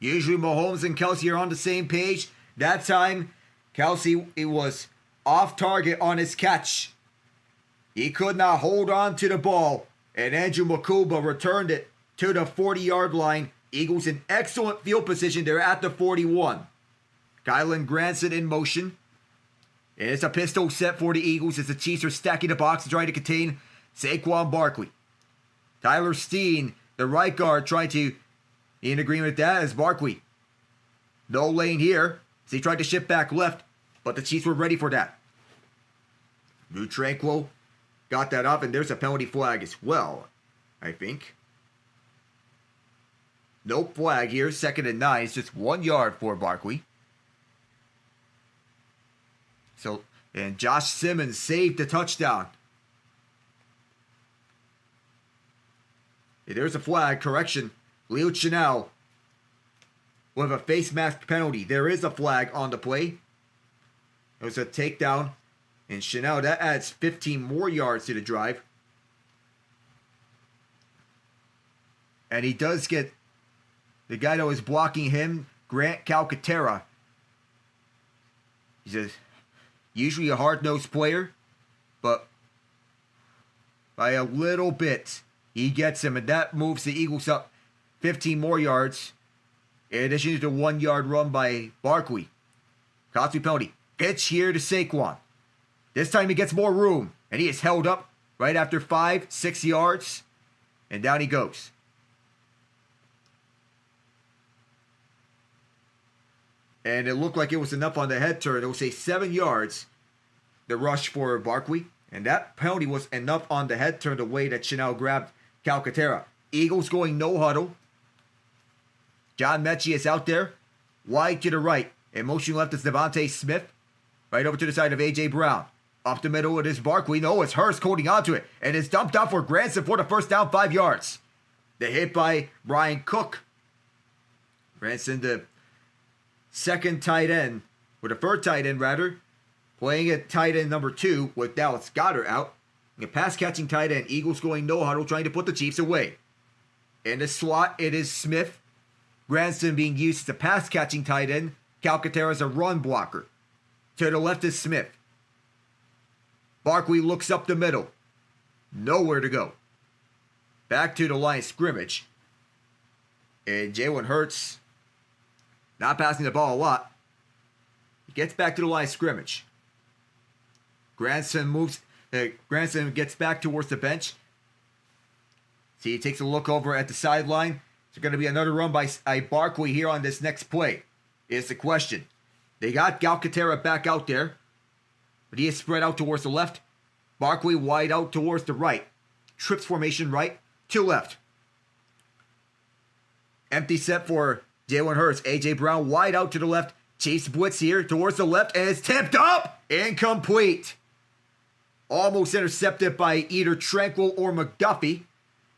Usually Mahomes and Kelsey are on the same page. That time, Kelsey, it was off target on his catch. He could not hold on to the ball, and Andrew Mukuba returned it to the 40-yard line. Eagles in excellent field position. They're at the 41. Kylan Granson in motion. And it's a pistol set for the Eagles as the Chiefs are stacking the box trying to contain Saquon Barkley. Tyler Steen, the right guard, trying to be in agreement with that as Barkley. No lane here. So he tried to shift back left, but the Chiefs were ready for that. New Tranquil got that up, and there's a penalty flag as well, I think. No flag here. 2nd and 9. It's just 1 yard for Barkley. So, and Josh Simmons saved the touchdown. Yeah, there's a flag. Correction. Leo Chenal with a face mask penalty. There is a flag on the play. It was a takedown. And Chenal, that adds 15 more yards to the drive. And he does get the guy that was blocking him, Grant Calcaterra. He's usually a hard-nosed player, but by a little bit, he gets him, and that moves the Eagles up 15 more yards, in addition to the 1 yard run by Barkley. Costly penalty. Pitch here to Saquon. This time he gets more room, and he is held up right after 5-6 yards, and down he goes. And it looked like it was enough on the head turn. It will say 7 yards, the rush for Barkley. And that penalty was enough on the head turn the way that Chenal grabbed Calcaterra. Eagles going no huddle. John Mechie is out there. Wide to the right. And motion left is Devontae Smith. Right over to the side of A.J. Brown. Up the middle it is Barkley. No, it's Hurst holding onto it. And it's dumped out for Granson for the first down, 5 yards. The hit by Brian Cook. Granson, the second tight end, or the third tight end rather, playing at tight end number 2 with Dallas Goedert out. A pass-catching tight end. Eagles going no huddle, trying to put the Chiefs away. In the slot, it is Smith. Granson being used as a pass-catching tight end. Calcaterra is a run blocker. To the left is Smith. Barkley looks up the middle. Nowhere to go. Back to the line of scrimmage. And Jalen Hurts, not passing the ball a lot. He gets back to the line of scrimmage. Granson gets back towards the bench. See, he takes a look over at the sideline. There's going to be another run by Barkley here on this next play. Is the question. They got Calcaterra back out there, but he is spread out towards the left. Barkley wide out towards the right. Trips formation right to left. Empty set for Jalen Hurts. A.J. Brown wide out to the left. Chiefs blitz here towards the left, and it's tipped up. Incomplete. Almost intercepted by either Tranquil or McDuffie,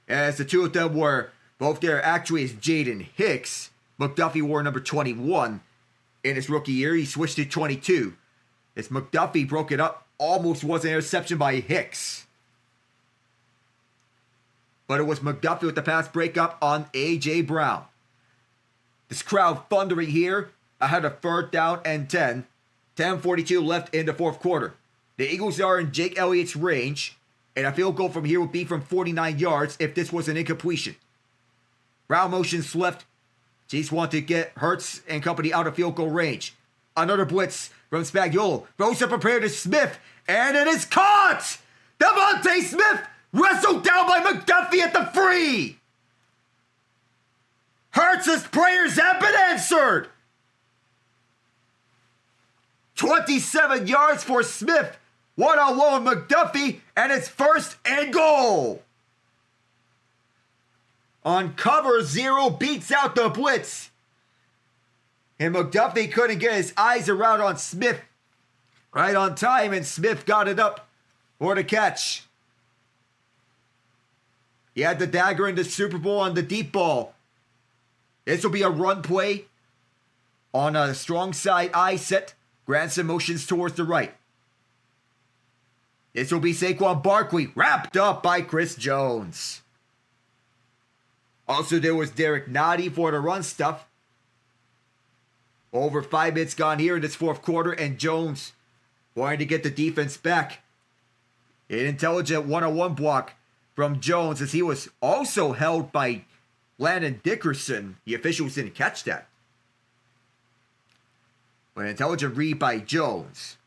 as the two of them were both there. Actually, it's Jaden Hicks. McDuffie wore number 21 in his rookie year. He switched to 22. As McDuffie broke it up, almost was an interception by Hicks. But it was McDuffie with the pass breakup on A.J. Brown. This crowd thundering here ahead of 3rd down and 10. 10:42 left in the 4th quarter. The Eagles are in Jake Elliott's range, and a field goal from here would be from 49 yards if this was an incompletion. Brown motions left. Chiefs want to get Hurts and company out of field goal range. Another blitz from Spagnuolo. Throws up prepared to Smith, and it is caught! Devontae Smith wrestled down by McDuffie at the free! Hurts' prayers have been answered! 27 yards for Smith. One-on-one with McDuffie, and it's 1st and goal. On cover, 0 beats out the blitz. And McDuffie couldn't get his eyes around on Smith right on time, and Smith got it up for the catch. He had the dagger in the Super Bowl on the deep ball. This will be a run play on a strong side eye set. Granson motions towards the right. This will be Saquon Barkley, wrapped up by Chris Jones. Also, there was Derek Nottie for the run stuff. Over 5 minutes gone here in this fourth quarter, and Jones wanting to get the defense back. An intelligent one-on-one block from Jones as he was also held by Landon Dickerson. The officials didn't catch that. But an intelligent read by Jones.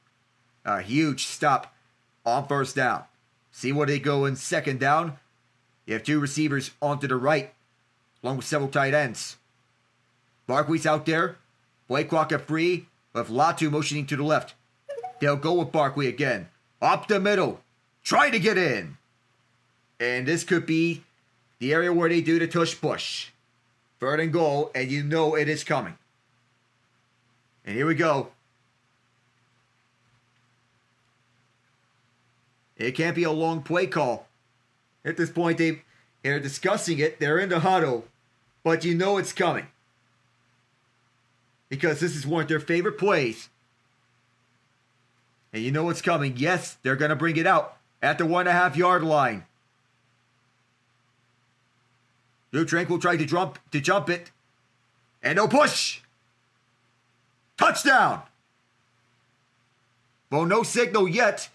A huge stop on first down. See where they go in second down. You have 2 receivers onto the right, along with several tight ends. Barkley's out there. Blake Crockett free, with Latu motioning to the left. They'll go with Barkley again. Up the middle. Try to get in. And this could be the area where they do the tush push. 3rd and goal, and you know it is coming. And here we go. It can't be a long play call. At this point, they're discussing it. They're in the huddle. But you know it's coming. Because this is one of their favorite plays. And you know what's coming. Yes, they're going to bring it out at the 1.5 yard line. Drew Tranquil tried to jump it. And no push. Touchdown. Well, no signal yet.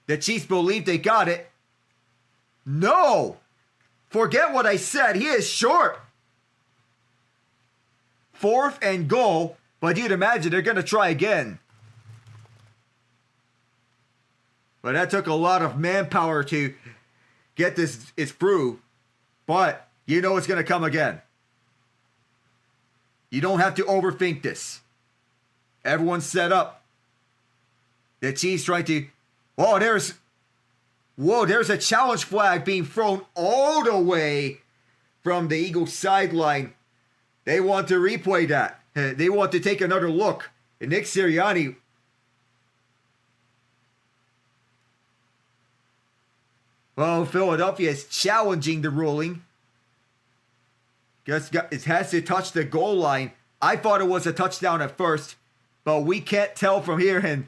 The Chiefs believe they got it. No. Forget what I said. He is short. 4th and goal, but you'd imagine they're going to try again. But that took a lot of manpower to get this through. But you know it's going to come again. You don't have to overthink this. Everyone's set up. The Chiefs trying to... there's a challenge flag being thrown all the way from the Eagles sideline. They want to replay that. They want to take another look. And Nick Sirianni. Well, Philadelphia is challenging the ruling. It has to touch the goal line. I thought it was a touchdown at first, but we can't tell from here. And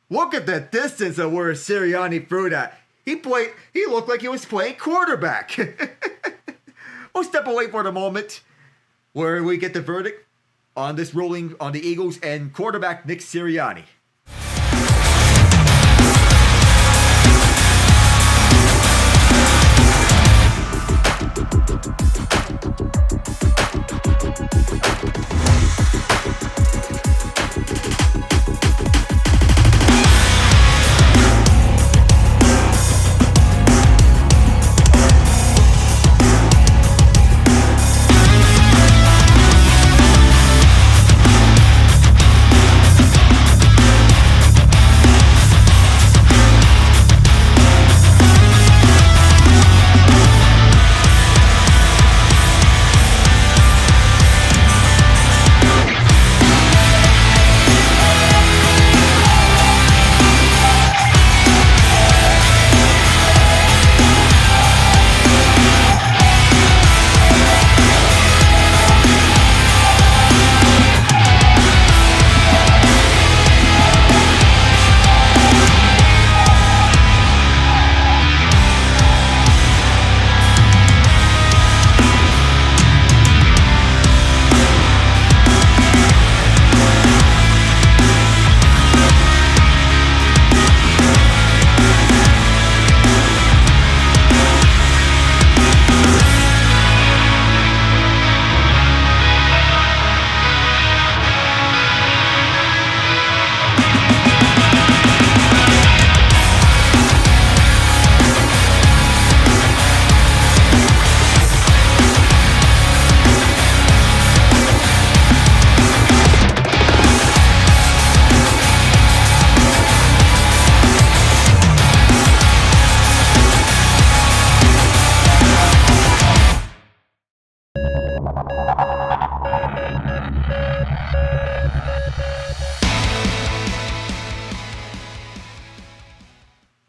look at the distance of where Sirianni threw that. He looked like he was playing quarterback. We'll step away for the moment where we get the verdict on this ruling on the Eagles and quarterback Nick Sirianni.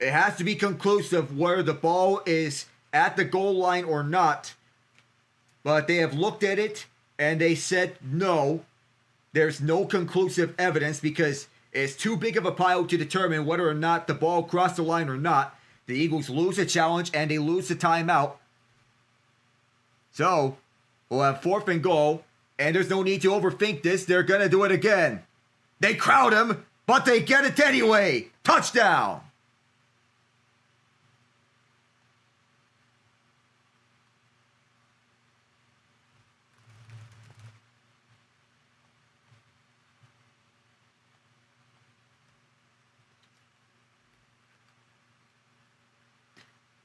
It has to be conclusive whether the ball is at the goal line or not. But they have looked at it and they said no. There's no conclusive evidence because it's too big of a pile to determine whether or not the ball crossed the line or not. The Eagles lose a challenge and they lose the timeout. So we'll have 4th and goal. And there's no need to overthink this. They're going to do it again. They crowd him, but they get it anyway. Touchdown.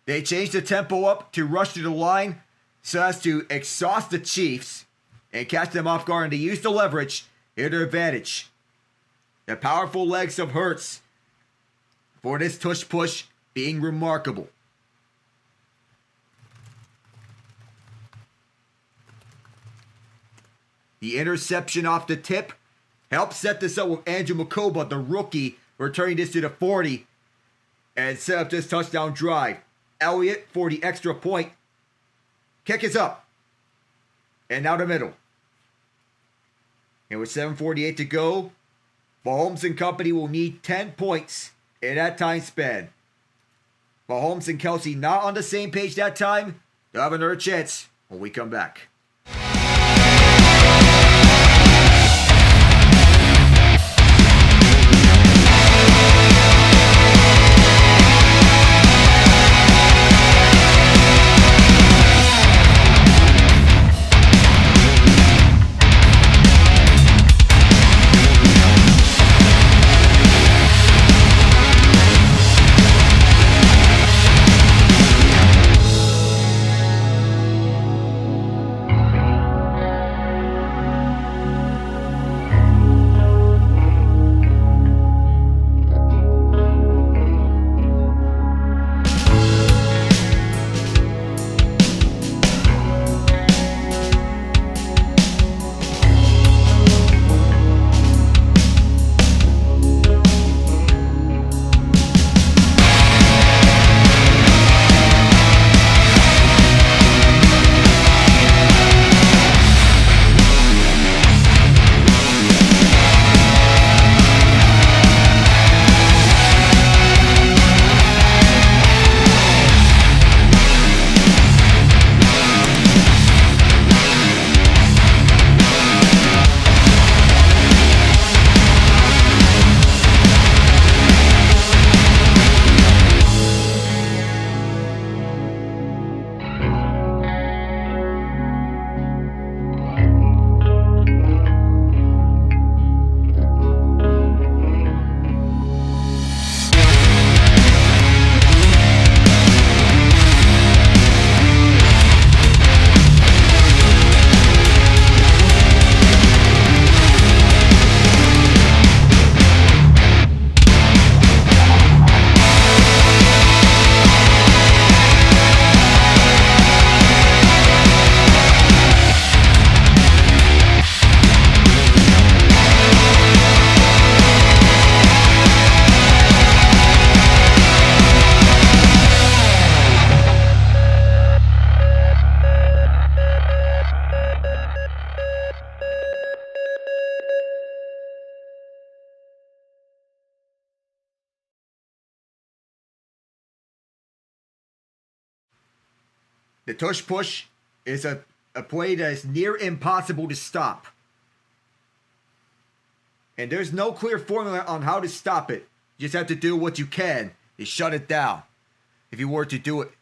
They changed the tempo up to rush to the line so as to exhaust the Chiefs and catch them off guard, and to use the leverage to their advantage. The powerful legs of Hurts for this tush push being remarkable. The interception off the tip helped set this up with Andrew Makoba, the rookie, returning this to the 40 and set up this touchdown drive. Elliott for the extra point. Kick is up. And now the middle. And with 7:48 to go, Mahomes and company will need 10 points in that time span. Mahomes and Kelsey not on the same page that time. They'll have another chance when we come back. The tush push is a play that is near impossible to stop. And there's no clear formula on how to stop it. You just have to do what you can to shut it down if you were to do it.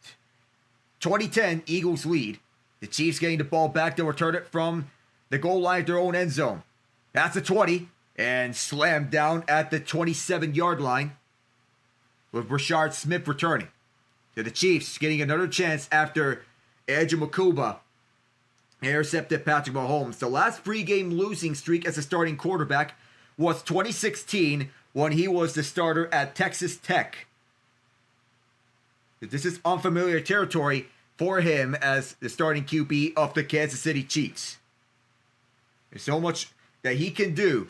2010, Eagles lead. The Chiefs getting the ball back to return it from the goal line at their own end zone. That's the 20 and slammed down at the 27-yard line with Rashard Smith returning. So the Chiefs getting another chance after Andrew Makuba intercepted Patrick Mahomes. The last three-game losing streak as a starting quarterback was 2016 when he was the starter at Texas Tech. This is unfamiliar territory for him as the starting QB of the Kansas City Chiefs. There's so much that he can do.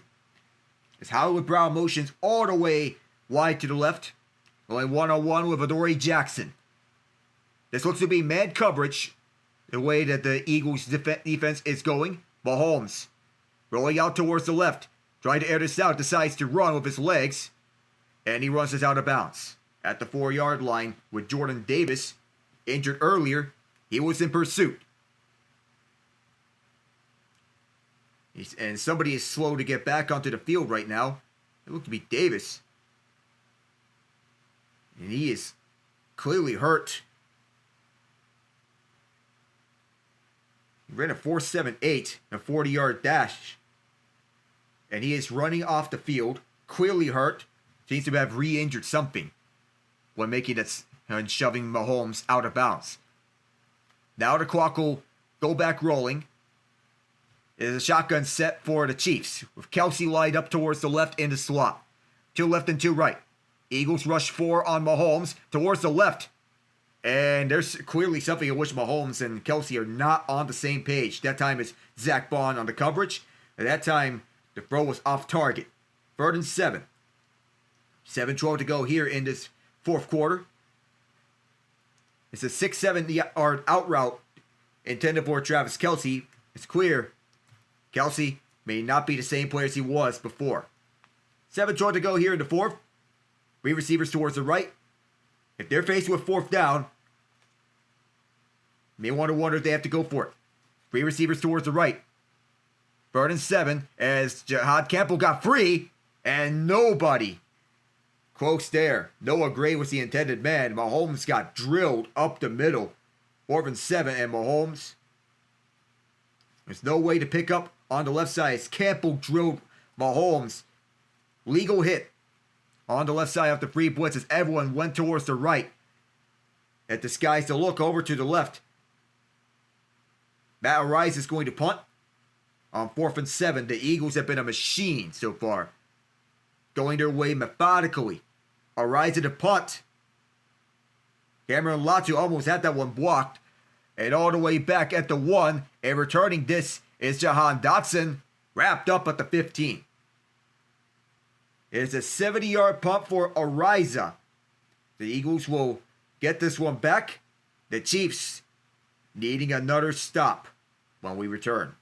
It's Hollywood Brown motions all the way wide to the left. Going one-on-one with Adoree Jackson. This looks to be man coverage, the way that the Eagles' defense is going. Mahomes rolling out towards the left. Trying to air this out, decides to run with his legs. And he runs this out of bounds. At the 4-yard line with Jordan Davis, injured earlier, he was in pursuit. And somebody is slow to get back onto the field right now. It looked to be Davis. And he is clearly hurt. He ran a 4.78, a 40-yard dash. And he is running off the field, clearly hurt. Seems to have re-injured something when making it and shoving Mahomes out of bounds. Now the clock will go back rolling. It is a shotgun set for the Chiefs, with Kelce lined up towards the left in the slot. 2 left and 2 right. Eagles rush 4 on Mahomes towards the left. And there's clearly something in which Mahomes and Kelce are not on the same page. That time it's Zach Bond on the coverage. At that time, the throw was off target. 3rd and 7. 7:12 to go here in this fourth quarter. It's a 6-7 yard out route intended for Travis Kelce. It's clear Kelce may not be the same player as he was before. 7:12 to go here in the fourth. 3 receivers towards the right. If they're faced with 4th down, you may want to wonder if they have to go for it. 3 receivers towards the right. 3rd and 7 as Jahad Campbell got free and nobody close there. Noah Gray was the intended man. Mahomes got drilled up the middle. 4th and 7 and Mahomes. There's no way to pick up on the left side as Campbell drilled Mahomes. Legal hit on the left side of the free blitz as everyone went towards the right. It disguised the look over to the left. Matt Arise is going to punt. On 4th and 7, the Eagles have been a machine so far. Going their way methodically. Arise at the punt. Cameron Latu almost had that one blocked. And all the way back at the 1. And returning this is Jahan Dotson. Wrapped up at the 15. It's a 70-yard punt for Ariza. The Eagles will get this one back. The Chiefs needing another stop when we return.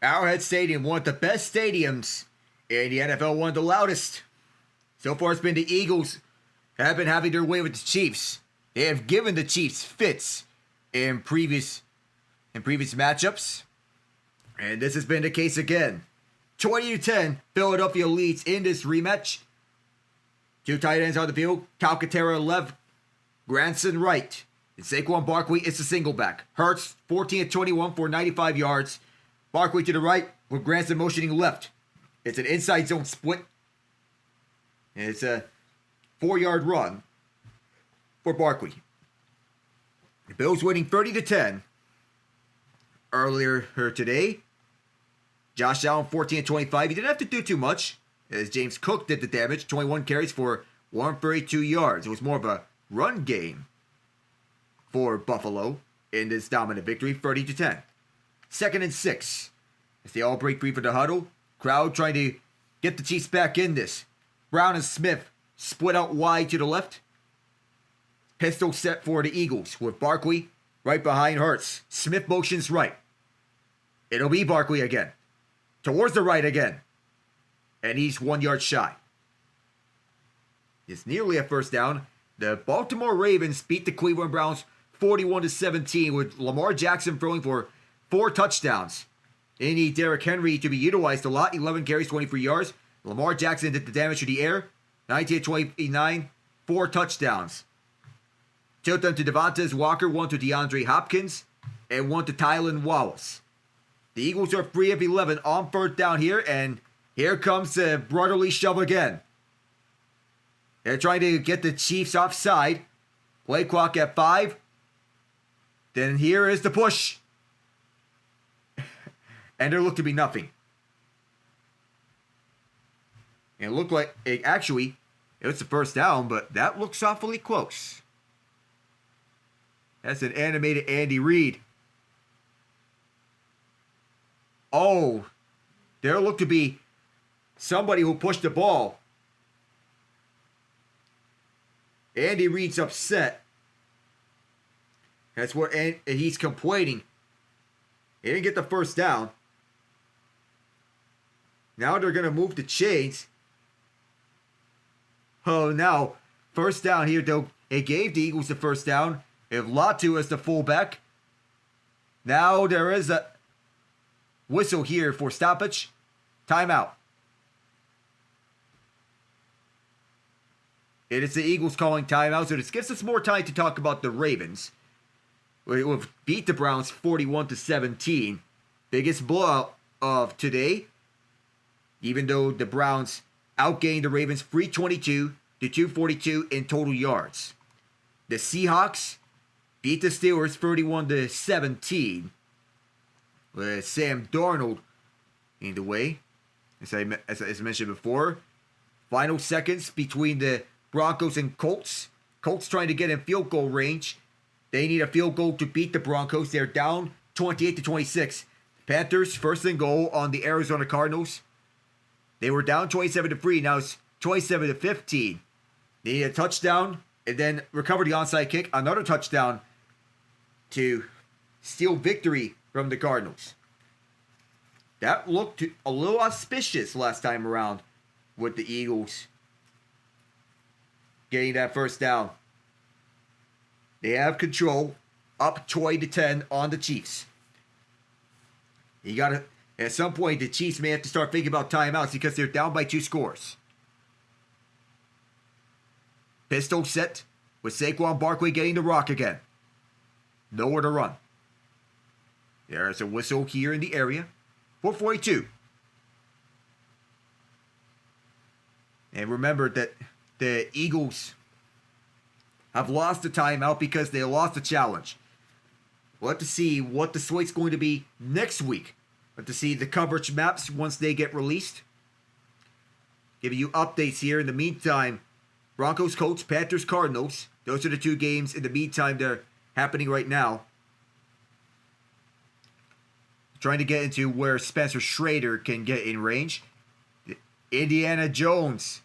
Arrowhead Stadium, one of the best stadiums in the NFL, one of the loudest. So far, it's been the Eagles have been having their way with the Chiefs. They have given the Chiefs fits in previous matchups, and this has been the case again. 20-10, Philadelphia leads in this rematch. 2 tight ends on the field: Calcaterra left, Granson right. And Saquon Barkley is the single back. Hurts, 14 of 21 for 95 yards. Barkley to the right with Granson motioning left. It's an inside zone split. And it's a 4-yard run for Barkley. The Bills winning 30-10. Earlier today, Josh Allen 14 of 25. He didn't have to do too much, as James Cook did the damage. 21 carries for 132 yards. It was more of a run game for Buffalo in this dominant victory, 30-10. 2nd and 6. As they all break free for the huddle, crowd trying to get the Chiefs back in this. Brown and Smith split out wide to the left. Pistol set for the Eagles with Barkley right behind Hurts. Smith motions right. It'll be Barkley again. Towards the right again. And he's 1 yard shy. It's nearly a first down. The Baltimore Ravens beat the Cleveland Browns 41-17 with Lamar Jackson throwing for 4 touchdowns. They need Derrick Henry to be utilized a lot. 11 carries, 23 yards. Lamar Jackson did the damage to the air. 19-29, 4 touchdowns. Tilt them to Devontae Walker, 1 to DeAndre Hopkins, and 1 to Tylan Wallace. The Eagles are 3 of 11 on 3rd down here, and here comes the brotherly shove again. They're trying to get the Chiefs offside. Play clock at 5. Then here is the push. And there looked to be nothing. And it looked like, it was the first down, but that looks awfully close. That's an animated Andy Reid. Oh, there looked to be somebody who pushed the ball. Andy Reid's upset. That's what he's complaining. He didn't get the first down. Now they're going to move the chains. Oh, now, first down here, though. It gave the Eagles the first down. If Latu is the fullback. Now there is a whistle here for stoppage. Timeout. It is the Eagles calling timeout, so this gives us more time to talk about the Ravens. We've beat the Browns 41-17. Biggest blowout of today. Even though the Browns outgained the Ravens 322 to 242 in total yards. The Seahawks beat the Steelers 31-17. With Sam Darnold in the way. As I mentioned before. Final seconds between the Broncos and Colts. Colts trying to get in field goal range. They need a field goal to beat the Broncos. They're down 28-26. Panthers first and goal on the Arizona Cardinals. They were down 27-3. Now it's 27-15. They need a touchdown and then recover the onside kick. Another touchdown to steal victory from the Cardinals. That looked a little auspicious last time around with the Eagles getting that first down. They have control, up 20-10 on the Chiefs. You gotta, at some point, the Chiefs may have to start thinking about timeouts because they're down by 2 scores. Pistol set with Saquon Barkley getting the rock again. Nowhere to run. There's a whistle here in the area. 4:42. And remember that the Eagles have lost the timeout because they lost the challenge. We'll have to see what the slate's going to be next week. We'll have to see the coverage maps once they get released. Giving you updates here. In the meantime, Broncos, Colts, Panthers, Cardinals. Those are the 2 games in the meantime that are happening right now. Trying to get into where Spencer Schrader can get in range. Indiana Jones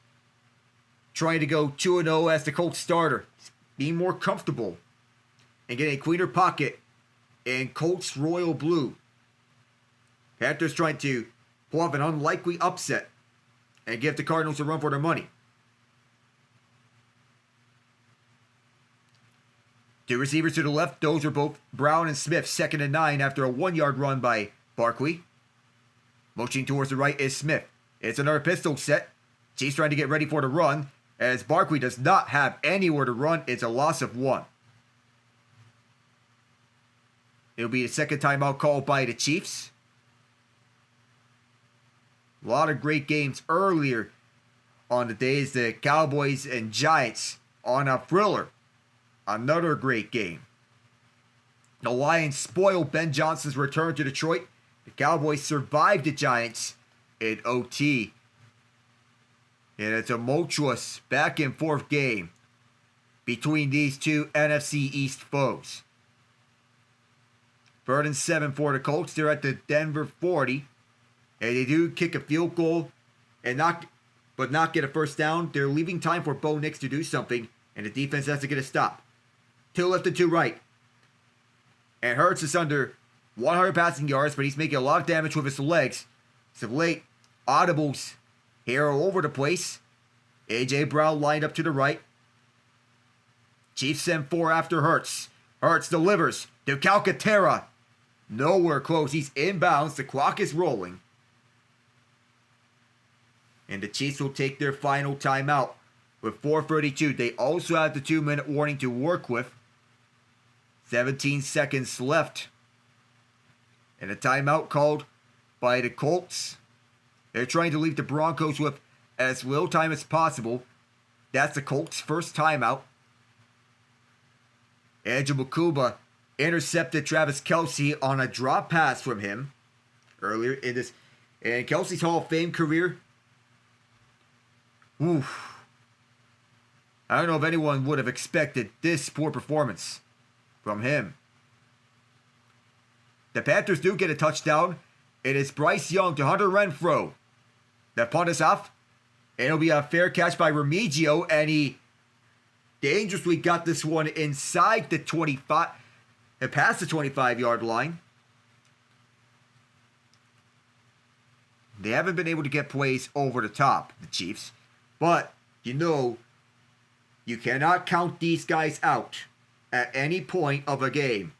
trying to go 2-0 as the Colts starter. Being more comfortable and getting a cleaner pocket in Colts Royal Blue. Panthers trying to pull off an unlikely upset and give the Cardinals a run for their money. 2 receivers to the left. Those are both Brown and Smith, 2nd and 9 after a 1-yard run by Barkley. Motioning towards the right is Smith. It's another pistol set. Chiefs trying to get ready for the run. As Barkley does not have anywhere to run. It's a loss of 1. It'll be the second timeout called by the Chiefs. A lot of great games earlier on the days. The Cowboys and Giants on a thriller. Another great game. The Lions spoiled Ben Johnson's return to Detroit. The Cowboys survived the Giants in OT. And a tumultuous back and forth game between these two NFC East foes. 3rd and 7 for the Colts. They're at the Denver 40. And they do kick a field goal and not get a first down. They're leaving time for Bo Nix to do something. And the defense has to get a stop. 2 left and 2 right. And Hurts is under 100 passing yards, but he's making a lot of damage with his legs. Some late audibles here all over the place. A.J. Brown lined up to the right. Chiefs send 4 after Hurts. Hurts delivers to Calcaterra. Nowhere close. He's inbounds. The clock is rolling. And the Chiefs will take their final timeout with 4:32. They also have the 2-minute warning to work with. 17 seconds left. And a timeout called by the Colts. They're trying to leave the Broncos with as little time as possible. That's the Colts' first timeout. Andrew Mukuba intercepted Travis Kelce on a drop pass from him earlier in this. And Kelce's Hall of Fame career. Oof. I don't know if anyone would have expected this poor performance from him. The Panthers do get a touchdown. It is Bryce Young to Hunter Renfrow. The punt is off. And it'll be a fair catch by Remigio. And he dangerously got this one inside the 25. And past the 25-yard line. They haven't been able to get plays over the top, the Chiefs. But, you cannot count these guys out at any point of a game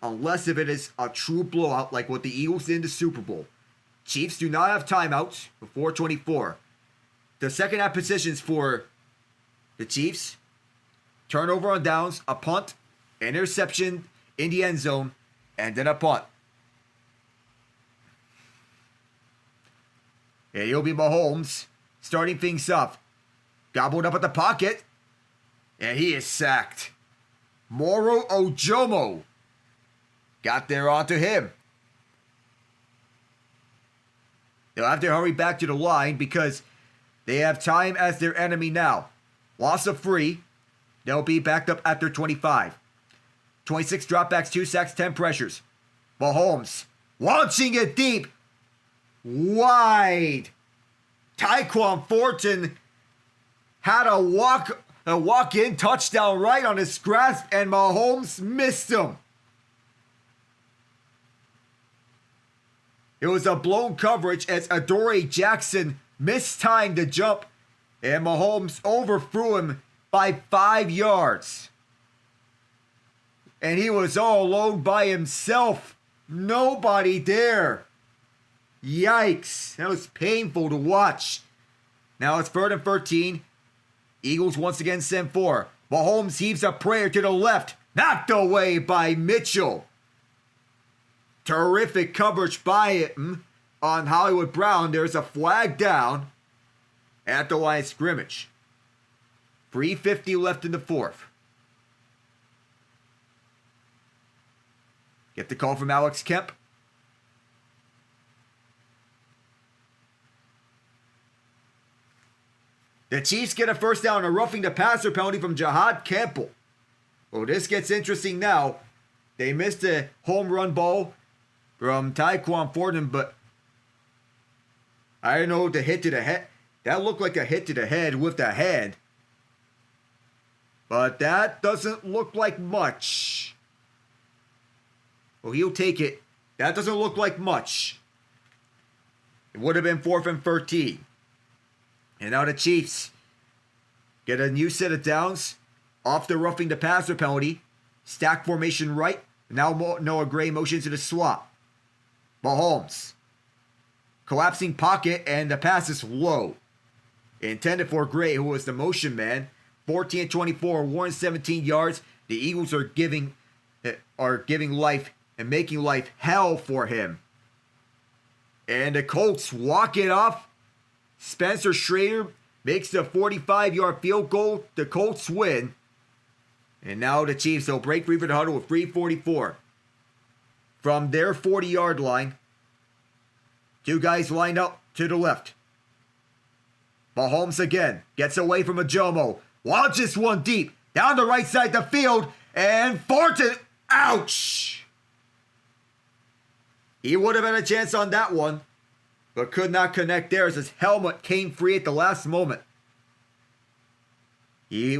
unless if it is a true blowout like what the Eagles did in the Super Bowl. Chiefs do not have timeouts before 24. The second half positions for the Chiefs: turnover on downs, a punt, interception in the end zone, and then a punt. And it'll be Mahomes starting things up. Gobbled up at the pocket. And he is sacked. Moro Ojomo got there onto him. They'll have to hurry back to the line because they have time as their enemy now. Loss of 3. They'll be backed up at their 25. 26 dropbacks, 2 sacks, 10 pressures. Mahomes launching it deep. Wide. Tyquan Thornton had a walk-in touchdown right on his grasp, and Mahomes missed him. It was a blown coverage as Adoree Jackson mistimed the jump, and Mahomes overthrew him by 5 yards. And he was all alone by himself. Nobody there. Yikes. That was painful to watch. Now it's 3rd and 13. Eagles once again send 4. Mahomes heaves a prayer to the left. Knocked away by Mitchell. Terrific coverage by him on Hollywood Brown. There's a flag down at the line of scrimmage. 3:50 left in the 4th. Get the call from Alex Kemp. The Chiefs get a first down, a roughing the passer penalty from Jahad Campbell. Oh, this gets interesting now. They missed a home run ball from Tyquan Thornton, but I don't know, the hit to the head. That looked like a hit to the head with the hand. But that doesn't look like much. Well, he'll take it. That doesn't look like much. It would have been 4th and 13. And now the Chiefs get a new set of downs off the roughing the passer penalty. Stack formation right. Now Noah Gray motions to the slot. Mahomes. Collapsing pocket, and the pass is low. Intended for Gray, who was the motion man. 14-24, 117 yards. The Eagles are giving life and making life hell for him. And the Colts walk it off. Spencer Schrader makes the 45-yard field goal. The Colts win. And now the Chiefs will break free for the huddle with 3:44. From their 40-yard line, two guys lined up to the left. Mahomes again gets away from Ajomo. Launches one deep down the right side of the field. And Thornton, ouch! He would have had a chance on that one, but could not connect there as his helmet came free at the last moment. He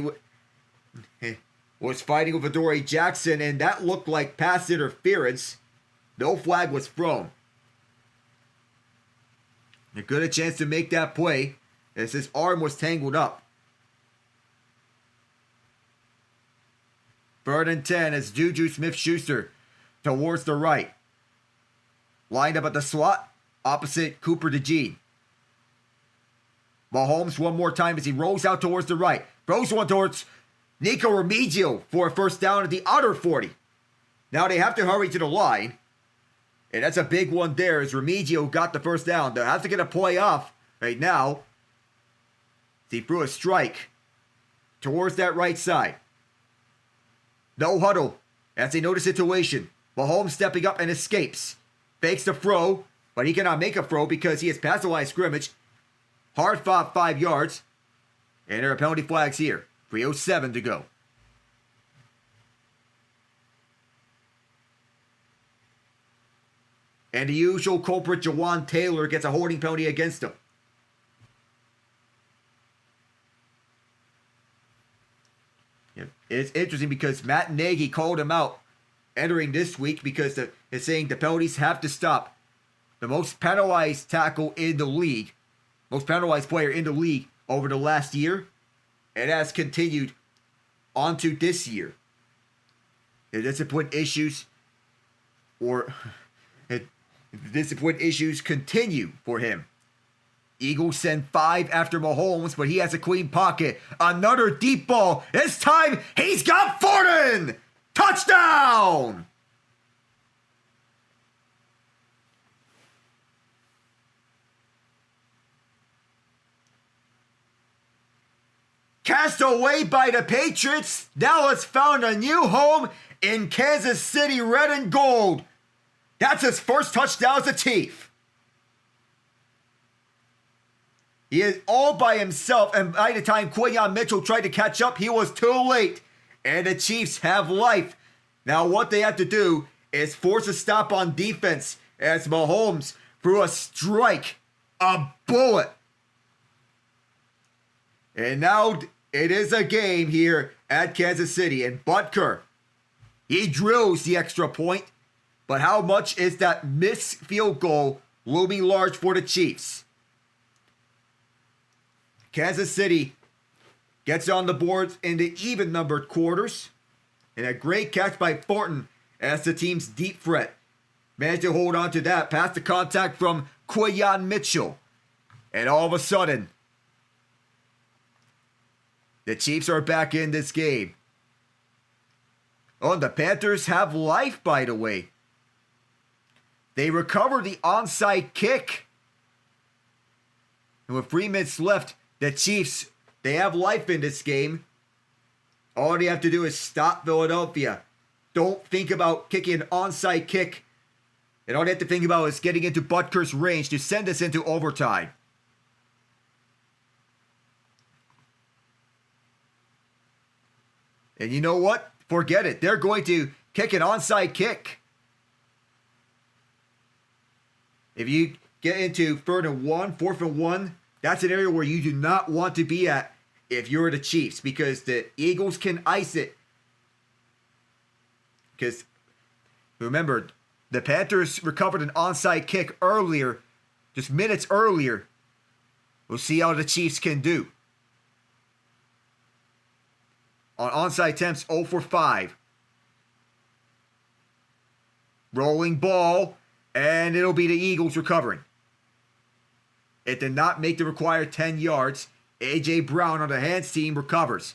was fighting with Adoree Jackson, and that looked like pass interference. No flag was thrown. A good chance to make that play as his arm was tangled up. 3rd and 10 as Juju Smith-Schuster towards the right. Lined up at the slot opposite Cooper DeJean. Mahomes one more time as he rolls out towards the right. Throws one towards Nico Remigio for a first down at the other 40. Now they have to hurry to the line. And that's a big one there as Remigio got the first down. They'll have to get a play off right now. He threw a strike towards that right side. No huddle as they know the situation. Mahomes stepping up and escapes. Fakes the throw, but he cannot make a throw because he has passed the line of scrimmage. Hard fought 5 yards. And there are penalty flags here. 3:07 to go. And the usual culprit, Jawan Taylor, gets a holding penalty against him. It's interesting because Matt Nagy called him out entering this week because it's saying the penalties have to stop. The most penalized tackle in the league, most penalized player in the league over the last year, and has continued onto this year. The discipline issues continue for him. Eagles send 5 after Mahomes, but he has a clean pocket. Another deep ball. This time, he's got Thornton! Touchdown! Cast away by the Patriots, now has found a new home in Kansas City red and gold. That's his first touchdown as a Chief. He is all by himself, and by the time Quinyon Mitchell tried to catch up, he was too late. And the Chiefs have life. Now what they have to do is force a stop on defense as Mahomes threw a strike, a bullet. And now it is a game here at Kansas City. And Butker, he drills the extra point. But how much is that missed field goal looming large for the Chiefs? Kansas City gets on the board in the even-numbered quarters. And a great catch by Thornton as the team's deep threat managed to hold on to that past the contact from Quinyon Mitchell. And all of a sudden, the Chiefs are back in this game. Oh, and the Panthers have life, by the way. They recover the onside kick. And with 3 minutes left, the Chiefs, they have life in this game. All they have to do is stop Philadelphia. Don't think about kicking an onside kick. And all they have to think about is getting into Butker's range to send us into overtime. And you know what? Forget it. They're going to kick an onside kick. If you get into 3rd and 1, 4th and 1, that's an area where you do not want to be at if you're the Chiefs, because the Eagles can ice it. Because remember, the Panthers recovered an onside kick earlier, just minutes earlier. We'll see how the Chiefs can do. On onside attempts, 0 for 5. Rolling ball, and it'll be the Eagles recovering. It did not make the required 10 yards. A.J. Brown on the hands team recovers.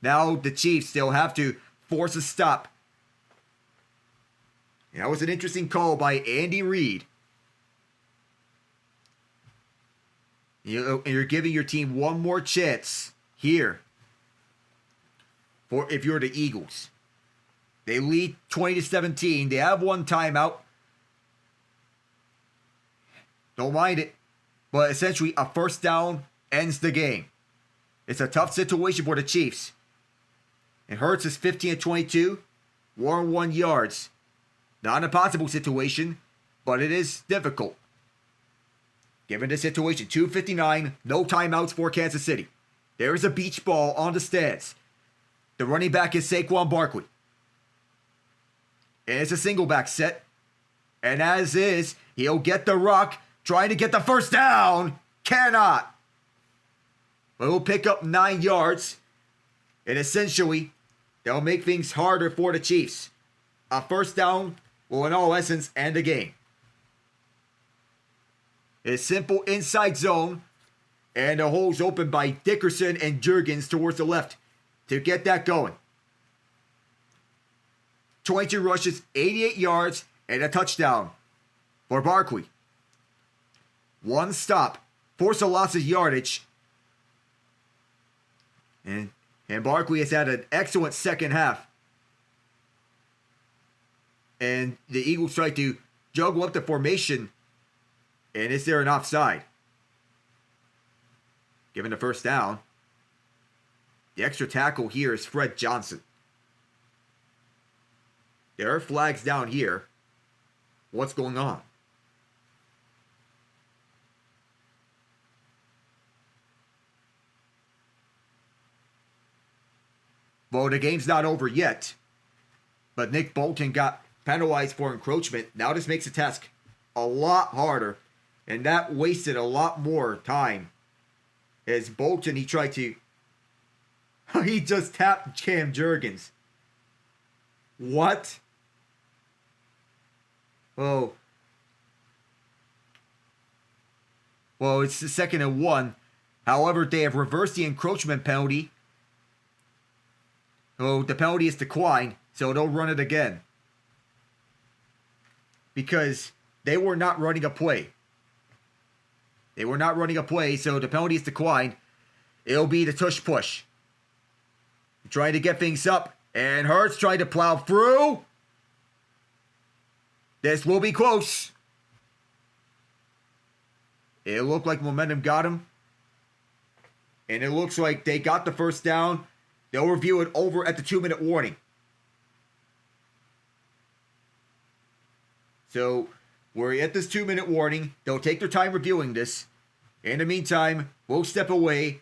Now the Chiefs, they'll have to force a stop That was an interesting call by Andy Reid. You're giving your team one more chance here. For if you're the Eagles, they lead 20-17. They have one timeout. Don't mind it, but essentially a first down ends the game. It's a tough situation for the Chiefs. And Hurts is 15-22, 101 yards. Not an impossible situation, but it is difficult. Given the situation, 2:59, no timeouts for Kansas City. There is a beach ball on the stands. The running back is Saquon Barkley. And it's a single back set. And as is, he'll get the rock, trying to get the first down. Cannot. But he'll pick up 9 yards. And essentially, they'll make things harder for the Chiefs. A first down will in all essence end the game. It's simple inside zone. And the hole's open by Dickerson and Jurgens towards the left to get that going. 22 rushes, 88 yards, and a touchdown for Barkley. One stop, forced a loss of yardage. And Barkley has had an excellent second half. And the Eagles try to juggle up the formation. And is there an offside? Given the first down. The extra tackle here is Fred Johnson. There are flags down here. What's going on? Well, the game's not over yet. But Nick Bolton got penalized for encroachment. Now this makes the task a lot harder. And that wasted a lot more time. As Bolton, he tried to... he just tapped Cam Jurgens. What? Oh. Well, it's the 2nd and 1. However, they have reversed the encroachment penalty. Oh, the penalty is declined, so they'll run it again. Because they were not running a play. They were not running a play, so the penalty is declined. It'll be the tush push. Trying to get things up, and Hurts trying to plow through. This will be close. It looked like momentum got him. And it looks like they got the first down. They'll review it over at the 2-minute warning. So, we're at this 2-minute warning. They'll take their time reviewing this. In the meantime, we'll step away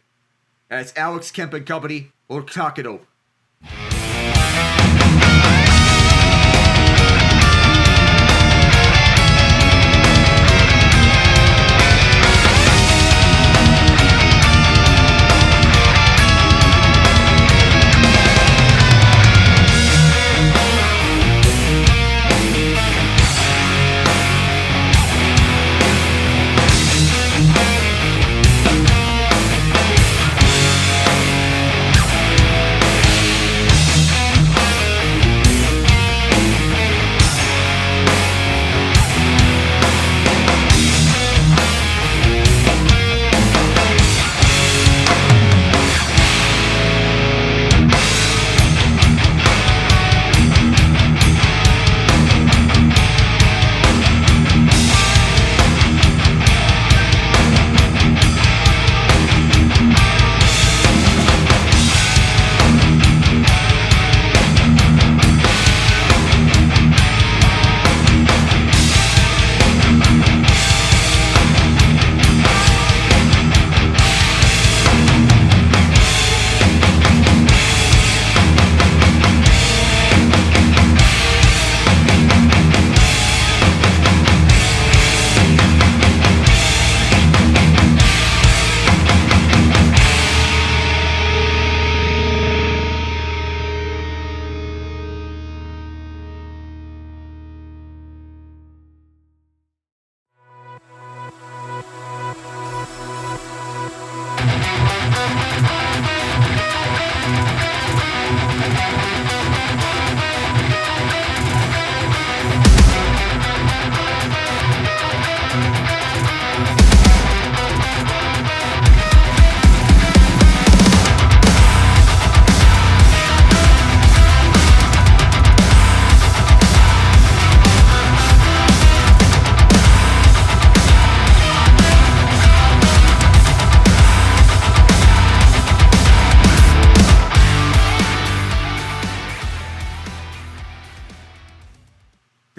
as Alex Kemp and company will talk it over.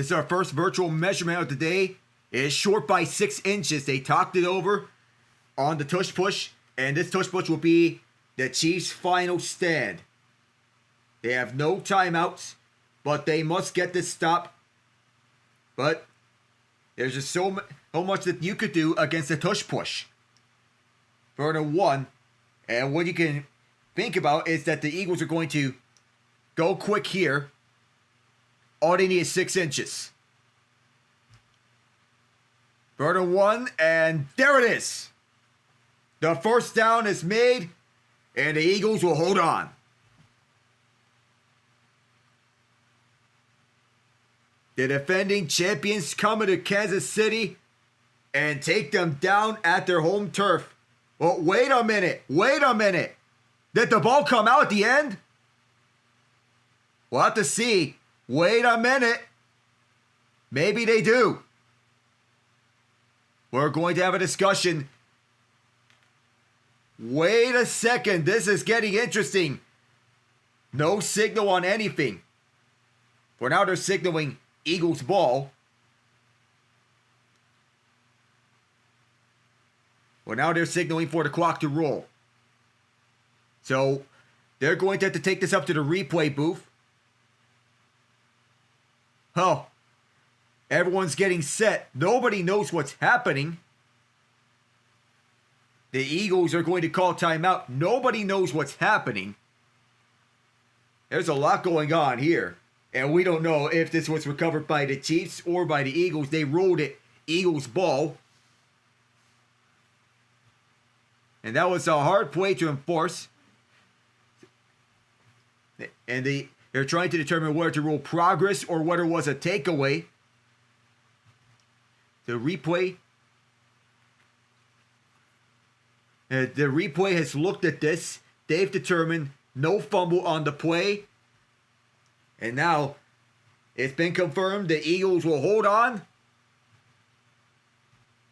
This is our first virtual measurement of the day. It is short by 6 inches. They talked it over on the tush push, and this tush push will be the Chiefs' final stand. They have no timeouts, but they must get this stop. But there's just so much that you could do against the tush push. Further one, and what you can think about is that the Eagles are going to go quick here. All they need is 6 inches. Further one, and there it is. The first down is made, and the Eagles will hold on. The defending champions come into Kansas City and take them down at their home turf. Well, wait a minute. Did the ball come out at the end? We'll have to see. Wait a minute. Maybe they do. We're going to have a discussion. Wait a second. This is getting interesting. No signal on anything. For now, they're signaling Eagles ball. Well, now they're signaling for the clock to roll. So they're going to have to take this up to the replay booth. Oh, everyone's getting set. Nobody knows what's happening. The Eagles are going to call timeout. Nobody knows what's happening. There's a lot going on here. And we don't know if this was recovered by the Chiefs or by the Eagles. They rolled it Eagles ball. And that was a hard play to enforce. And they're trying to determine whether to rule progress or whether it was a takeaway. The replay has looked at this. They've determined no fumble on the play. And now it's been confirmed the Eagles will hold on.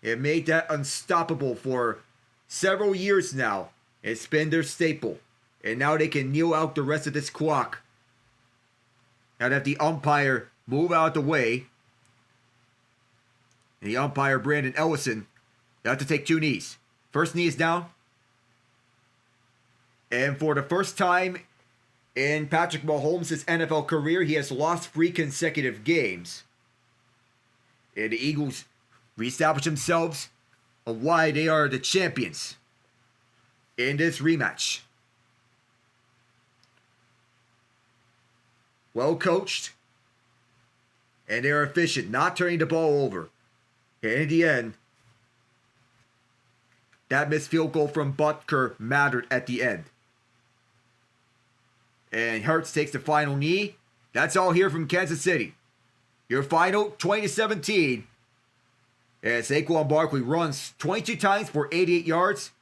It made that unstoppable for several years now. It's been their staple. And now they can kneel out the rest of this clock. Now that the umpire move out of the way. And the umpire, Brandon Ellison, they have to take 2 knees. First knee is down. And for the first time in Patrick Mahomes' NFL career, he has lost 3 consecutive games. And the Eagles reestablish themselves on why they are the champions in this rematch. Well coached. And they're efficient, not turning the ball over. And in the end, that missed field goal from Butker mattered at the end. And Hurts takes the final knee. That's all here from Kansas City. Your final, 20-17. And Saquon Barkley runs 22 times for 88 yards,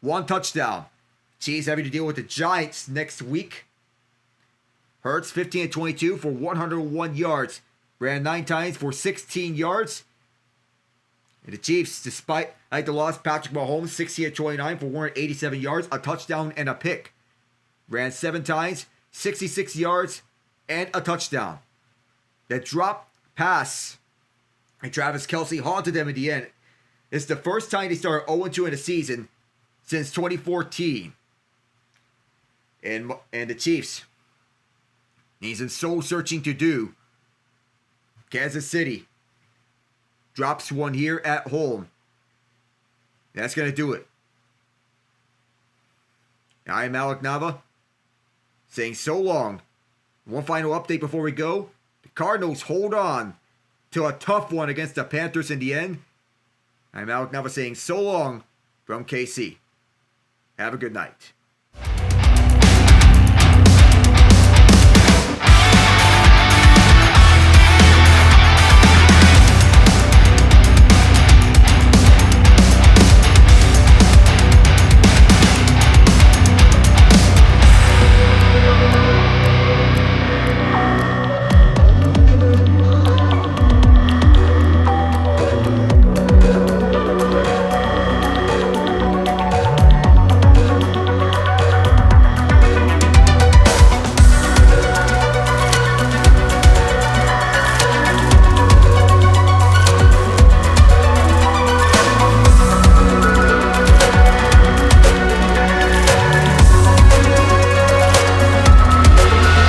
1 touchdown. Chiefs having to deal with the Giants next week. Hurts 15-22 for 101 yards. Ran 9 times for 16 yards. And the Chiefs, despite the loss, Patrick Mahomes 16-29 for 187 yards, a touchdown and a pick. Ran 7 times, 66 yards, and a touchdown. That drop pass, and Travis Kelce haunted them in the end. It's the first time they started 0-2 in the season since 2014. And the Chiefs needs some soul searching to do. Kansas City drops one here at home. That's going to do it. I am Alec Nava, saying so long. One final update before we go. The Cardinals hold on to a tough one against the Panthers in the end. I'm Alec Nava saying so long from KC. Have a good night.